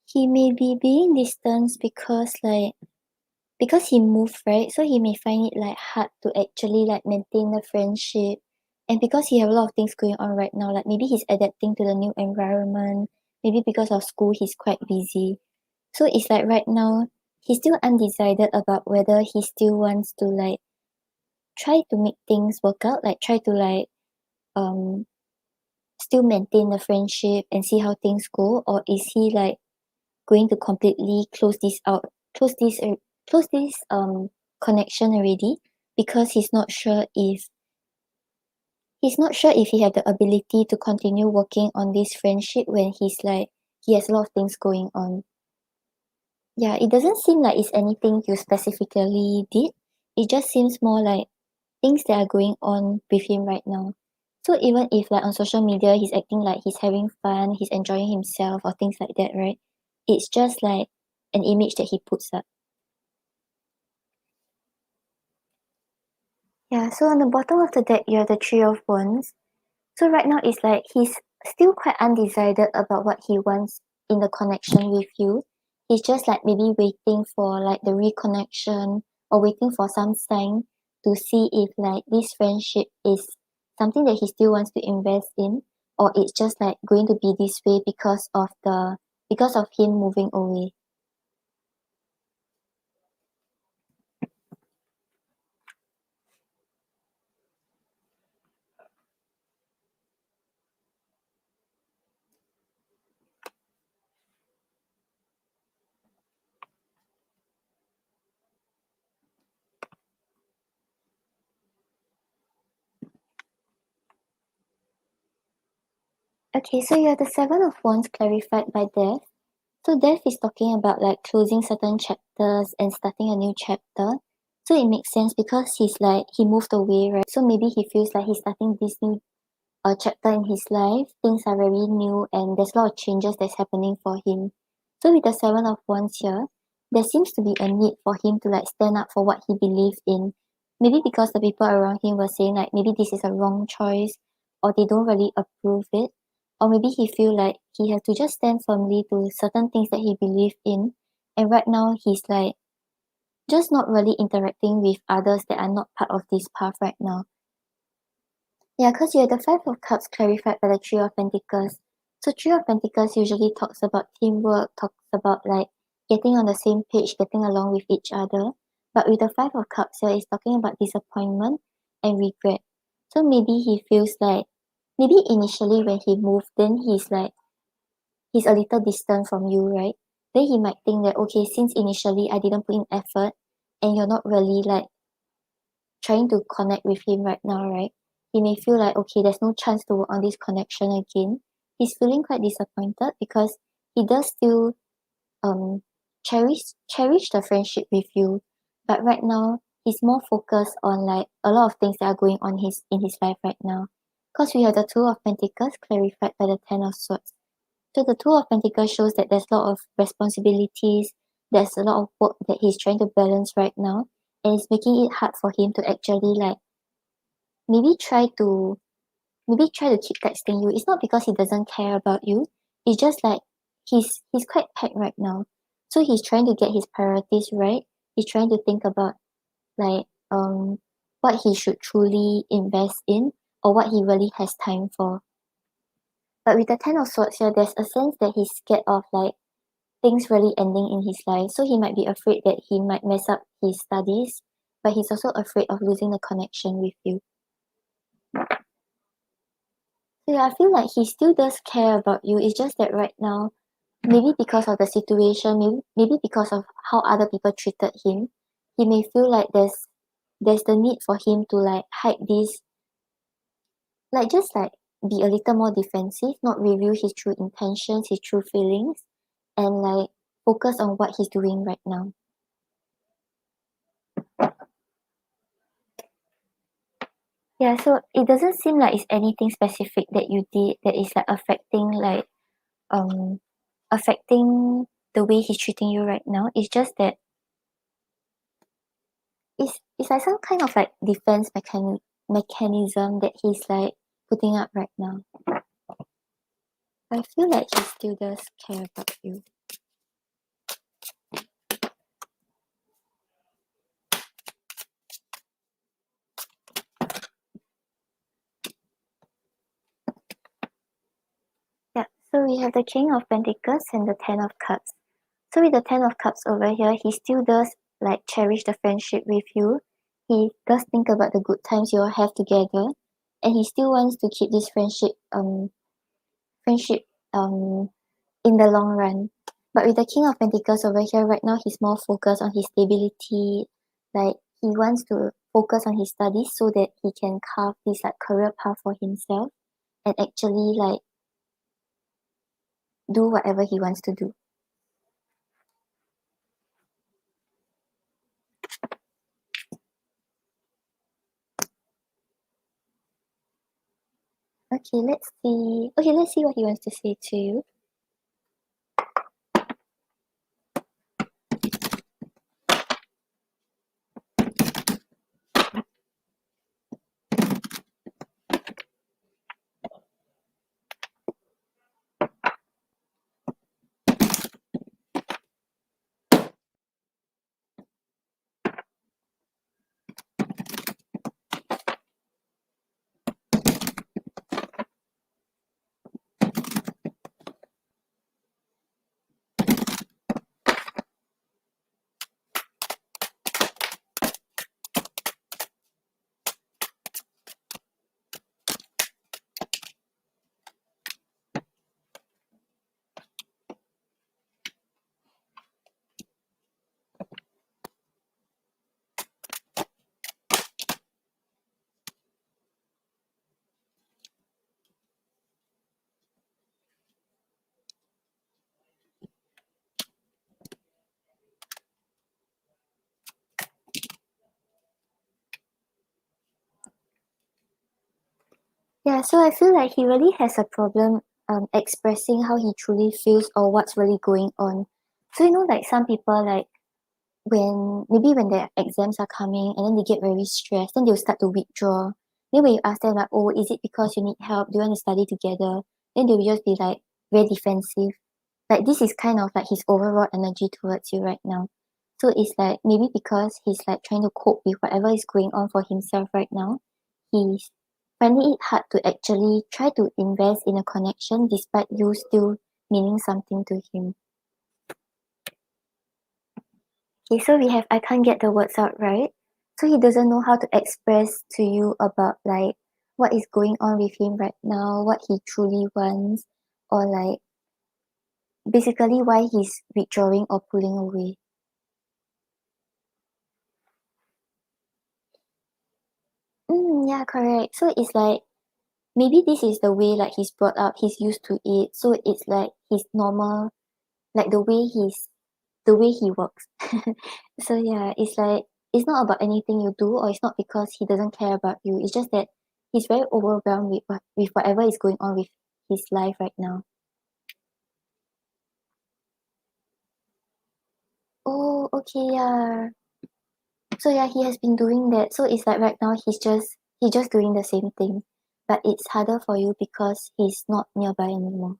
he may be being distanced because he moved, right? So he may find it like hard to actually like maintain the friendship. And because he have a lot of things going on right now, like maybe he's adapting to the new environment, maybe because of school he's quite busy. So it's like right now he's still undecided about whether he still wants to like try to make things work out, like try to like um still maintain the friendship and see how things go, or is he like going to completely close this out, close this connection already, because he's not sure if he have the ability to continue working on this friendship when he's like he has a lot of things going on. Yeah, it doesn't seem like it's anything you specifically did. It just seems more like things that are going on with him right now. So even if like on social media he's acting like he's having fun, he's enjoying himself or things like that, right? It's just like an image that he puts up. Yeah, so on the bottom of the deck you have the Three of Wands. So right now it's like he's still quite undecided about what he wants in the connection with you. he's just like maybe waiting for like the reconnection or waiting for some sign to see if like this friendship is something that he still wants to invest in, or it's just like going to be this way because of him moving away. Okay, so you have the Seven of Wands clarified by death. So death is talking about like closing certain chapters and starting a new chapter. So it makes sense because he moved away, right? So maybe he feels like he's starting this new chapter in his life. Things are very new and there's a lot of changes that's happening for him. So with the Seven of Wands here, there seems to be a need for him to like stand up for what he believes in. Maybe because the people around him were saying like maybe this is a wrong choice or they don't really approve it. Or maybe he feel like he has to just stand firmly to certain things that he believes in. And right now he's like just not really interacting with others that are not part of this path right now. Yeah, because you have the Five of Cups clarified by the Three of Pentacles. So Three of Pentacles usually talks about teamwork, talks about like getting on the same page, getting along with each other. But with the Five of Cups here, it's talking about disappointment and regret. So maybe he feels like, maybe initially when he moved, then he's a little distant from you, right? Then he might think that, okay, since initially I didn't put in effort and you're not really like trying to connect with him right now, right? He may feel like, okay, there's no chance to work on this connection again. He's feeling quite disappointed because he does still um cherish the friendship with you. But right now he's more focused on like a lot of things that are going on in his life right now. Because we have the Two of Pentacles clarified by the Ten of Swords. So the Two of Pentacles shows that there's a lot of responsibilities, there's a lot of work that he's trying to balance right now, and it's making it hard for him to actually like maybe try to keep texting you. It's not because he doesn't care about you. It's just like he's quite packed right now. So he's trying to get his priorities right. He's trying to think about like what he should truly invest in or what he really has time for. But with the Ten of Swords here, there's a sense that he's scared of like things really ending in his life. So he might be afraid that he might mess up his studies, but he's also afraid of losing the connection with you. So yeah, I feel like he still does care about you. It's just that right now, maybe because of the situation, maybe because of how other people treated him, he may feel like there's the need for him to like hide this, like just like be a little more defensive, not reveal his true intentions, his true feelings, and like focus on what he's doing right now. Yeah, so it doesn't seem like it's anything specific that you did that is like um affecting the way he's treating you right now. It's just that it's like some kind of like defense mechanism that he's like putting up right now. I feel like he still does care about you. Yeah, so we have the King of Pentacles and the Ten of Cups. So with the Ten of Cups over here, he still does like cherish the friendship with you. He does think about the good times you all have together, and he still wants to keep this friendship in the long run. But with the King of Pentacles over here, right now he's more focused on his stability. Like he wants to focus on his studies so that he can carve this like career path for himself and actually like do whatever he wants to do. Okay, let's see. Okay, let's see what he wants to say to you. Yeah, so I feel like he really has a problem expressing how he truly feels or what's really going on. So like some people like when their exams are coming and then they get very stressed, then they'll start to withdraw. Then when you ask them like, oh, is it because you need help? Do you want to study together? Then they'll just be like very defensive. Like this is kind of like his overall energy towards you right now. So it's like maybe because he's like trying to cope with whatever is going on for himself right now. He's finding it hard to actually try to invest in a connection despite you still meaning something to him. Okay, so we have I can't get the words out right. So he doesn't know how to express to you about like what is going on with him right now, what he truly wants, or like basically why he's withdrawing or pulling away. Yeah, correct. So it's like maybe this is the way like he's brought up, he's used to it. So it's like his normal, like the way he works. So yeah, it's like it's not about anything you do, or it's not because he doesn't care about you. It's just that he's very overwhelmed with whatever is going on with his life right now. Oh, okay, yeah. So yeah, he has been doing that. So it's like right now he's just doing the same thing. But it's harder for you because he's not nearby anymore.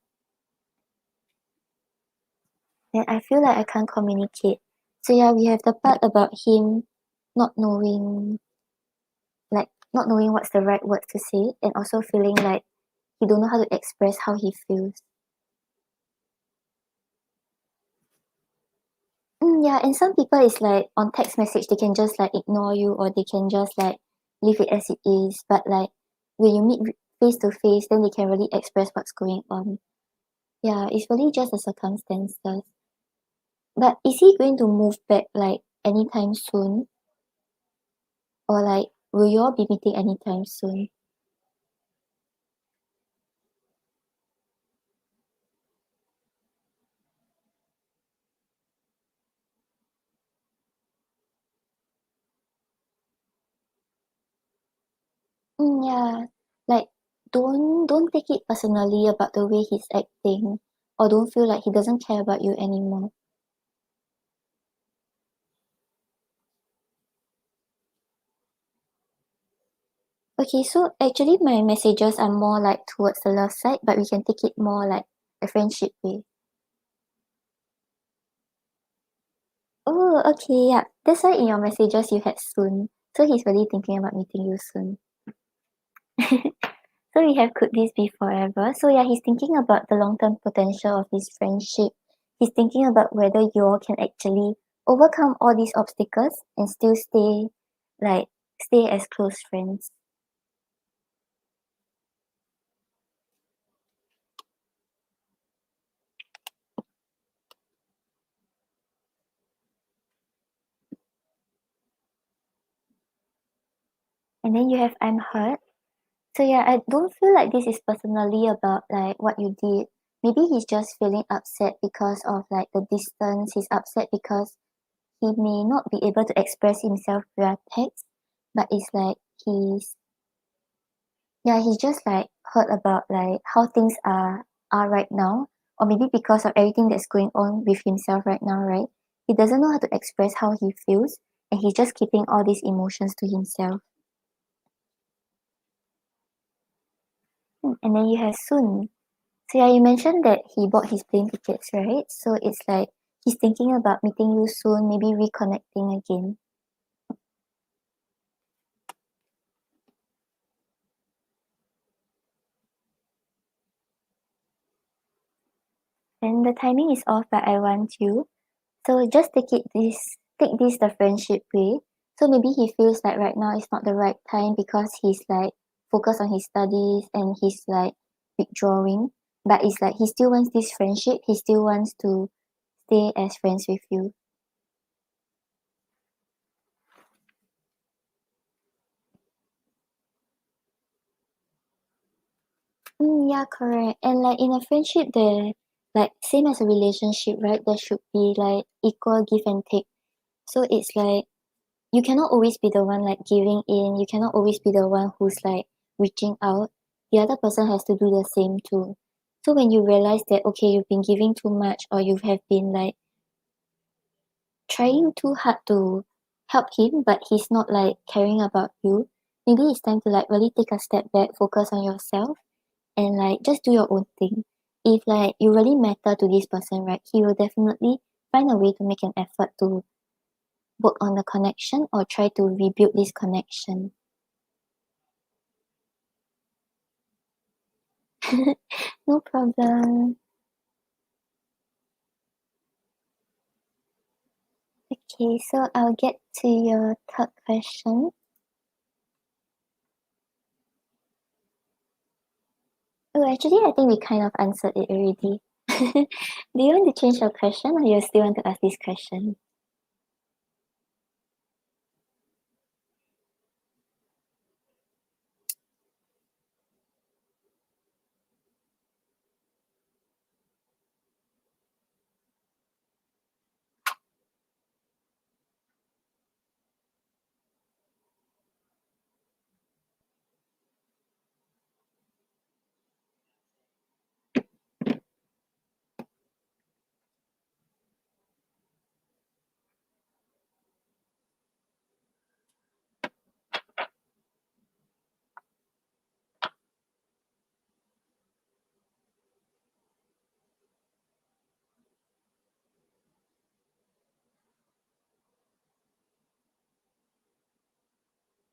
Then I feel like I can't communicate. So yeah, we have the part about him not knowing not knowing what's the right word to say and also feeling like he don't know how to express how he feels. Yeah, and some people is like on text message they can just like ignore you or they can just like leave it as it is. But like when you meet face to face, then they can really express what's going on. Yeah, it's really just the circumstances. But is he going to move back like anytime soon? Or like will you all be meeting anytime soon? Yeah. Like don't take it personally about the way he's acting or don't feel like he doesn't care about you anymore. Okay, so actually my messages are more like towards the love side, but we can take it more like a friendship way. Oh, okay, yeah. That's why in your messages you had soon. So he's really thinking about meeting you soon. So we have could this be forever? So yeah, he's thinking about the long-term potential of this friendship. He's thinking about whether you all can actually overcome all these obstacles and still like stay as close friends. And then you have I'm hurt. So yeah, I don't feel like this is personally about like what you did. Maybe he's just feeling upset because of like the distance. He's upset because he may not be able to express himself via text, but it's like he's just like hurt about like how things are right now, or maybe because of everything that's going on with himself right now, right? He doesn't know how to express how he feels, and he's just keeping all these emotions to himself. And then you have Soon. So yeah, you mentioned that he bought his plane tickets, right? So it's like he's thinking about meeting you soon, maybe reconnecting again. And the timing is off, but I want you. So just take this the friendship way. So maybe he feels like right now is not the right time because he's like focused on his studies and he's like withdrawing. But it's like he still wants this friendship. He still wants to stay as friends with you. Yeah, correct. And like in a friendship, there like same as a relationship, right? There should be like equal give and take. So it's like you cannot always be the one like giving in. You cannot always be the one who's like reaching out. the other person has to do the same too. So when you realize that, okay, you've been giving too much, or you have been like trying too hard to help him, but he's not like caring about you, maybe it's time to like really take a step back, focus on yourself, and like just do your own thing. If like you really matter to this person, right, he will definitely find a way to make an effort to work on the connection or try to rebuild this connection. No problem. Okay, so I'll get to your third question. Oh, actually, I think we kind of answered it already. Do you want to change your question, or you still want to ask this question?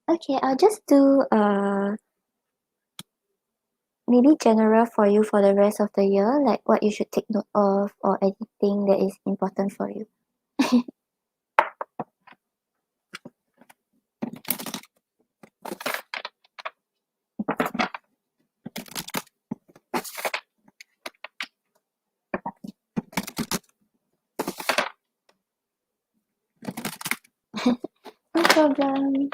Okay, I'll just do maybe general for you for the rest of the year, like what you should take note of or anything that is important for you. No problem.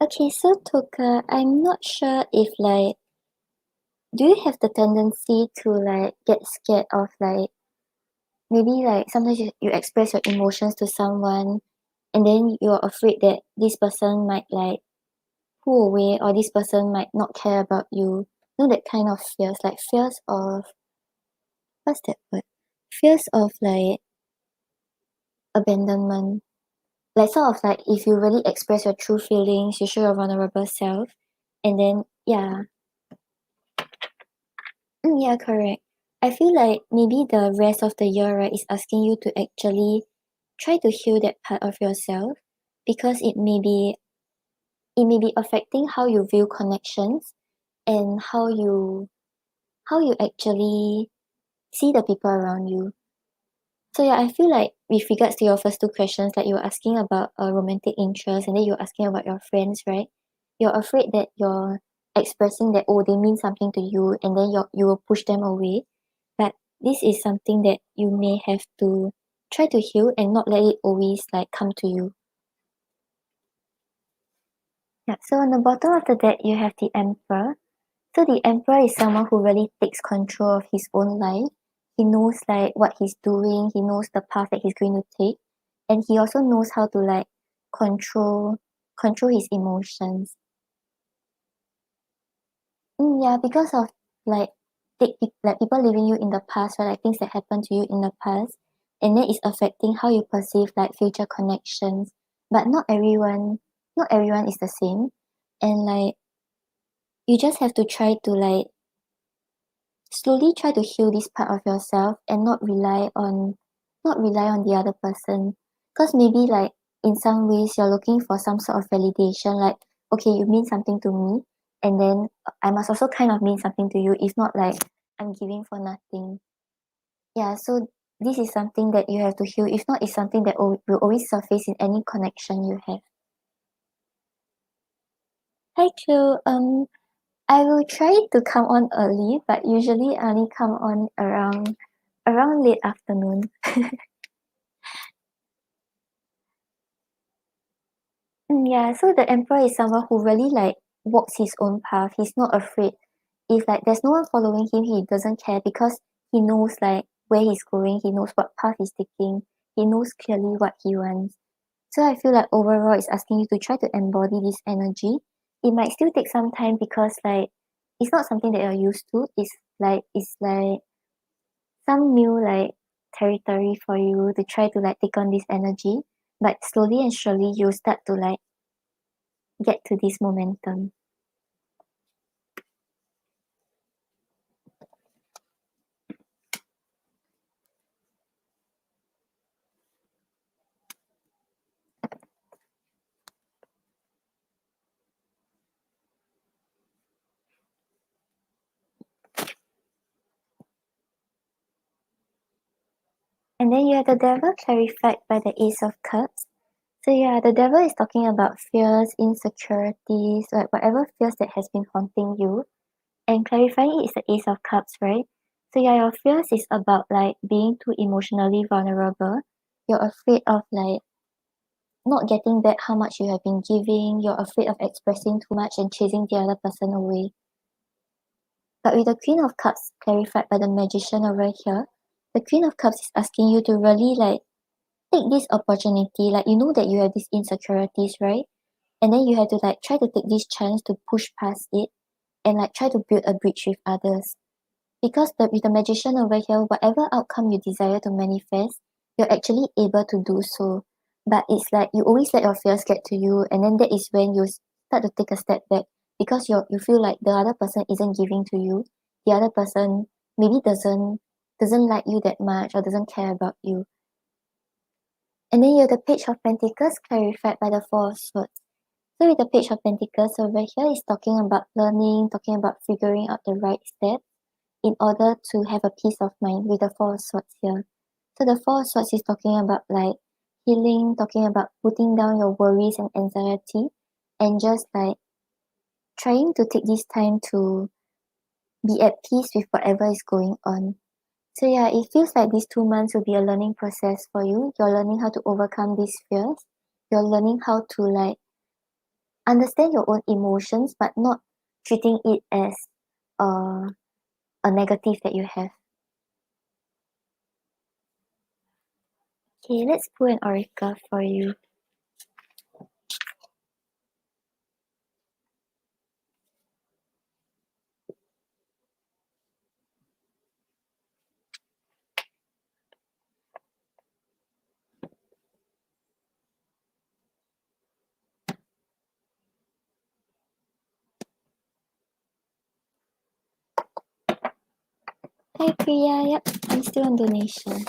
Okay, so Toka, I'm not sure if like, do you have the tendency to like get scared of like, maybe like sometimes you express your emotions to someone and then you're afraid that this person might like pull away, or this person might not care about you. You know, that kind of fears, like fears of, what's that word? Fears of like abandonment. Like sort of like if you really express your true feelings, you show your vulnerable self, and then yeah, yeah, correct. I feel like maybe the rest of the year, right, is asking you to actually try to heal that part of yourself, because it may be affecting how you view connections, and how you actually see the people around you. So yeah, I feel like with regards to your first two questions, like you were asking about a romantic interest and then you were asking about your friends, right? You're afraid that you're expressing that, oh, they mean something to you, and then you will push them away. But this is something that you may have to try to heal and not let it always like come to you. Yeah, so on the bottom of the deck you have the Emperor. So the Emperor is someone who really takes control of his own life. He knows like what he's doing, he knows the path that he's going to take, and he also knows how to like control his emotions. Yeah, because of like like people leaving you in the past, or like things that happened to you in the past, and then it's affecting how you perceive like future connections. But not everyone is the same, and like you just have to try to like slowly try to heal this part of yourself and not rely on the other person. Because maybe like in some ways you're looking for some sort of validation, like, okay, you mean something to me, and then I must also kind of mean something to you. If not, like I'm giving for nothing. Yeah, so this is something that you have to heal. If not, it's something that will always surface in any connection you have. Hi, Chloe. I will try to come on early, but usually I only come on around late afternoon. Yeah, so the emperor is someone who really like walks his own path. He's not afraid. If like there's no one following him, he doesn't care because he knows like where he's going, he knows what path he's taking, he knows clearly what he wants. So I feel like overall it's asking you to try to embody this energy. It might still take some time because like it's not something that you're used to. It's like some new like territory for you to try to like take on this energy. But slowly and surely you'll start to like get to this momentum. And then you have the devil clarified by the Ace of Cups. So yeah, the devil is talking about fears, insecurities, like whatever fears that has been haunting you. And clarifying it is the Ace of Cups, right? So yeah, your fears is about like being too emotionally vulnerable. You're afraid of like not getting back how much you have been giving. You're afraid of expressing too much and chasing the other person away. But with the Queen of Cups clarified by the Magician over here, the Queen of Cups is asking you to really like take this opportunity. Like you know that you have these insecurities, right? And then you have to like try to take this chance to push past it and like try to build a bridge with others. Because with the magician over here, whatever outcome you desire to manifest, you're actually able to do so. But it's like you always let your fears get to you, and then that is when you start to take a step back because you feel like the other person isn't giving to you. The other person maybe doesn't like you that much or doesn't care about you. And then you have the Page of Pentacles clarified by the Four of Swords. So with the Page of Pentacles over here is talking about learning, talking about figuring out the right step in order to have a peace of mind with the Four of Swords here. So the Four of Swords is talking about like healing, talking about putting down your worries and anxiety and just like trying to take this time to be at peace with whatever is going on. So yeah, it feels like these 2 months will be a learning process for you. You're learning how to overcome these fears. You're learning how to like understand your own emotions but not treating it as uh, a negative that you have. Okay, let's pull an oracle for you. Hi Priya, yep, I'm still on donation.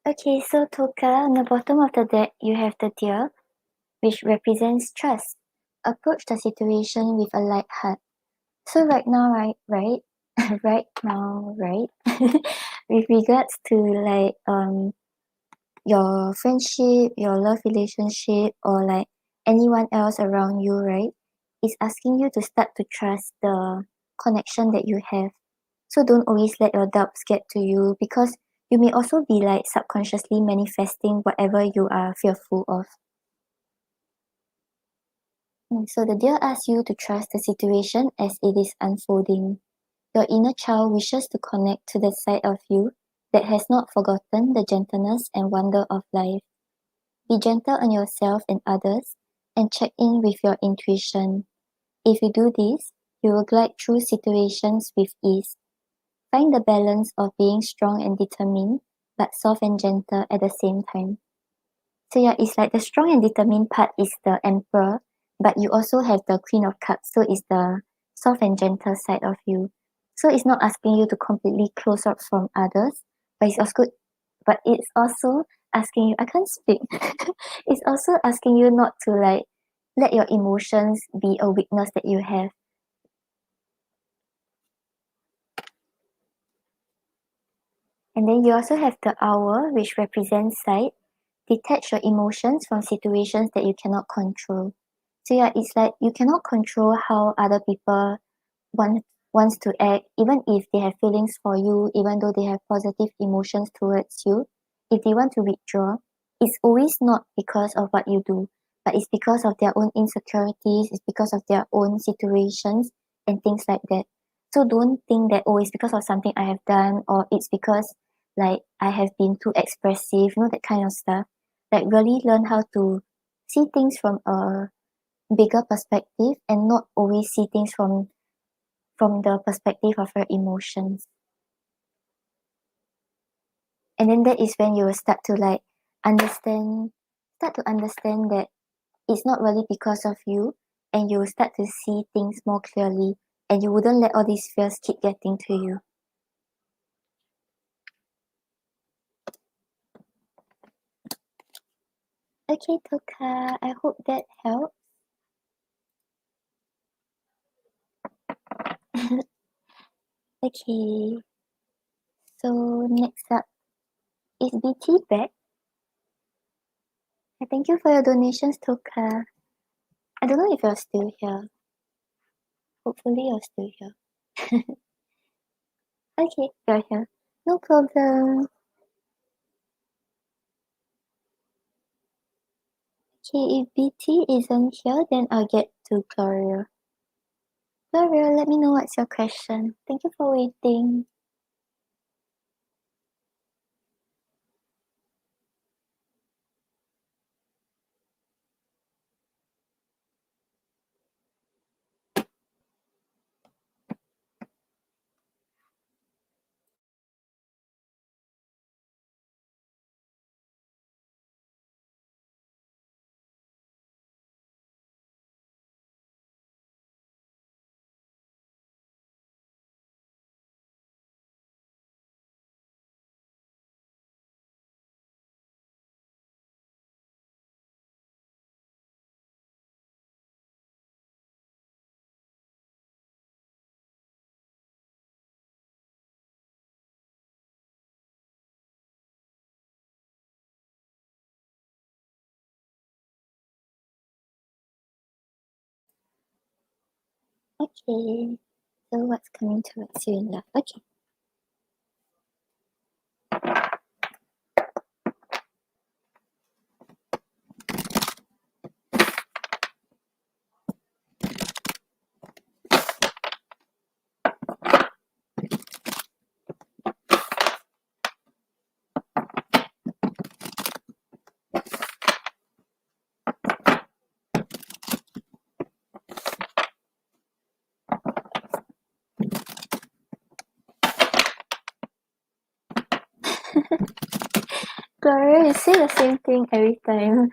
Okay, so Toka, on the bottom of the deck, you have the deer, which represents trust. Approach the situation with a light heart. So right now, right, right now, right, with regards to like your friendship, your love relationship, or like anyone else around you, right, is asking you to start to trust the connection that you have. So don't always let your doubts get to you because you may also be like subconsciously manifesting whatever you are fearful of. So the dear asks you to trust the situation as it is unfolding. Your inner child wishes to connect to the side of you that has not forgotten the gentleness and wonder of life. Be gentle on yourself and others and check in with your intuition. If you do this, you will glide through situations with ease. Find the balance of being strong and determined, but soft and gentle at the same time. So yeah, it's like the strong and determined part is the emperor, but you also have the queen of cups, so it's the soft and gentle side of you. So it's not asking you to completely close up from others, but it's also asking you, I can't speak. It's also asking you not to like let your emotions be a weakness that you have. And then you also have the owl, which represents sight. Detach your emotions from situations that you cannot control. So yeah, it's like you cannot control how other people wants to act, even if they have feelings for you, even though they have positive emotions towards you. If they want to withdraw, it's always not because of what you do, but it's because of their own insecurities, it's because of their own situations and things like that. So don't think that oh, it's because of something I have done or it's because like I have been too expressive, that kind of stuff. Like really learn how to see things from a bigger perspective and not always see things from the perspective of your emotions. And then that is when you will start to understand that it's not really because of you and you will start to see things more clearly and you wouldn't let all these fears keep getting to you. Okay, Toka, I hope that helps. Okay, so next up is BT back. I thank you for your donations, Toka. I don't know if you're still here. Hopefully you're still here. Okay, you're here. No problem. Okay, if BT isn't here, then I'll get to Gloria. Gloria, let me know what's your question. Thank you for waiting. Okay, so what's coming towards you in love? Okay. Gloria, you say the same thing every time.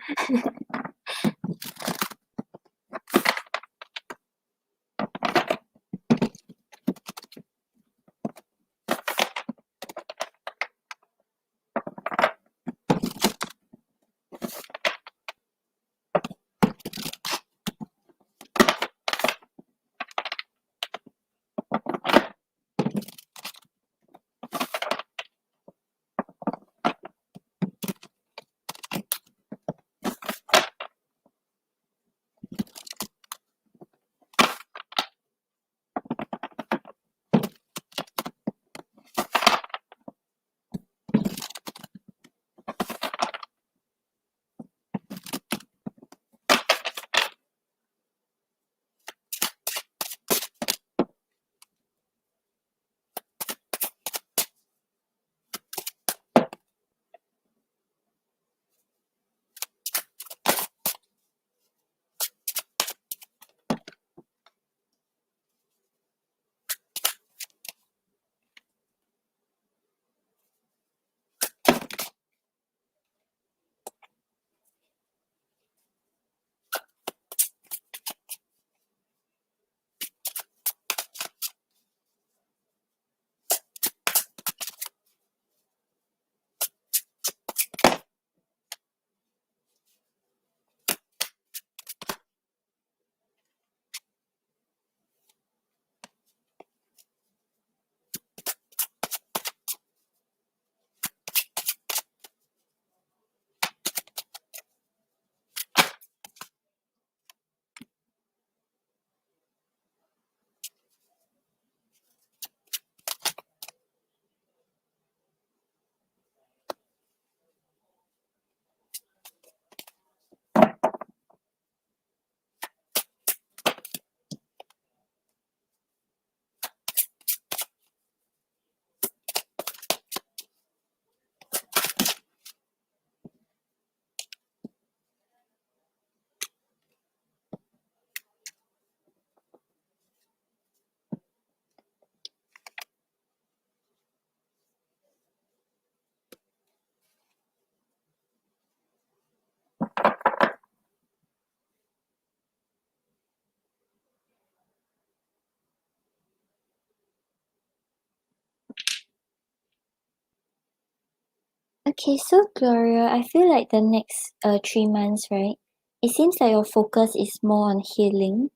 Okay, so Gloria, I feel like the next 3 months, right? It seems like your focus is more on healing,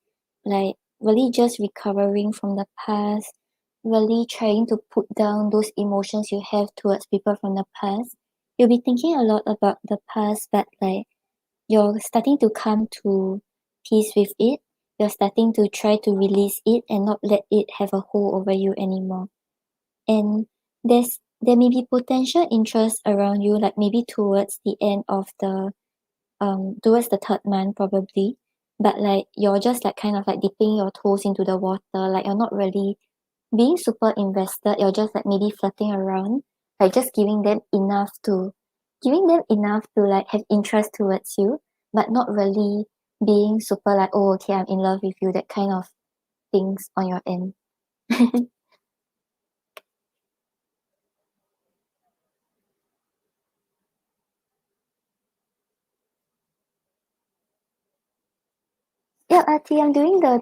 like really just recovering from the past, really trying to put down those emotions you have towards people from the past. You'll be thinking a lot about the past, but like you're starting to come to peace with it. You're starting to try to release it and not let it have a hold over you anymore. And there may be potential interest around you, like maybe towards the end of the towards the third month probably. But like you're just like kind of like dipping your toes into the water, like you're not really being super invested, you're just like maybe flirting around, like just giving them enough to like have interest towards you, but not really being super like, oh okay, I'm in love with you, that kind of things on your end. Yeah, Ati, I'm doing the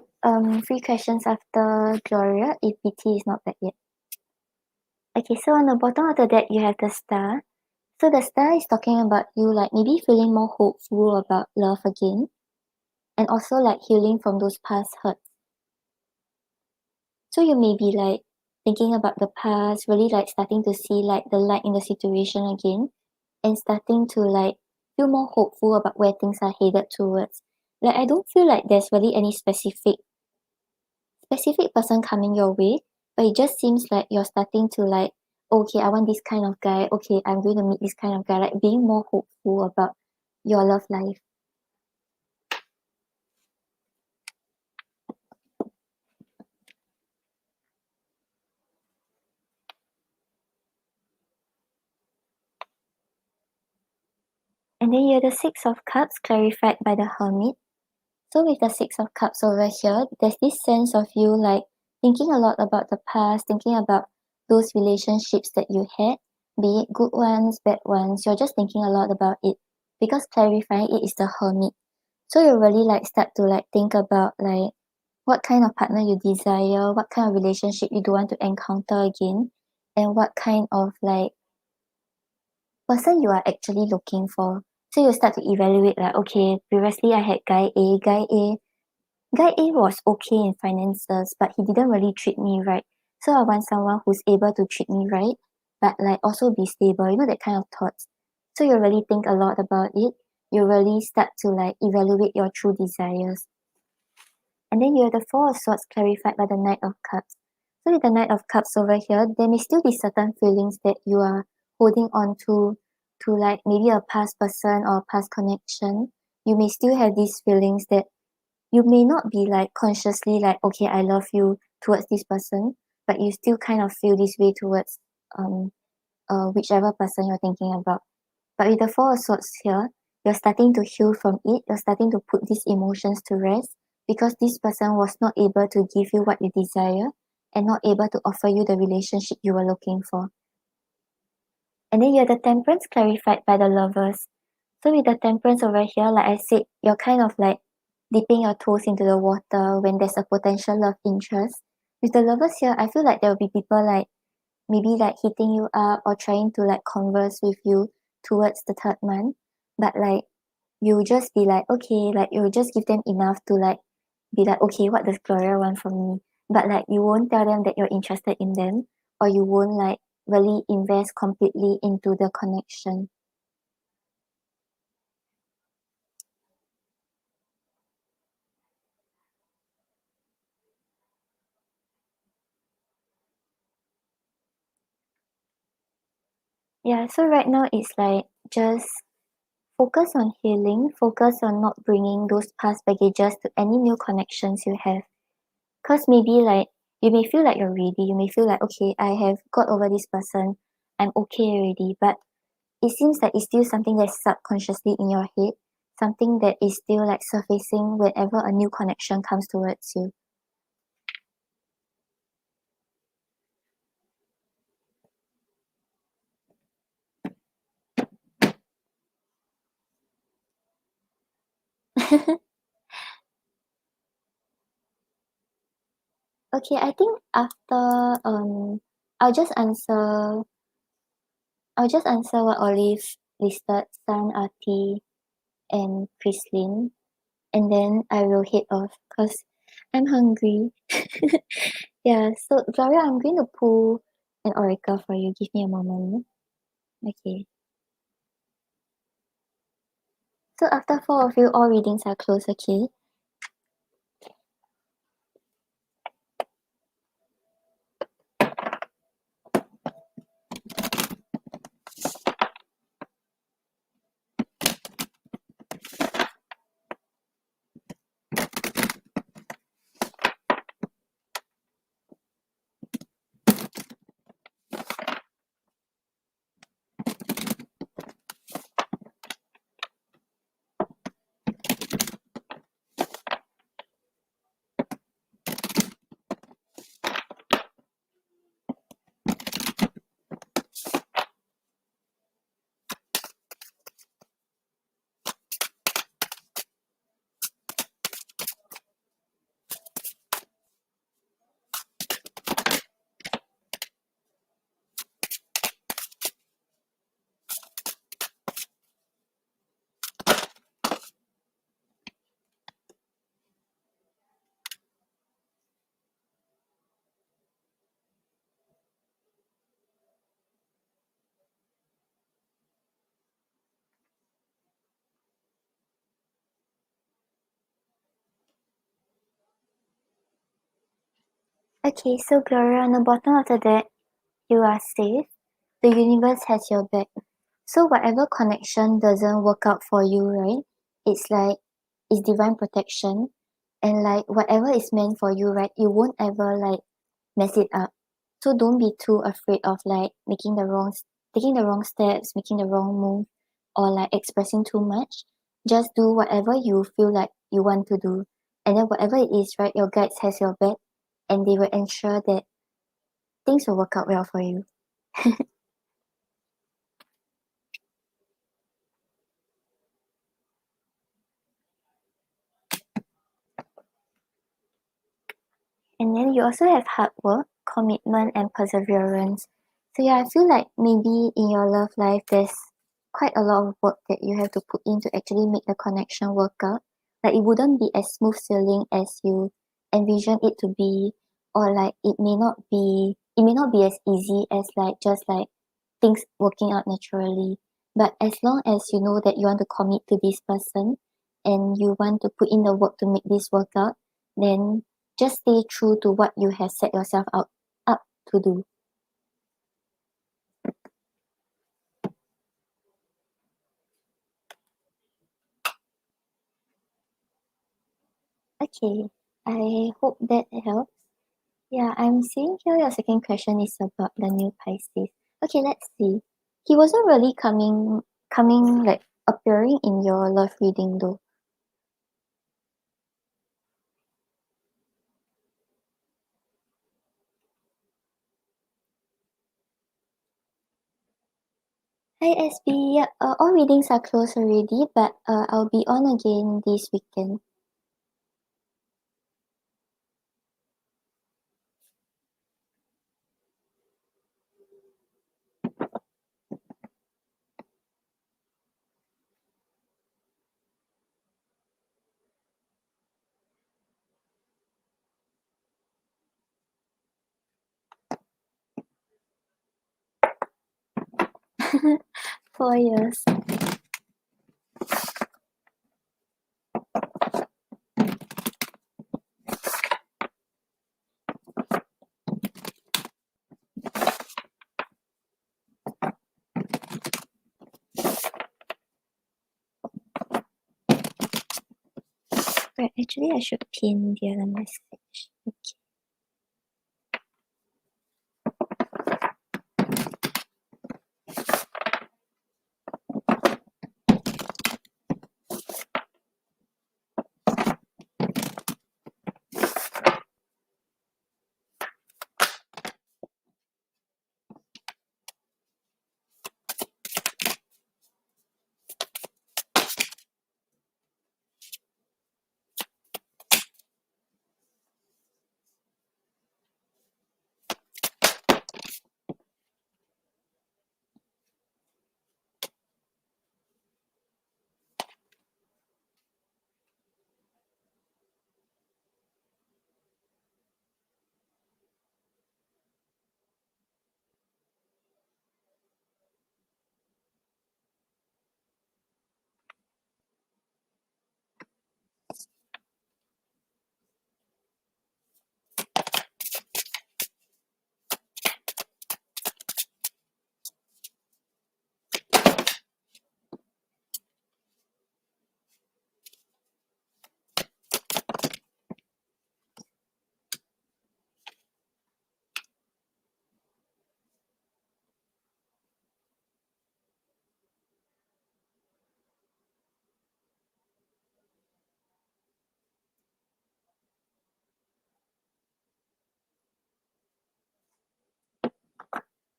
free questions after Gloria if PT is not back yet. Okay, so on the bottom of the deck you have the star. So the star is talking about you like maybe feeling more hopeful about love again and also like healing from those past hurts. So you may be like thinking about the past, really like starting to see like the light in the situation again and starting to like feel more hopeful about where things are headed towards. Like I don't feel like there's really any specific person coming your way, but it just seems like you're starting to like, okay, I want this kind of guy. Okay, I'm going to meet this kind of guy. Like being more hopeful about your love life. And then you have the Six of Cups clarified by the Hermit. So with the Six of Cups over here, there's this sense of you like thinking a lot about the past, thinking about those relationships that you had, be it good ones, bad ones. You're just thinking a lot about it because clarifying it is the Hermit. So you really like start to like think about like what kind of partner you desire, what kind of relationship you don't want to encounter again, and what kind of like person you are actually looking for. So you start to evaluate like, okay, previously I had guy A. Guy A was okay in finances, but he didn't really treat me right. So I want someone who's able to treat me right, but like also be stable, that kind of thoughts. So you really think a lot about it. You really start to like evaluate your true desires. And then you have the Four of Swords clarified by the Knight of Cups. So with the Knight of Cups over here, there may still be certain feelings that you are holding on to like maybe a past person or past connection. You may still have these feelings that you may not be like consciously like, okay, I love you towards this person, but you still kind of feel this way towards um whichever person you're thinking about. But with the Four of Swords here, you're starting to heal from it. You're starting to put these emotions to rest because this person was not able to give you what you desire and not able to offer you the relationship you were looking for. And then you have the Temperance clarified by the Lovers. So with the Temperance over here, like I said, you're kind of like dipping your toes into the water when there's a potential love interest. With the Lovers here, I feel like there will be people like maybe like hitting you up or trying to like converse with you towards the third month, but like you just be like, okay, like you just give them enough to like be like, okay, what does Gloria want from me? But like you won't tell them that you're interested in them, or you won't like really invest completely into the connection. Yeah, so right now it's like just focus on healing, focus on not bringing those past baggages to any new connections you have. Because maybe like you may feel like you're ready, you may feel like, okay, I have got over this person, I'm okay already, but it seems like it's still something that's subconsciously in your head, something that is still like surfacing whenever a new connection comes towards you. Okay, I think after I'll just answer I'll just answer what Olive listed, Sun, Arti, and Chrislyn, and then I will head off because I'm hungry. Yeah, so Gloria, I'm going to pull an oracle for you. Give me a moment. Okay. So after 4 of you, all readings are closed, okay? Okay, so Gloria, on the bottom of the deck, you are safe. The universe has your back. So whatever connection doesn't work out for you, right? It's like it's divine protection. And like whatever is meant for you, right? You won't ever like mess it up. So don't be too afraid of like taking the wrong steps, making the wrong move, or like expressing too much. Just do whatever you feel like you want to do. And then whatever it is, right, your guides has your back and they will ensure that things will work out well for you. And then you also have hard work, commitment, and perseverance. So yeah, I feel like maybe in your love life, there's quite a lot of work that you have to put in to actually make the connection work out. Like it wouldn't be as smooth sailing as you envision it to be, or like it may not be as easy as like just like things working out naturally. But as long as you know that you want to commit to this person and you want to put in the work to make this work out, then just stay true to what you have set yourself out up to do. Okay, I hope that helps. Yeah, I'm seeing here your second question is about the new Pisces. Okay, let's see. He wasn't really coming like appearing in your love reading though. Hi SB, yeah, all readings are closed already, but I'll be on again this weekend. For years. Right, actually I should pin the other message. Okay.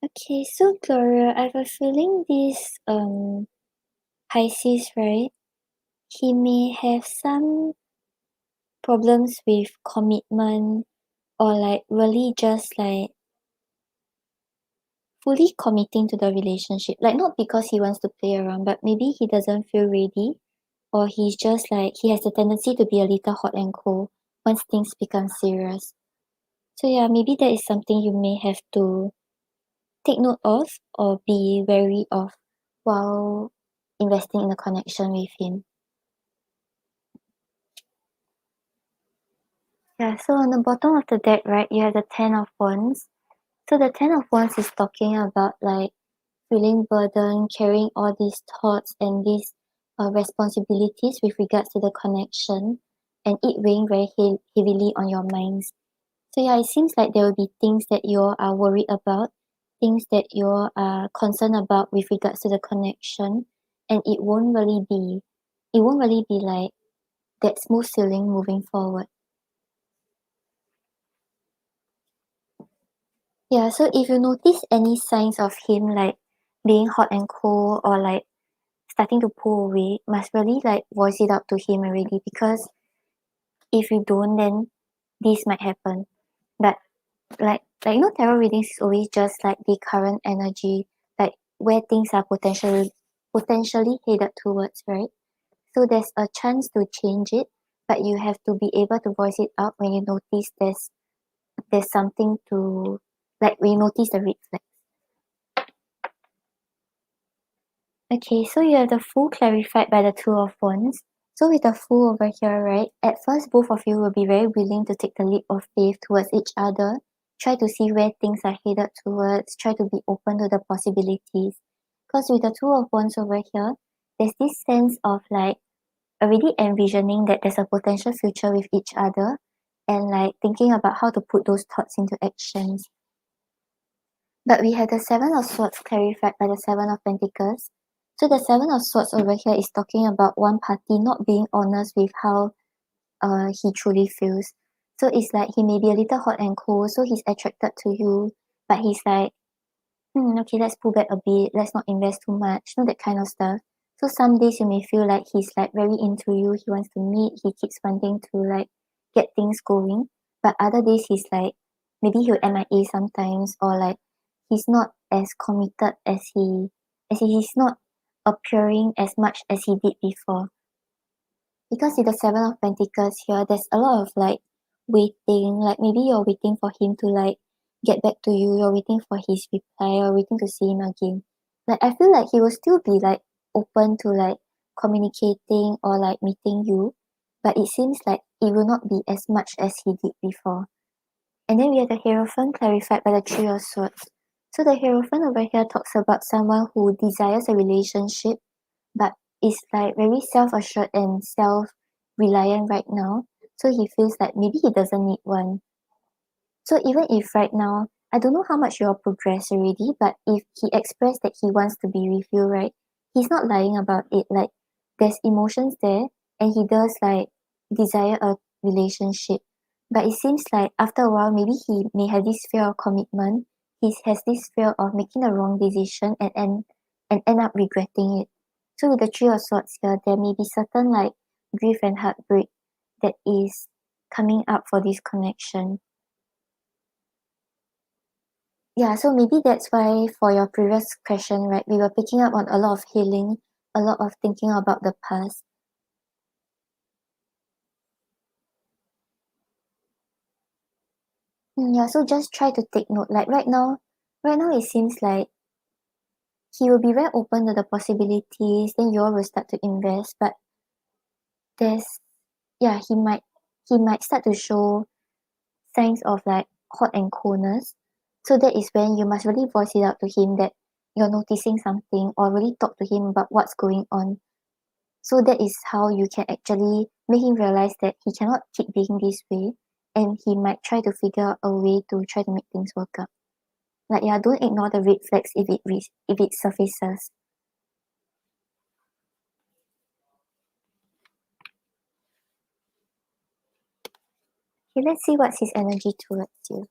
Okay, so Gloria, I have a feeling this Pisces, right? He may have some problems with commitment or like really just like fully committing to the relationship. Like not because he wants to play around, but maybe he doesn't feel ready or he's just like he has a tendency to be a little hot and cold once things become serious. So yeah, maybe that is something you may have to take note of or be wary of while investing in a connection with him. Yeah, so on the bottom of the deck, right, you have the Ten of Wands. So the Ten of Wands is talking about like feeling burden, carrying all these thoughts and these responsibilities with regards to the connection and it weighing very heavily on your minds. So yeah, it seems like there will be things that you are worried about, things that you are concerned about with regards to the connection, and it won't really be like that smooth sailing moving forward. Yeah, so if you notice any signs of him like being hot and cold or like starting to pull away, must really like voice it out to him already because if you don't, then this might happen. But tarot readings is always just like the current energy, like where things are potentially headed towards, right? So there's a chance to change it, but you have to be able to voice it out when you notice there's something to like when you notice the red flag. Okay, so you have the Fool clarified by the Two of Wands. So with the Fool over here, right, at first both of you will be very willing to take the leap of faith towards each other, try to see where things are headed towards, try to be open to the possibilities. Because with the Two of Wands over here, there's this sense of like already envisioning that there's a potential future with each other and like thinking about how to put those thoughts into actions. But we have the Seven of Swords clarified by the Seven of Pentacles. So the Seven of Swords over here is talking about one party not being honest with how he truly feels. So it's like he may be a little hot and cold, so he's attracted to you, but he's like, okay, let's pull back a bit, let's not invest too much, that kind of stuff. So some days you may feel like he's like very into you, he wants to meet, he keeps wanting to like get things going. But other days he's like maybe he'll MIA sometimes or like he's not as committed he's not appearing as much as he did before. Because with the Seven of Pentacles here, there's a lot of like waiting, like maybe you're waiting for him to like get back to you, you're waiting for his reply, you're waiting to see him again. Like I feel like he will still be like open to like communicating or like meeting you, but it seems like it will not be as much as he did before. And then we have the Hierophant clarified by the Three of Swords. So the Hierophant over here talks about someone who desires a relationship but is like very self-assured and self-reliant right now. So he feels like maybe he doesn't need one. So even if right now, I don't know how much you're progressed already, but if he expressed that he wants to be with you, right, he's not lying about it. Like there's emotions there and he does like desire a relationship. But it seems like after a while, maybe he may have this fear of commitment. He has this fear of making a wrong decision and end up regretting it. So with the Three of Swords here, there may be certain like grief and heartbreak that is coming up for this connection. Yeah, so maybe that's why for your previous question, right, we were picking up on a lot of healing, a lot of thinking about the past. Yeah, so just try to take note. Like right now it seems like he will be very open to the possibilities, then you all will start to invest, but there's yeah, he might start to show signs of like hot and coldness. So that is when you must really voice it out to him that you're noticing something or really talk to him about what's going on. So that is how you can actually make him realize that he cannot keep being this way and he might try to figure out a way to try to make things work out. Like yeah, don't ignore the red flags if it surfaces. Okay, let's see what's his energy towards you.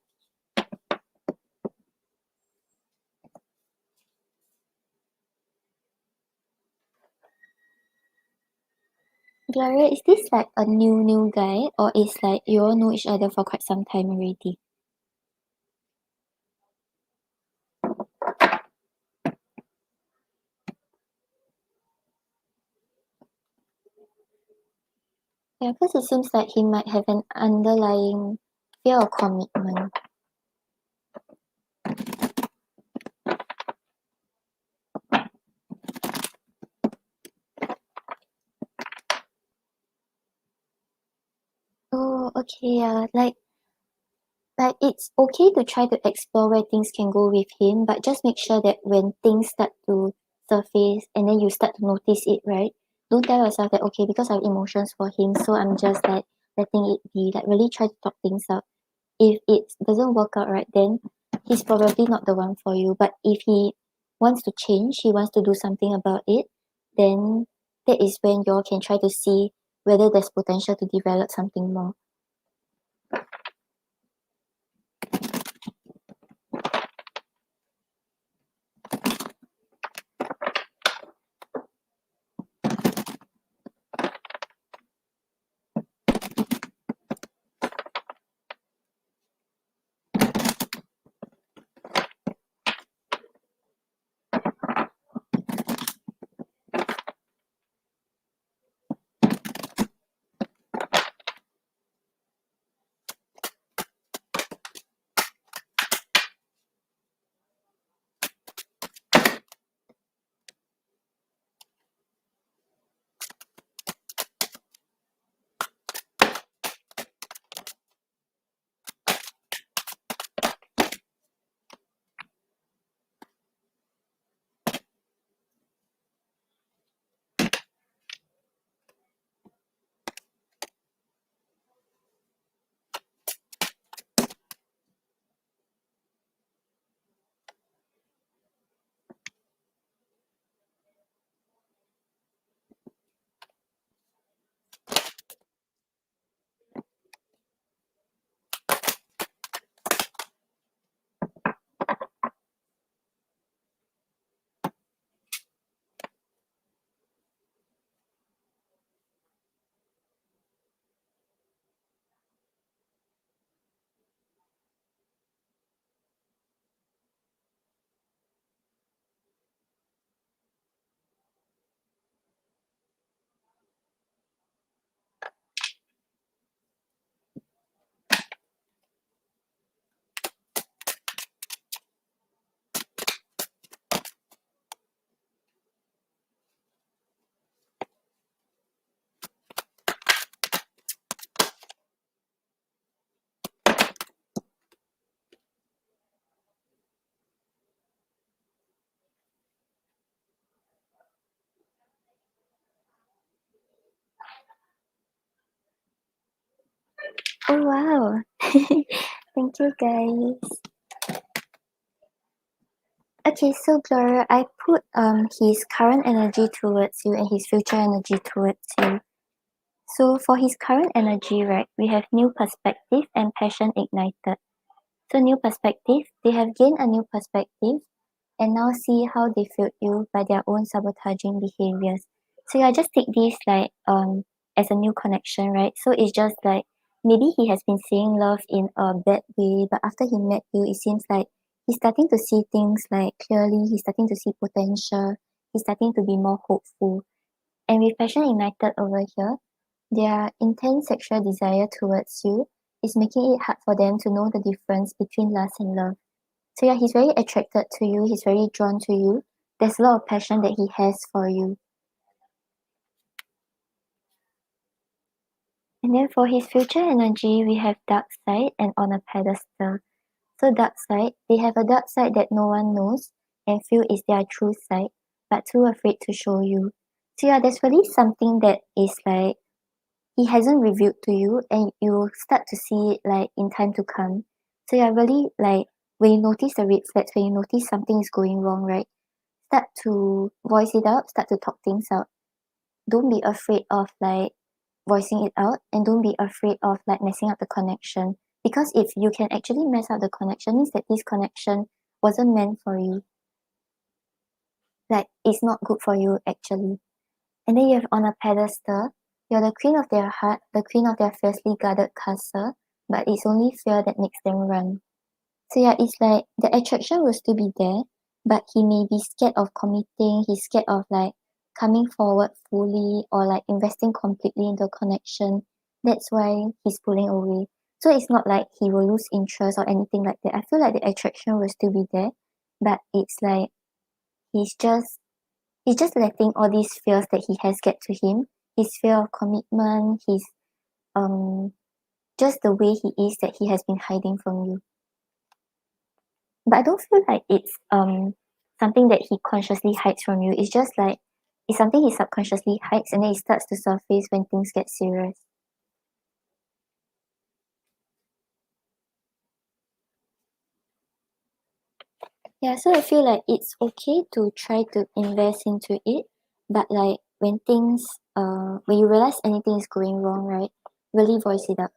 Gloria, is this like a new guy, or is like you all know each other for quite some time already? Yeah, because it seems like he might have an underlying fear of commitment. Oh, okay, yeah. Like it's okay to try to explore where things can go with him, but just make sure that when things start to surface and then you start to notice it, right? Don't tell yourself that okay, because I have emotions for him, so I'm just like letting it be. Like really try to talk things out. If it doesn't work out right, then he's probably not the one for you. But if he wants to change, he wants to do something about it, then that is when you all can try to see whether there's potential to develop something more. Oh wow. Thank you guys. Okay, so Gloria, I put his current energy towards you and his future energy towards you. So for his current energy, right, we have new perspective and passion ignited. So new perspective, they have gained a new perspective and now see how they failed you by their own sabotaging behaviors. So yeah, just take this like as a new connection, right? So it's just like maybe he has been seeing love in a bad way, but after he met you, it seems like he's starting to see things like clearly, he's starting to see potential, he's starting to be more hopeful. And with passion ignited over here, their intense sexual desire towards you is making it hard for them to know the difference between lust and love. So yeah, he's very attracted to you, he's very drawn to you. There's a lot of passion that he has for you. And then for his future energy, we have dark side and on a pedestal. So dark side, they have a dark side that no one knows and feel is their true side, but too afraid to show you. So yeah, there's really something that is like he hasn't revealed to you and you start to see it like in time to come. So yeah, really like when you notice the red flags, when you notice something is going wrong, right? Start to voice it out, start to talk things out. Don't be afraid of like voicing it out and don't be afraid of like messing up the connection. Because if you can actually mess up the connection, means that this connection wasn't meant for you. Like it's not good for you actually. And then you have on a pedestal, You're the queen of their heart, the queen of their fiercely guarded castle, but it's only fear that makes them run. So yeah, it's like the attraction will still be there, but he may be scared of committing, he's scared of like coming forward fully or like investing completely into a connection. That's why he's pulling away. So it's not like he will lose interest or anything like that. I feel like the attraction will still be there, but it's like he's just he's just letting all these fears that he has get to him. His fear of commitment, his um just the way he is that he has been hiding from you. But I don't feel like it's something that he consciously hides from you. It's just like it's something he subconsciously hides and then it starts to surface when things get serious. Yeah, so I feel like it's okay to try to invest into it, but like when you realize anything is going wrong, right? Really voice it out.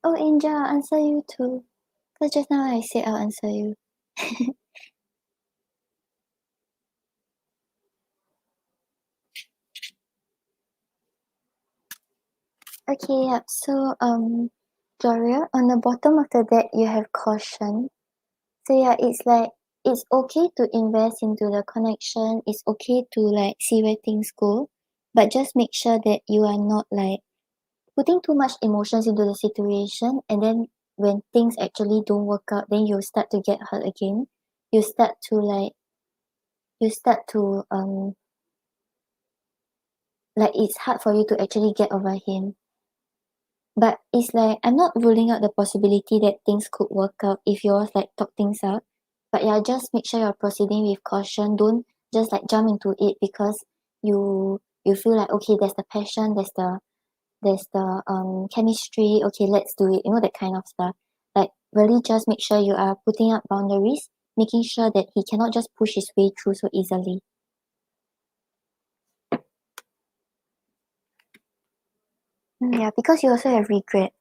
Oh Angel, I'll answer you too. Because just now I said I'll answer you. Okay, yep. So Gloria, on the bottom of the deck you have caution. So yeah, it's like it's okay to invest into the connection. It's okay to like see where things go, but just make sure that you are not like putting too much emotions into the situation, and then when things actually don't work out, then you start to get hurt again. You start to like you start to like it's hard for you to actually get over him. But it's like I'm not ruling out the possibility that things could work out if you all like talk things out. But yeah, just make sure you're proceeding with caution. Don't just like jump into it because you feel like okay, there's the passion, there's the chemistry, okay, let's do it, you know, that kind of stuff. Like really just make sure you are putting up boundaries, making sure that he cannot just push his way through so easily. Yeah, because you also have regret.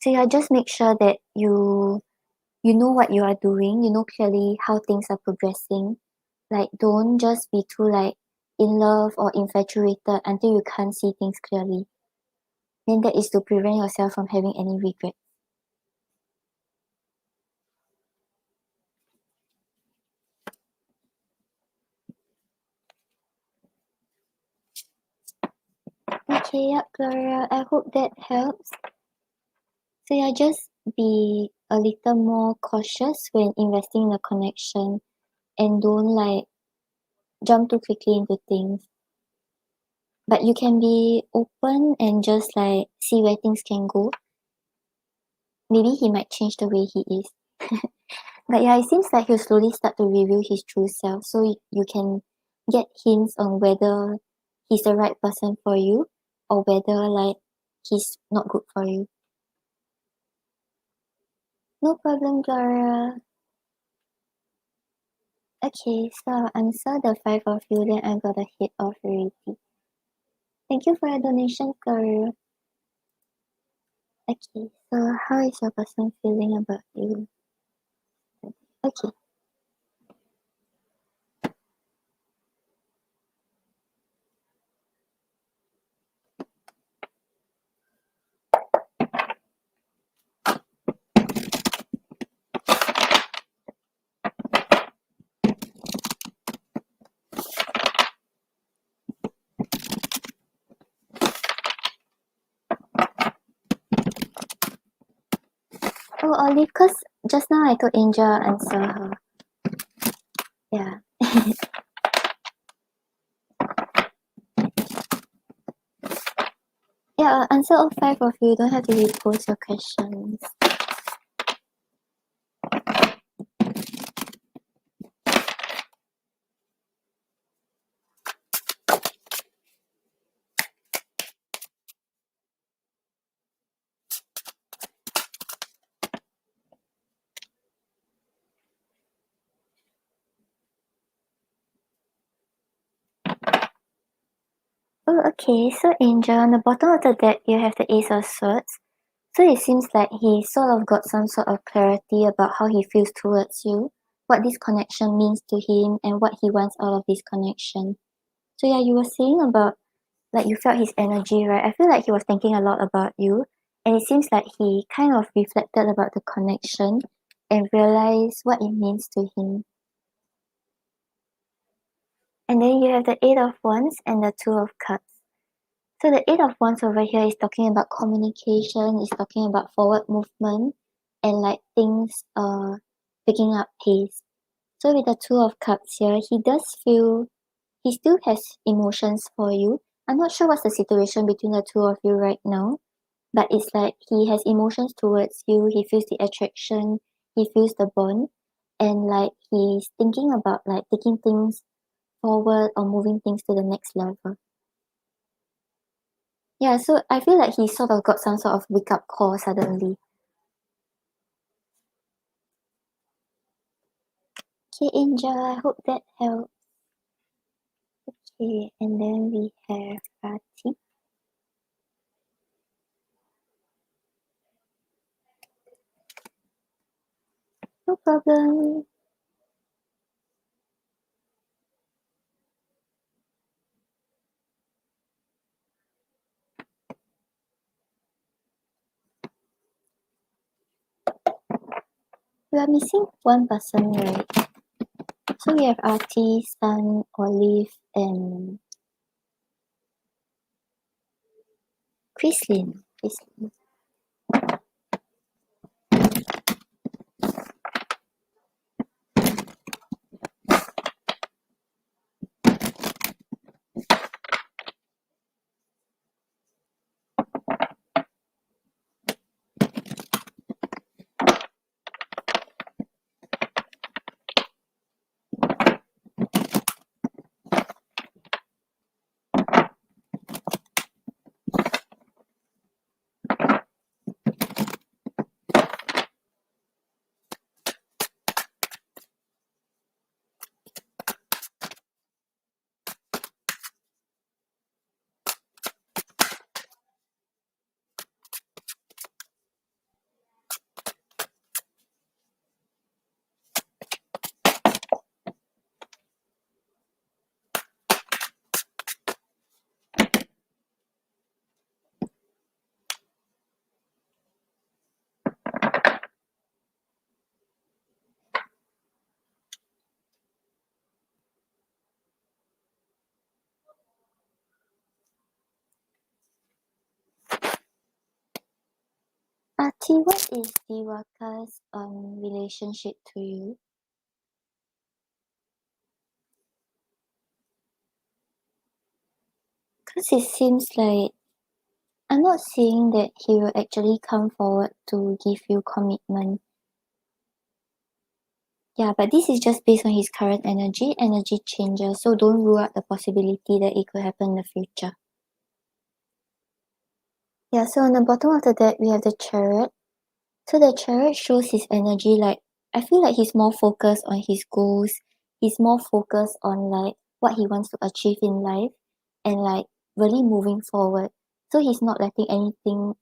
So yeah, just make sure that you know what you are doing, you know clearly how things are progressing. Like don't just be too like in love or infatuated until you can't see things clearly. Then that is to prevent yourself from having any regret. Okay, yep, Gloria. I hope that helps. So yeah, just be a little more cautious when investing in a connection and don't like jump too quickly into things. But you can be open and just like see where things can go. Maybe he might change the way he is. But yeah, it seems like he'll slowly start to reveal his true self, so you can get hints on whether he's the right person for you or whether like he's not good for you. No problem, Gloria. Okay, so I'll answer the 5 of you, then I got a hit off already. Thank you for your donation, Gloria. Okay, so how is your person feeling about you? Okay. Oh, Olive, because just now I told Angel answer her. Yeah. Yeah, answer all 5 of you. Don't have to repost your questions. Oh, okay. So, Angel, on the bottom of the deck, you have the Ace of Swords. So it seems like he sort of got some sort of clarity about how he feels towards you, what this connection means to him, and what he wants out of this connection. So yeah, you were saying about like you felt his energy, right? I feel like he was thinking a lot about you, and it seems like he kind of reflected about the connection and realized what it means to him. And then you have the Eight of Wands and the Two of Cups. So the Eight of Wands over here is talking about communication, is talking about forward movement and like things picking up pace. So with the Two of Cups here, he does feel he still has emotions for you. I'm not sure what's the situation between the two of you right now, but it's like he has emotions towards you, he feels the attraction, he feels the bond, and like he's thinking about like taking things forward or moving things to the next level. Yeah, so I feel like he sort of got some sort of wake up call suddenly. Okay, Angel, I hope that helps. Okay, and then we have Rati. No problem. We are missing one person, right? So we have Artie, Sun, Olive, and Chrislyn. Chrislyn. Artie, what is Diwaka's relationship to you? Because it seems like I'm not seeing that he will actually come forward to give you commitment. Yeah, but this is just based on his current energy. Energy changes, so don't rule out the possibility that it could happen in the future. Yeah, so on the bottom of the deck, we have the Chariot. So the Chariot shows his energy like, I feel like he's more focused on his goals. he's more focused on like what he wants to achieve in life and like really moving forward. So he's not letting anything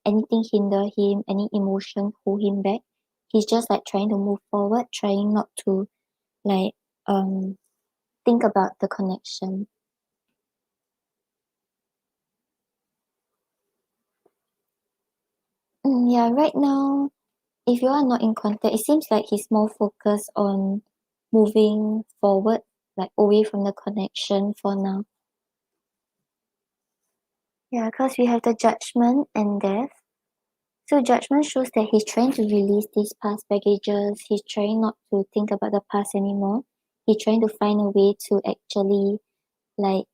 hinder him, any emotion hold him back. He's just like trying to move forward, trying not to like think about the connection. Yeah, right now, if you are not in contact, it seems like he's more focused on moving forward, like away from the connection for now. Yeah, because we have the judgment and death. So judgment shows that he's trying to release these past baggages. He's trying not to think about the past anymore. He's trying to find a way to actually like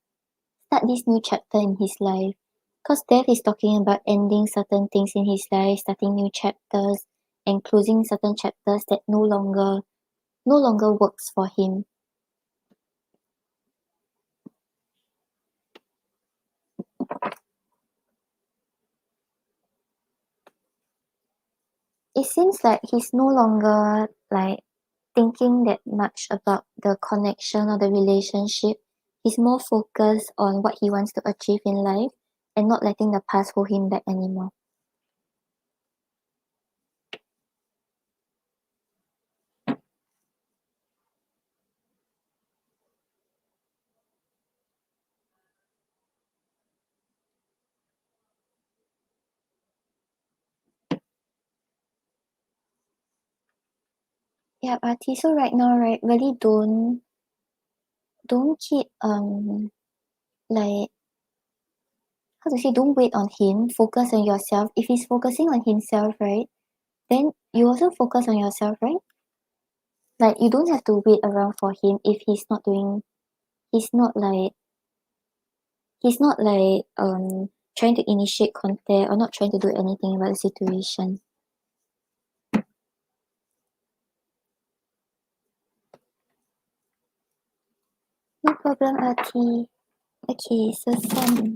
start this new chapter in his life. Because death is talking about ending certain things in his life, starting new chapters, and closing certain chapters that no longer works for him. It seems like he's no longer like thinking that much about the connection or the relationship. He's more focused on what he wants to achieve in life and not letting the past hold him back anymore. Yeah, Artie, so right now, right, really don't keep like how to say, don't wait on him, focus on yourself. If he's focusing on himself, right, then you also focus on yourself, right? Like you don't have to wait around for him if he's not like trying to initiate contact or not trying to do anything about the situation. No problem, Artie. Okay, so Sam.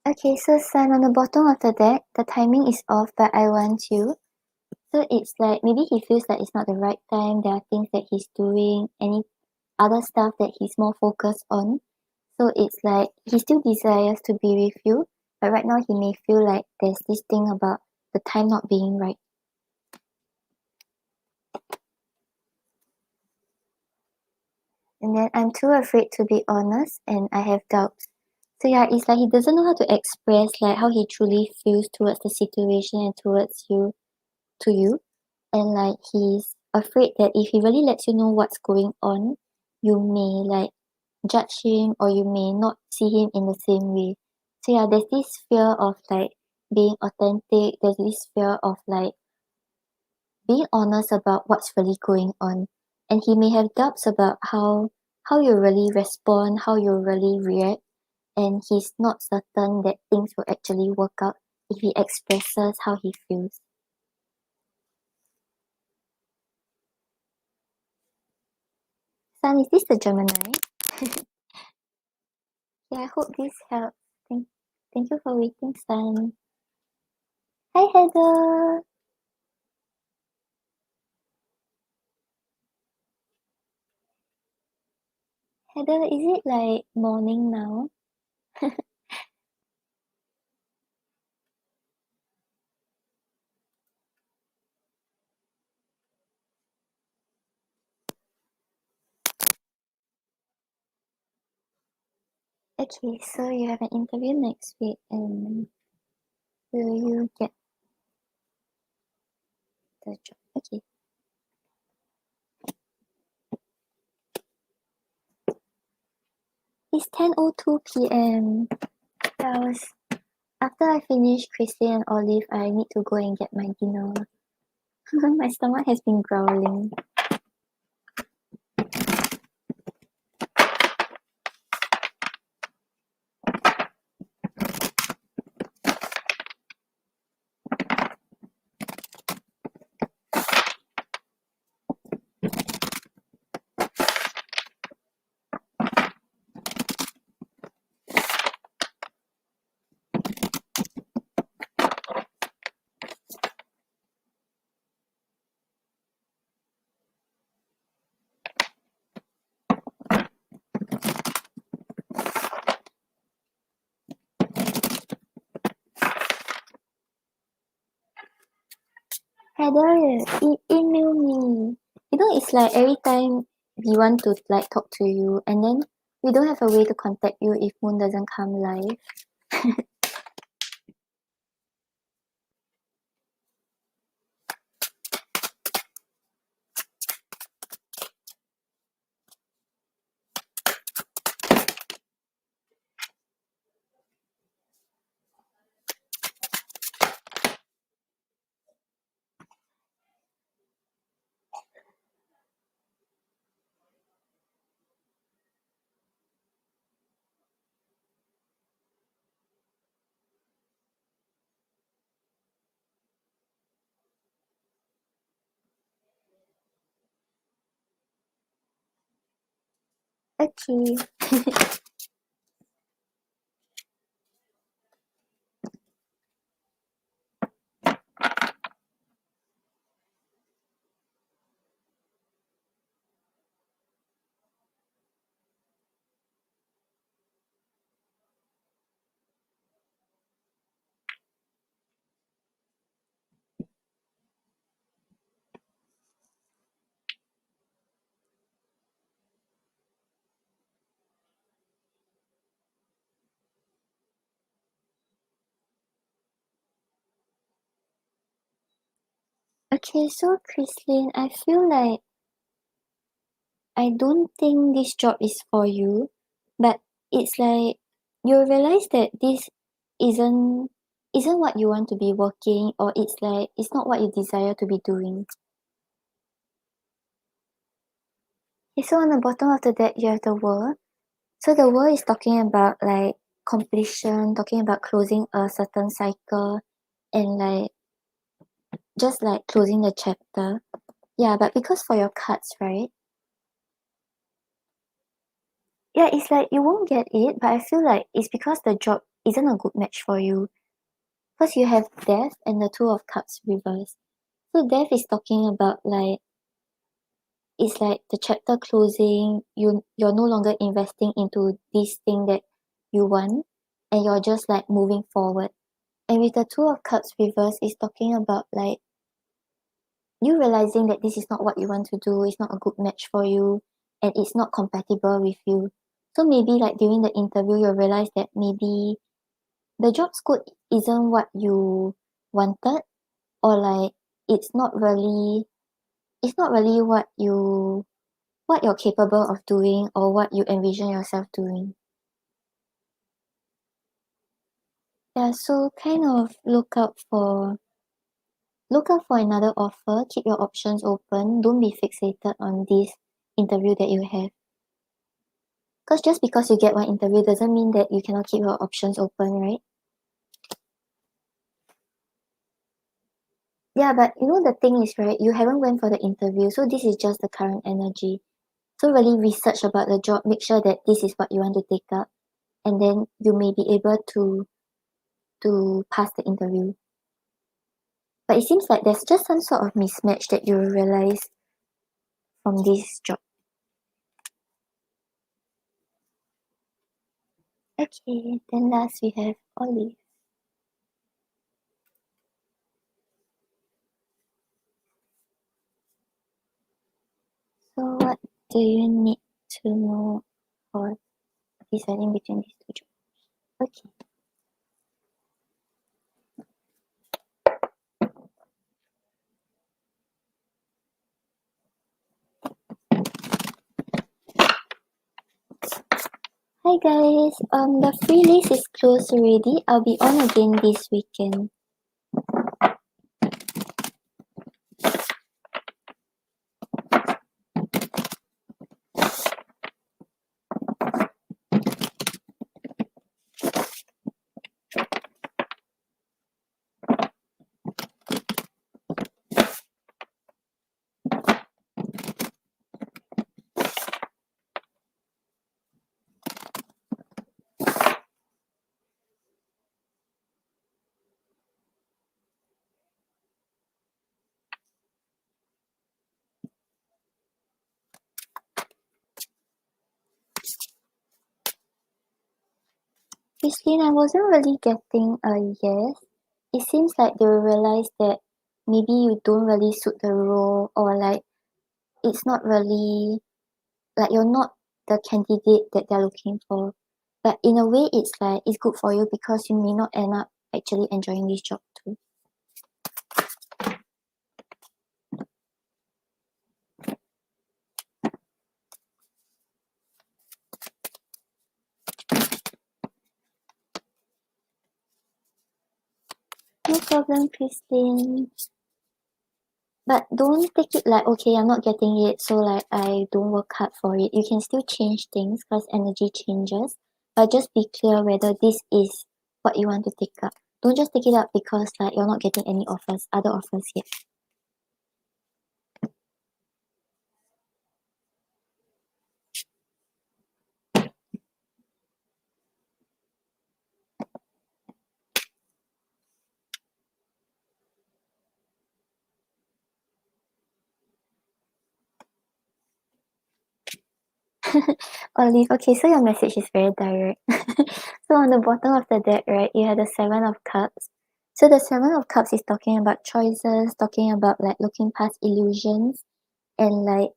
Okay, so Sam, on the bottom of the deck, the timing is off, but I want you. So it's like maybe he feels like it's not the right time. There are things that he's doing, any other stuff that he's more focused on. So it's like he still desires to be with you, but right now he may feel like there's this thing about the time not being right. And then I'm too afraid to be honest and I have doubts. So yeah, it's like he doesn't know how to express like how he truly feels towards the situation and towards you to you. And like he's afraid that if he really lets you know what's going on, you may like judge him or you may not see him in the same way. So yeah, there's this fear of like being authentic, there's this fear of like being honest about what's really going on. And he may have doubts about how you really respond, how you really react, and he's not certain that things will actually work out if he expresses how he feels. Sun, is this the Gemini? Yeah, I hope this helps. Thank you for waiting, Sun. Hi, Heather. Heather, is it like morning now? Okay, so you have an interview next week, and will you get the job? Okay. It's 10:02 p.m. After I finish Christine and Olive, I need to go and get my dinner. My stomach has been growling. Heather, email me. You know, it's like every time we want to like talk to you, and then we don't have a way to contact you if Moon doesn't come live. Okay. Okay, so Christine, I feel like I don't think this job is for you, but it's like you realize that this isn't isn't what you want to be working, or it's like it's not what you desire to be doing. Okay, so on the bottom of the deck you have the world. So the world is talking about like completion, talking about closing a certain cycle, and like just like closing the chapter. Yeah, but because for your cards, right? Yeah, it's like you won't get it, but I feel like it's because the job isn't a good match for you. Because you have death and the two of cups reversed. So death is talking about like it's like the chapter closing, you're no longer investing into this thing that you want, and you're just like moving forward. And with the two of cups reversed, it's talking about like you realizing that this is not what you want to do, it's not a good match for you, and it's not compatible with you. So maybe like during the interview you'll realize that maybe the job scope isn't what you wanted, or like it's not really what you're capable of doing or what you envision yourself doing. Yeah, so kind of look out for another offer, keep your options open, don't be fixated on this interview that you have. Because just because you get one interview doesn't mean that you cannot keep your options open, right? Yeah, but you know the thing is, right, you haven't went for the interview, so this is just the current energy. So really research about the job, make sure that this is what you want to take up, and then you may be able to pass the interview. But it seems like there's just some sort of mismatch that you realize from this job. Okay, then last we have Olive. So what do you need to know for deciding between these two jobs? Okay. Hi guys, the free list is closed already. I'll be on again this weekend. Christine, I wasn't really getting a yes. It seems like they will realize that maybe you don't really suit the role, or like it's not really, like you're not the candidate that they're looking for. But in a way, it's like it's good for you because you may not end up actually enjoying this job too. No problem, Christine. But don't take it like, okay, I'm not getting it, so like I don't work hard for it. You can still change things because energy changes, but just be clear whether this is what you want to take up. Don't just take it up because like you're not getting any other offers yet. Olive, okay, so your message is very direct. So on the bottom of the deck, right, you have the Seven of Cups. So the Seven of Cups is talking about choices, talking about like looking past illusions and like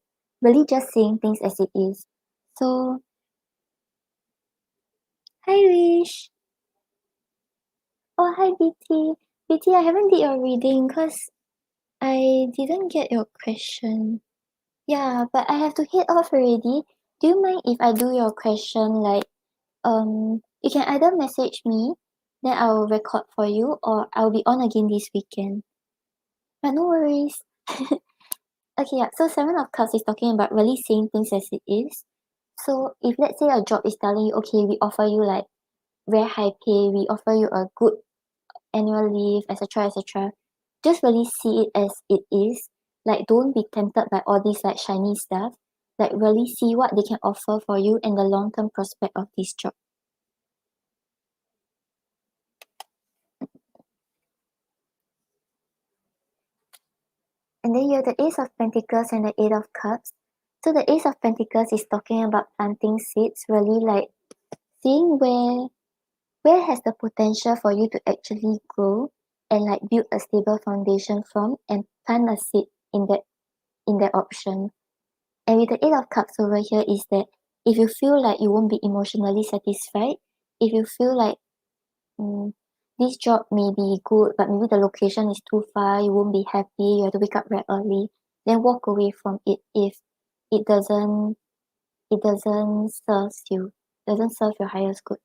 really just seeing things as it is. So, hi Wish. Oh, hi BT. BT, I haven't did your reading because I didn't get your question. Yeah, but I have to head off already. Do you mind if I do your question like you can either message me, then I'll record for you, or I'll be on again this weekend. But no worries. Okay, yeah. So Seven of Cups is talking about really seeing things as it is. So if let's say a job is telling you, okay, we offer you like very high pay, we offer you a good annual leave, etc., etc., just really see it as it is. Like, don't be tempted by all these like shiny stuff. Like, really see what they can offer for you and the long term prospect of this job. And then you have the Ace of Pentacles and the Eight of Cups. So the Ace of Pentacles is talking about planting seeds, really like seeing where has the potential for you to actually grow and like build a stable foundation from and plant a seed in that option. And with the Eight of Cups over here is that if you feel like you won't be emotionally satisfied, if you feel like this job may be good, but maybe the location is too far, you won't be happy, you have to wake up very early, then walk away from it if it doesn't serve you, doesn't serve your highest good.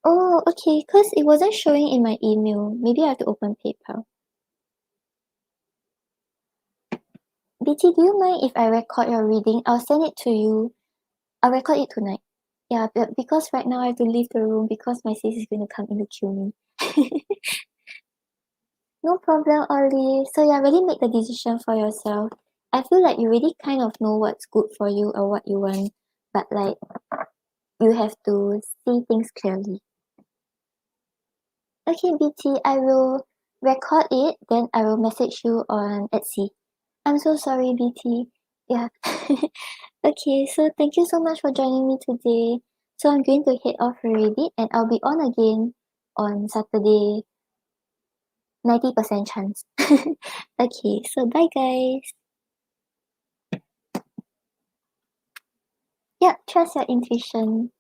Oh, okay, because it wasn't showing in my email. Maybe I have to open PayPal. BT, do you mind if I record your reading? I'll send it to you. I'll record it tonight. Yeah, but because right now I have to leave the room because my sis is going to come in to kill me. No problem, Ollie. So yeah, really make the decision for yourself. I feel like you really kind of know what's good for you or what you want, but like you have to see things clearly. Okay, BT, I will record it, then I will message you on Etsy. I'm so sorry, BT. Yeah. Okay, so thank you so much for joining me today. So I'm going to head off already and I'll be on again on Saturday, 90% chance. Okay, so bye guys. Yeah, trust your intuition.